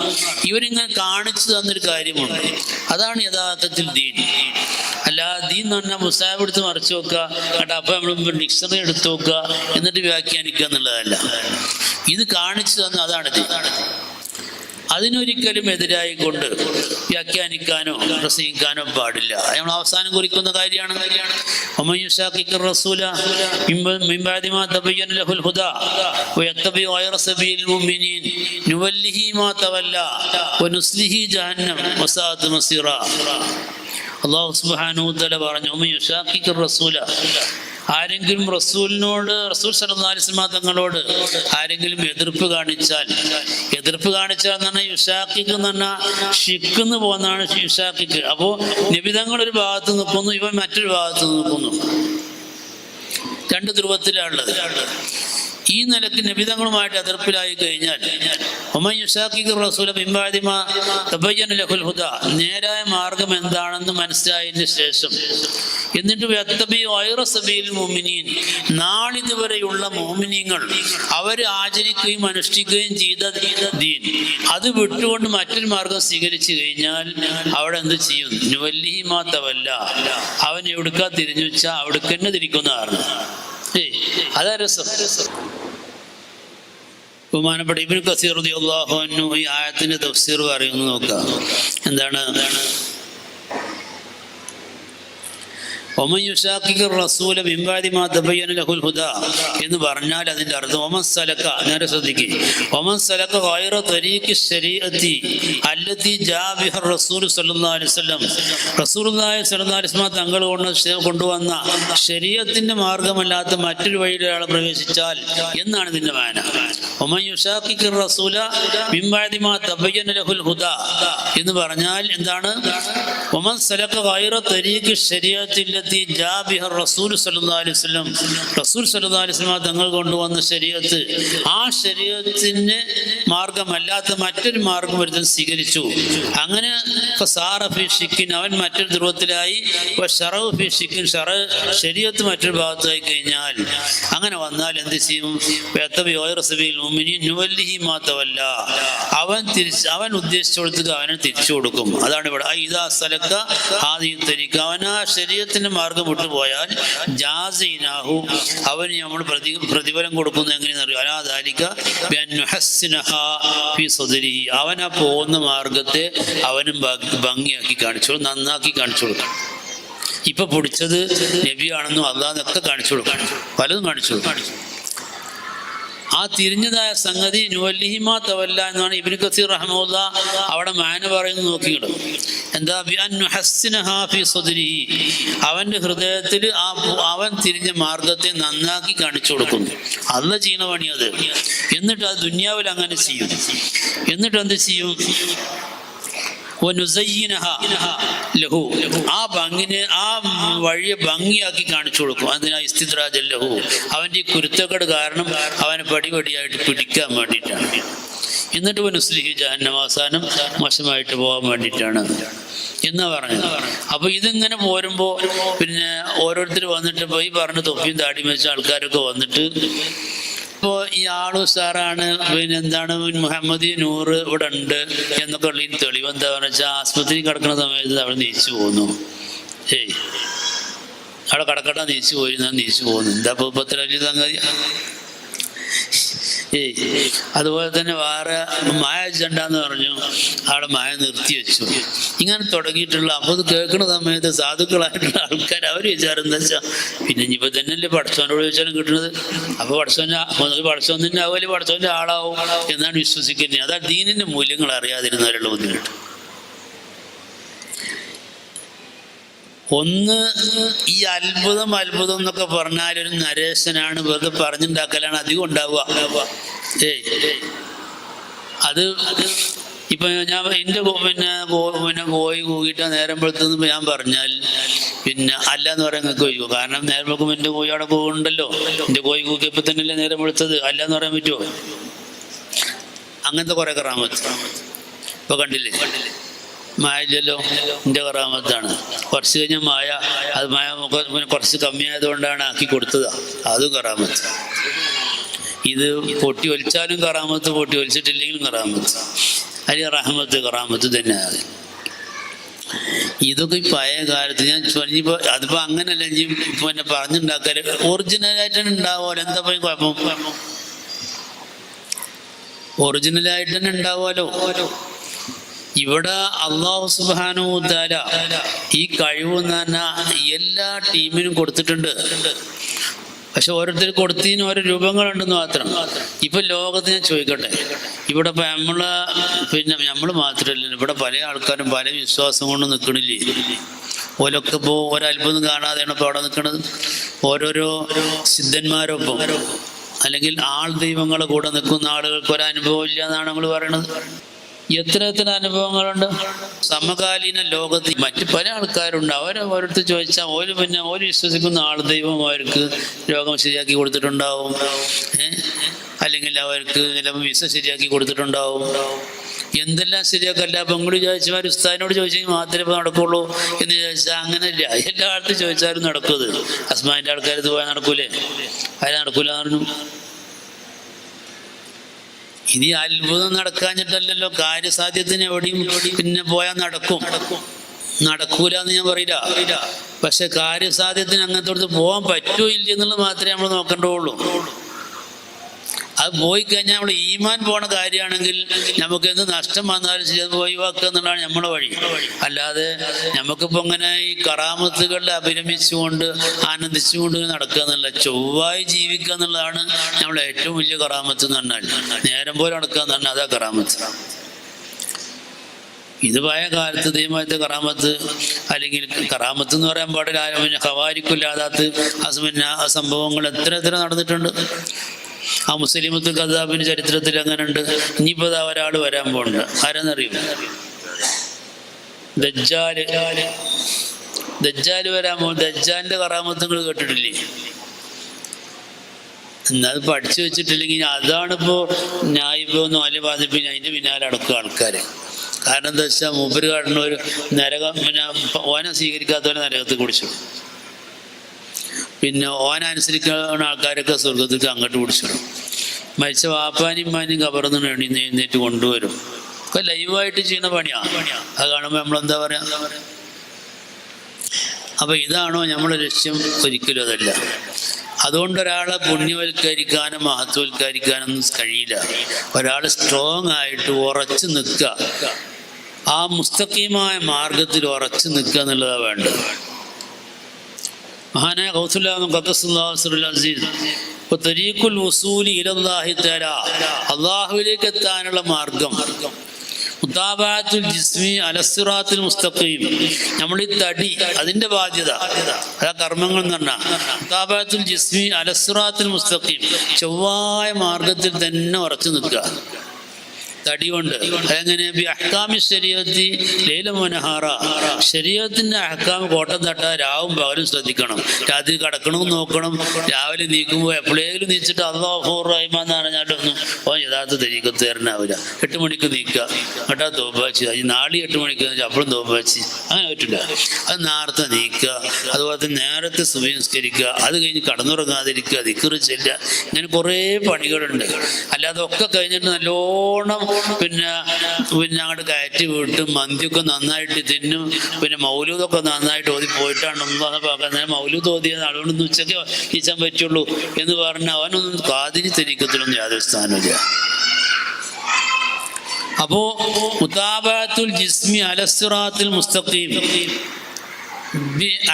ഇവരിങ്ങനെ കാണിച്ചു തന്നൊരു കാര്യമുണ്ട്. അതാണ് യഥാർത്ഥത്തിൽ ദീൻ. അല്ലാതെ ദീൻ എന്ന് പറഞ്ഞാൽ മുസാബ് എടുത്ത് മറിച്ച് നോക്കുക, കേട്ടോ, അപ്പം നമ്മൾ ഡിക്ഷണറി എടുത്ത് നോക്കുക, എന്നിട്ട് വ്യാഖ്യാനിക്കുക എന്നുള്ളതല്ല. ഇത് കാണിച്ചു തന്ന അതാണ് ദീൻ. അതിനൊരിക്കലും എതിരായിക്കൊണ്ട് വ്യാഖ്യാനിക്കാനോ പ്രസംഗിക്കാനോ പാടില്ല. നമ്മൾ അവസാനം കുറിക്കുന്ന കാര്യമാണ്. അല്ലാഹു സുബ്ഹാനഹു വ തആല പറഞ്ഞു, ആരെങ്കിലും റസൂലിനോട്, റസൂൽ സല്ലല്ലാഹു അലൈഹി വസല്ലം തങ്ങളോട് ആരെങ്കിലും എതിർപ്പ് കാണിച്ചാൽ എന്ന് പറഞ്ഞാൽ യുഷാഖിക്ക് എന്ന് പറഞ്ഞാൽ ഷിക്കെന്ന് പോകുന്നതാണ് യുഷാഖിക്ക്. അപ്പോൾ നബി തങ്ങൾ ഒരു ഭാഗത്ത് നിൽക്കുന്നു, ഇവൻ മറ്റൊരു ഭാഗത്ത് നിൽക്കുന്നു. രണ്ട് ധ്രുവത്തിലാണുള്ളത്. ഈ നിലക്ക് നബിതങ്ങളുമായിട്ട് എതിർപ്പിലായി കഴിഞ്ഞാൽ നേരായ മാർഗം എന്താണെന്ന് മനസ്സിലായതിന് ശേഷം എന്നിട്ട് നാളിതുവരെയുള്ള മോമിനീങ്ങൾ അവർ ആചരിക്കുകയും അനുഷ്ഠിക്കുകയും ചെയ്ത ദീൻ അത് വിട്ടുകൊണ്ട് മറ്റൊരു മാർഗം സ്വീകരിച്ചു കഴിഞ്ഞാൽ അവിടെ എന്ത് ചെയ്യും? നുവല്ലിഹി മാ തവല്ല, അവൻ എവിടുക്കാ തിരിഞ്ഞു വെച്ചാൽ അവിടേക്ക് തന്നെ തിരിക്കുന്നതാണ്. അതാ രസം. ബഹുമാനപ്പെട്ട ഇബ്നു കസീർ റളിയല്ലാഹു അൻഹു ഈ ആയത്തിന്റെ തഫ്സീർ പറയുന്നത് നോക്കാം. എന്താണ്? എന്ന് പറഞ്ഞാൽ അതിന്റെ അർത്ഥം നേരെ ശ്രദ്ധിക്കുക, തങ്ങൾ കൊണ്ടുവന്ന ശരീഅത്തിന്റെ മാർഗമല്ലാത്ത മറ്റൊരു വഴിയിൽ ഒരാൾ പ്രവേശിച്ചാൽ എന്നാണ് ഇതിന്റെ മാന. എന്ന് പറഞ്ഞാൽ എന്താണ്? റസൂൽ സല്ലല്ലാഹു അലൈഹി വസല്ലം തങ്ങൾ കൊണ്ടുവന്ന ശരീഅത്ത്, ആ ശരീഅത്തിന് മാർഗമല്ലാത്ത മറ്റൊരു മാർഗം ഒരുത്തൻ സ്വീകരിച്ചു. അങ്ങനെ അവൻ മറ്റൊരു ധ്രുവത്തിലായി, ശരീഅത്ത് മറ്റൊരു ഭാഗത്തായി കഴിഞ്ഞാൽ അങ്ങനെ വന്നാൽ എന്ത് ചെയ്യും? അവൻ ഉദ്ദേശിച്ചെടുത്ത് അവന് തിരിച്ചു കൊടുക്കും. അതാണ് ഇവിടെ അവൻ ആ ശരീഅത്തിന്റെ മാർഗം വിട്ടുപോയാൽ ജാസിനാഹു, അവന് നമ്മൾ പ്രതിഫലം കൊടുക്കുന്നത് എങ്ങനെയെന്ന് അറിയാം. അവൻ ആ പോകുന്ന മാർഗത്തെ അവനും ഭംഗിയാക്കി കാണിച്ചു, നന്നാക്കി കാണിച്ചു കൊടുക്കണം. ഇപ്പൊ പിടിച്ചത് നബിയാണെന്നും അല്ലാന്നൊക്കെ കാണിച്ചു കൊടുക്കണം, പലതും കാണിച്ചു കൊടുക്കണം. ആ തിരിഞ്ഞതായ സംഗതി നുവല്ലിഹിമാ തവല്ല എന്നാണ് ഇബ്നു കസീർ റഹ്മത്തുള്ളാഹി അവിടെ മാന പറയുന്നത്. നോക്കിയിടും എന്താ? അവന്റെ ഹൃദയത്തിൽ അവൻ തിരിഞ്ഞ മാർഗത്തെ നന്നാക്കി കാണിച്ചു കൊടുക്കുന്നു. അല്ല ചെയ്യുന്ന പണി അത്. എന്നിട്ട് അത് ദുനിയാവിൽ അങ്ങനെ ചെയ്യും. എന്നിട്ട് എന്ത് ചെയ്യും? ആ ഭംഗിനെ, ആ വഴിയെ ഭംഗിയാക്കി കാണിച്ചു കൊടുക്കും. അതിനാ ഇസ്തിദ്രാജ് ലഹു, അവന്റെ ഈ കുരുത്തക്കേട് കാരണം അവനെ പടിപടിയായിട്ട് പിടിക്കാൻ വേണ്ടിയിട്ടാണ്. എന്നിട്ട് വനുസ്ലിഹി ജഹന്നമ, അവസാനം മോശമായിട്ട് പോകാൻ വേണ്ടിയിട്ടാണ് എന്നാ പറഞ്ഞത്. അപ്പൊ ഇതിങ്ങനെ പോരുമ്പോ പിന്നെ ഓരോരുത്തർ വന്നിട്ട് പോയി പറഞ്ഞ് തൊപ്പിയും താടിയും വെച്ച ആൾക്കാരൊക്കെ വന്നിട്ട് ഇപ്പോൾ ഈ ആള് സാറാണ്, പിന്നെ എന്താണ് മുഹമ്മദ് നൂറ് ഇവിടെ ഉണ്ട് എന്നൊക്കെ ഉള്ളതിന് തെളിവ് എന്താണെന്ന് വെച്ചാൽ ആസ്പത്രി കിടക്കുന്ന സമയത്ത് അവിടെ നീച്ചു പോകുന്നു. അവിടെ കടക്കട്ട നീച്ചു പോകുന്നു. എന്താ ഇപ്പത്ര വലിയ സംഗതി? അതുപോലെ തന്നെ വേറെ മായ ചെണ്ടെന്ന് പറഞ്ഞു, അവിടെ മായ നിർത്തി വെച്ചു. ഇങ്ങനെ തുടങ്ങിയിട്ടുള്ള അപ്പോൾ അത് കേൾക്കുന്ന സമയത്ത് സാധുക്കളായിട്ടുള്ള ആൾക്കാർ അവർ വിചാരം എന്താ വെച്ചാൽ പിന്നെ ഇനിയിപ്പോൾ തന്നെയല്ലേ പടച്ചോനോട് ചോദിച്ചാലും കിട്ടുന്നത്. അപ്പോൾ പടച്ചോന്നിൻ്റെ ആവുമല്ലേ പടച്ചോൻ്റെ ആളാവും എന്നാണ് വിശ്വസിക്കുന്നത്. അതാ ദീനിൻ്റെ മൂല്യങ്ങൾ അറിയാതിരുന്നവരുള്ള ബുദ്ധിമുട്ട്. ഒന്ന്, ഈ അത്ഭുതം എന്നൊക്കെ പറഞ്ഞാൽ ഒരു നരേശനാണ്, വെറുതെ പറഞ്ഞുണ്ടാക്കലാണ് അധികം ഉണ്ടാവുക. അത് ഇപ്പൊ ഞാൻ എൻ്റെ പിന്നെ കോഴി കൂകിയിട്ട് നേരം വെളുത്തെന്ന് ഞാൻ പറഞ്ഞാൽ പിന്നെ അല്ല എന്ന് പറയാൻ നിങ്ങൾക്ക് കഴിയുമോ? കാരണം നേരം വെളുക്കുമ്പോൾ എൻ്റെ കോഴി അവിടെ പോകുന്നുണ്ടല്ലോ. എൻ്റെ കോഴി കൂക്കിയപ്പോൾ തന്നെയല്ലേ നേരം വെളുത്തത്, അല്ല എന്ന് പറയാൻ പറ്റുമോ? അങ്ങനത്തെ കുറെ കറാമത്ത് ഇപ്പൊ കണ്ടില്ലേ? മായല്ലോ എൻ്റെ കറാമത്താണ്. കുറച്ച് കഴിഞ്ഞ മായ, അത് മായ കുറച്ച് കമ്മിയായതുകൊണ്ടാണ് ആക്കി കൊടുത്തതാ, അതും കറാമത്ത്. ഇത് പൊട്ടി ഒലിച്ചാലും കറാമത്ത്, പൊട്ടി ഒലിച്ചിട്ടില്ലെങ്കിലും കറാമത്ത്. അല്ലെ റഹ്മത്ത് കറാമത്ത് തന്നെ. ഇതൊക്കെ ഈ പഴയ കാലത്ത് ഞാൻ ഇനിയിപ്പോൾ അതിപ്പോൾ അങ്ങനല്ല, ഇനി പിന്നെ പറഞ്ഞുണ്ടാക്കാല് ഒറിജിനലായിട്ട് തന്നെ ഉണ്ടാവുമല്ലോ. എന്താ പോയി കുഴപ്പം? ഒറിജിനലായിട്ട് തന്നെ ഉണ്ടാവുമല്ലോ. ഇവിടെ അല്ലാഹു സുബ്ഹാനഹു വ തആല ഈ കഴിവ് എന്ന് പറഞ്ഞാൽ എല്ലാ ടീമിനും കൊടുത്തിട്ടുണ്ട്. പക്ഷെ ഓരോരുത്തർ കൊടുത്തതിന് ഓരോ രൂപങ്ങളുണ്ടെന്ന് മാത്രം. ഇപ്പൊ ലോകത്ത് ഞാൻ ചോദിക്കട്ടെ, ഇവിടെ ഇപ്പൊ നമ്മൾ മാത്രമല്ല, ഇവിടെ പല ആൾക്കാരും പല വിശ്വാസം കൊണ്ട് നിൽക്കണില്ലേ. ഓലൊക്കെ ഇപ്പോൾ ഒരത്ഭുതം കാണാതെയാണ് ഇപ്പോൾ അവിടെ നിൽക്കുന്നത്. ഓരോരോ സിദ്ധന്മാരൊപ്പം അല്ലെങ്കിൽ ആൾ ദൈവങ്ങളെ കൂടെ നിൽക്കുന്ന ആളുകൾക്ക് ഒരനുഭവം ഇല്ല എന്നാണ് നമ്മൾ പറയണത്. എത്ര അനുഭവങ്ങളുണ്ട് സമകാലീന ലോകത്ത്. മറ്റു പല ആൾക്കാരുണ്ട്, ഓരോരുത്തർ ചോദിച്ചാൽ ഓര് വിശ്വസിക്കുന്ന ആൾ ദൈവം അവർക്ക് രോഗം ശരിയാക്കി കൊടുത്തിട്ടുണ്ടാവും, അല്ലെങ്കിൽ അവർക്ക് ചിലപ്പോൾ വിസ ശരിയാക്കി കൊടുത്തിട്ടുണ്ടാവും. എന്തെല്ലാം ശരിയാക്കല്ല. അപ്പം ഇങ്ങോട്ട് ചോദിച്ചാൽ ഉസ്താദിനോട് ചോദിച്ചെങ്കിൽ മാത്രമേ ഇപ്പോൾ നടക്കുള്ളൂ എന്ന് ചോദിച്ചാൽ അങ്ങനെയല്ല. എല്ലാ ആൾക്കും ചോദിച്ചാലും നടക്കുന്നത്. അസ്മാൻ്റെ ആൾക്കാർ ഇത് പോയാൽ നടക്കൂലേ? അതിന് നടക്കൂല എന്ന് പറഞ്ഞു. ഇനി അത്ഭുതം നടക്കാഞ്ഞിട്ടല്ലല്ലോ, കാര്യസാധ്യത്തിന് എവിടെയും പിന്നെ പോയാൽ നടക്കൂല എന്ന് ഞാൻ പറയില്ല. പക്ഷെ കാര്യസാധ്യത്തിന് അങ്ങനത്തെ പോകാൻ പറ്റുമോ ഇല്ല എന്നുള്ളത് മാത്രമേ നമ്മൾ നോക്കേണ്ടതുള്ളൂ. അത് പോയി കഴിഞ്ഞാൽ നമ്മൾ ഈമാൻ പോണ കാര്യമാണെങ്കിൽ നമുക്ക് എന്ത് നഷ്ടം വന്നാലും ശരി അത് ഒഴിവാക്കുക എന്നുള്ളതാണ് നമ്മളെ വഴി. അല്ലാതെ നമുക്കിപ്പോൾ ഇങ്ങനെ ഈ കറാമത്തുകളിൽ അഭിരമിച്ചുകൊണ്ട് ആനന്ദിച്ചുകൊണ്ട് നടക്കുക എന്നുള്ള, ചൊവ്വായി ജീവിക്കുക എന്നുള്ളതാണ് നമ്മളെ ഏറ്റവും വലിയ കറാമത്ത് എന്ന് പറഞ്ഞാൽ. നേരം പോലെ നടക്കുക എന്ന് പറഞ്ഞാൽ അതാ കറാമത്ത്. ഇത് പഴയ കാലത്ത് ദൈവമായിട്ട് കറാമത്ത്, അല്ലെങ്കിൽ കറാമത്ത് എന്ന് പറയാൻ പാടില്ല, ഹവാരിക്കുല്ലാതാത്ത് പിന്നെ ആ സംഭവങ്ങൾ എത്ര നടന്നിട്ടുണ്ട്. ആ മുസ്ലിമത്ത് കദ്ദാബിന്റെ ചരിത്രത്തിൽ അങ്ങനെ ഉണ്ട്. ഇനിയിപ്പോൾ ഒരാൾ വരാൻ പോകുന്നുണ്ട്. ആരെന്നറിയും? ദജ്ജാല് വരാൻ പോകും. ദജ്ജാലിന്റെ കറാമത്തുകൾ കേട്ടിട്ടില്ലേ? എന്നാൽ പഠിച്ചു വെച്ചിട്ടില്ലെങ്കിൽ അതാണിപ്പോ ന്യായിപ്പോന്നും അല്ലെ ബാധിപ്പിന് അതിന്റെ പിന്നാലെ അടക്കുക ആൾക്കാര്. കാരണം എന്താ വെച്ചാൽ മൂപ്പര് കാട്ടുന്ന ഒരു നരകം, പിന്നെ ഓനെ സ്വീകരിക്കാത്തവരെ നരകത്തിൽ കുടിച്ചു, പിന്നെ ഓനനുസരിക്കുന്ന ആൾക്കാരൊക്കെ സ്വർഗത്തേക്ക് അങ്ങോട്ട് പിടിച്ചിടും. മരിച്ച വാപ്പാനും മാനും കബർന്ന് എഴുന്നേറ്റ് കൊണ്ടുവരും. ഒക്കെ ലൈവായിട്ട് ചെയ്യുന്ന പണിയാണ്. അത് കാണുമ്പോൾ നമ്മളെന്താ പറയാ? അപ്പൊ ഇതാണോ നമ്മുടെ ലക്ഷ്യം? ഒരിക്കലും അതല്ല. അതുകൊണ്ട് ഒരാളെ പുണ്യവൽക്കരിക്കാനും മഹത്വവൽക്കരിക്കാനൊന്നും കഴിയില്ല. ഒരാൾ സ്ട്രോങ് ആയിട്ട് ഉറച്ചു നിൽക്കുക, ആ മുസ്തഖീമായ മാർഗത്തിൽ ഉറച്ചു നിൽക്കുക എന്നുള്ളതാണ് വേണ്ടത്. മഹാനായ അള്ളാഹുവിലേക്ക് എത്താനുള്ള മാർഗം മുതാബഅത്തുൽ ജിസ്മി അലസ്സിറാത്തുൽ മുസ്തഖീം. നമ്മൾ ഈ തടി അതിന്റെ ബാധ്യത, അതാ കർമ്മങ്ങൾ എന്ന് പറഞ്ഞാൽ മുതാബഅത്തുൽ ജിസ്മി അലസ്സിറാത്തുൽ മുസ്തഖീം, ചൊവ്വായ മാർഗത്തിൽ തന്നെ ഉറച്ചു നിൽക്കുക തടി കൊണ്ട്. അതെങ്ങനെ? അഹ്കാമി ശരീഅത്തി ലൈലൻ വനഹാറ. ശരീഅത്തിന്റെ അഹ്കാം കോട്ടം തട്ടാ രാവും പകലും ശ്രദ്ധിക്കണം. രാത്രി കിടക്കണമെന്ന് നോക്കണം. രാവിലെ നീക്കുമ്പോൾ എപ്പോഴേലും നീച്ചിട്ട് അല്ലാഹു റഹ്മാൻ എന്ന് പറഞ്ഞാലൊന്നും യഥാർത്ഥ തരീഖത്ത് തരണാവില്ല. 8 മണിക്ക് നീക്കുക, കേട്ടാ തോപ്പാച്ചി. അത് നാളെ 8 മണിക്ക് അപ്പോഴും തോപ്പാച്ചി. അങ്ങനെ പറ്റില്ല. അത് നേരത്തെ നീക്കുക. അതുപോലെ തന്നെ നേരത്തെ സുബഹി നിസ്കരിക്കുക. അത് കഴിഞ്ഞ് കടന്നുറങ്ങാതിരിക്കുക, ദിക്ർ ചെല്ലുക. ഇങ്ങനെ കുറേ പണികളുണ്ട്. അല്ലാതെ ഒക്കെ കഴിഞ്ഞിട്ട് നല്ലോണം പിന്നെ അങ്ങോട്ട് കയറ്റി വിട്ടും മന്തിയൊക്കെ നന്നായിട്ട് തിന്നും, പിന്നെ മൗലൂദൊക്കെ നന്നായിട്ട് ഓതി പോയിട്ടാണ് മൗലൂദ് ഓതിയത് അതുകൊണ്ടൊന്നും ഉച്ചയ്ക്ക് ഈച്ചാൻ പറ്റുള്ളൂ എന്ന് പറഞ്ഞാൽ അവനൊന്നും കാതിരി തരീക്കത്തിലൊന്നും യാതൊരു സ്ഥാനമില്ല. അപ്പോ മുതാബഅത്തുൽ ജിസ്മി അലസ്സിറാത്തുൽ മുസ്തഖീം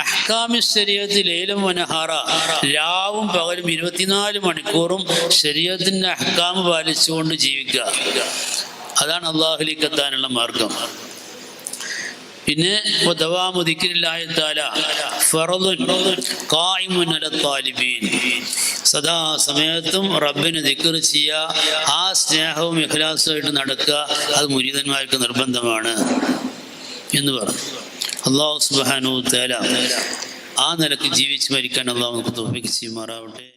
അഹ്കാമി ശരീഅത്തി ലൈലൻ വനഹാറ. രാവും പകലും 24 മണിക്കൂറും ശരീഅത്തിന്റെ അഹ്കാം പാലിച്ചുകൊണ്ട് ജീവിക്കുക. അതാണ് അല്ലാഹുവിലേക്ക് എത്താനുള്ള മാർഗം. പിന്നെ ദവാമു ദിക്രില്ലാഹി തആല ഫർളുൻ ഖായിമുൻ അല ത്വാലിബീൻ. സദാ സമയത്തും റബ്ബിനെ ദിക്ർ ചെയ്യുക, ആ സ്നേഹവും ഇഖ്ലാസുമായിട്ട് നടക്കുക, അത് മുരീദന്മാർക്ക് നിർബന്ധമാണ് എന്ന് പറഞ്ഞു. അല്ലാഹു സുബ്ഹാനഹു വ തആല ആ നിലക്ക് ജീവിച്ച് മരിക്കാൻ അല്ലാഹു നമുക്ക് തൗഫീഖ് ചെയ്യുമാറാവട്ടെ.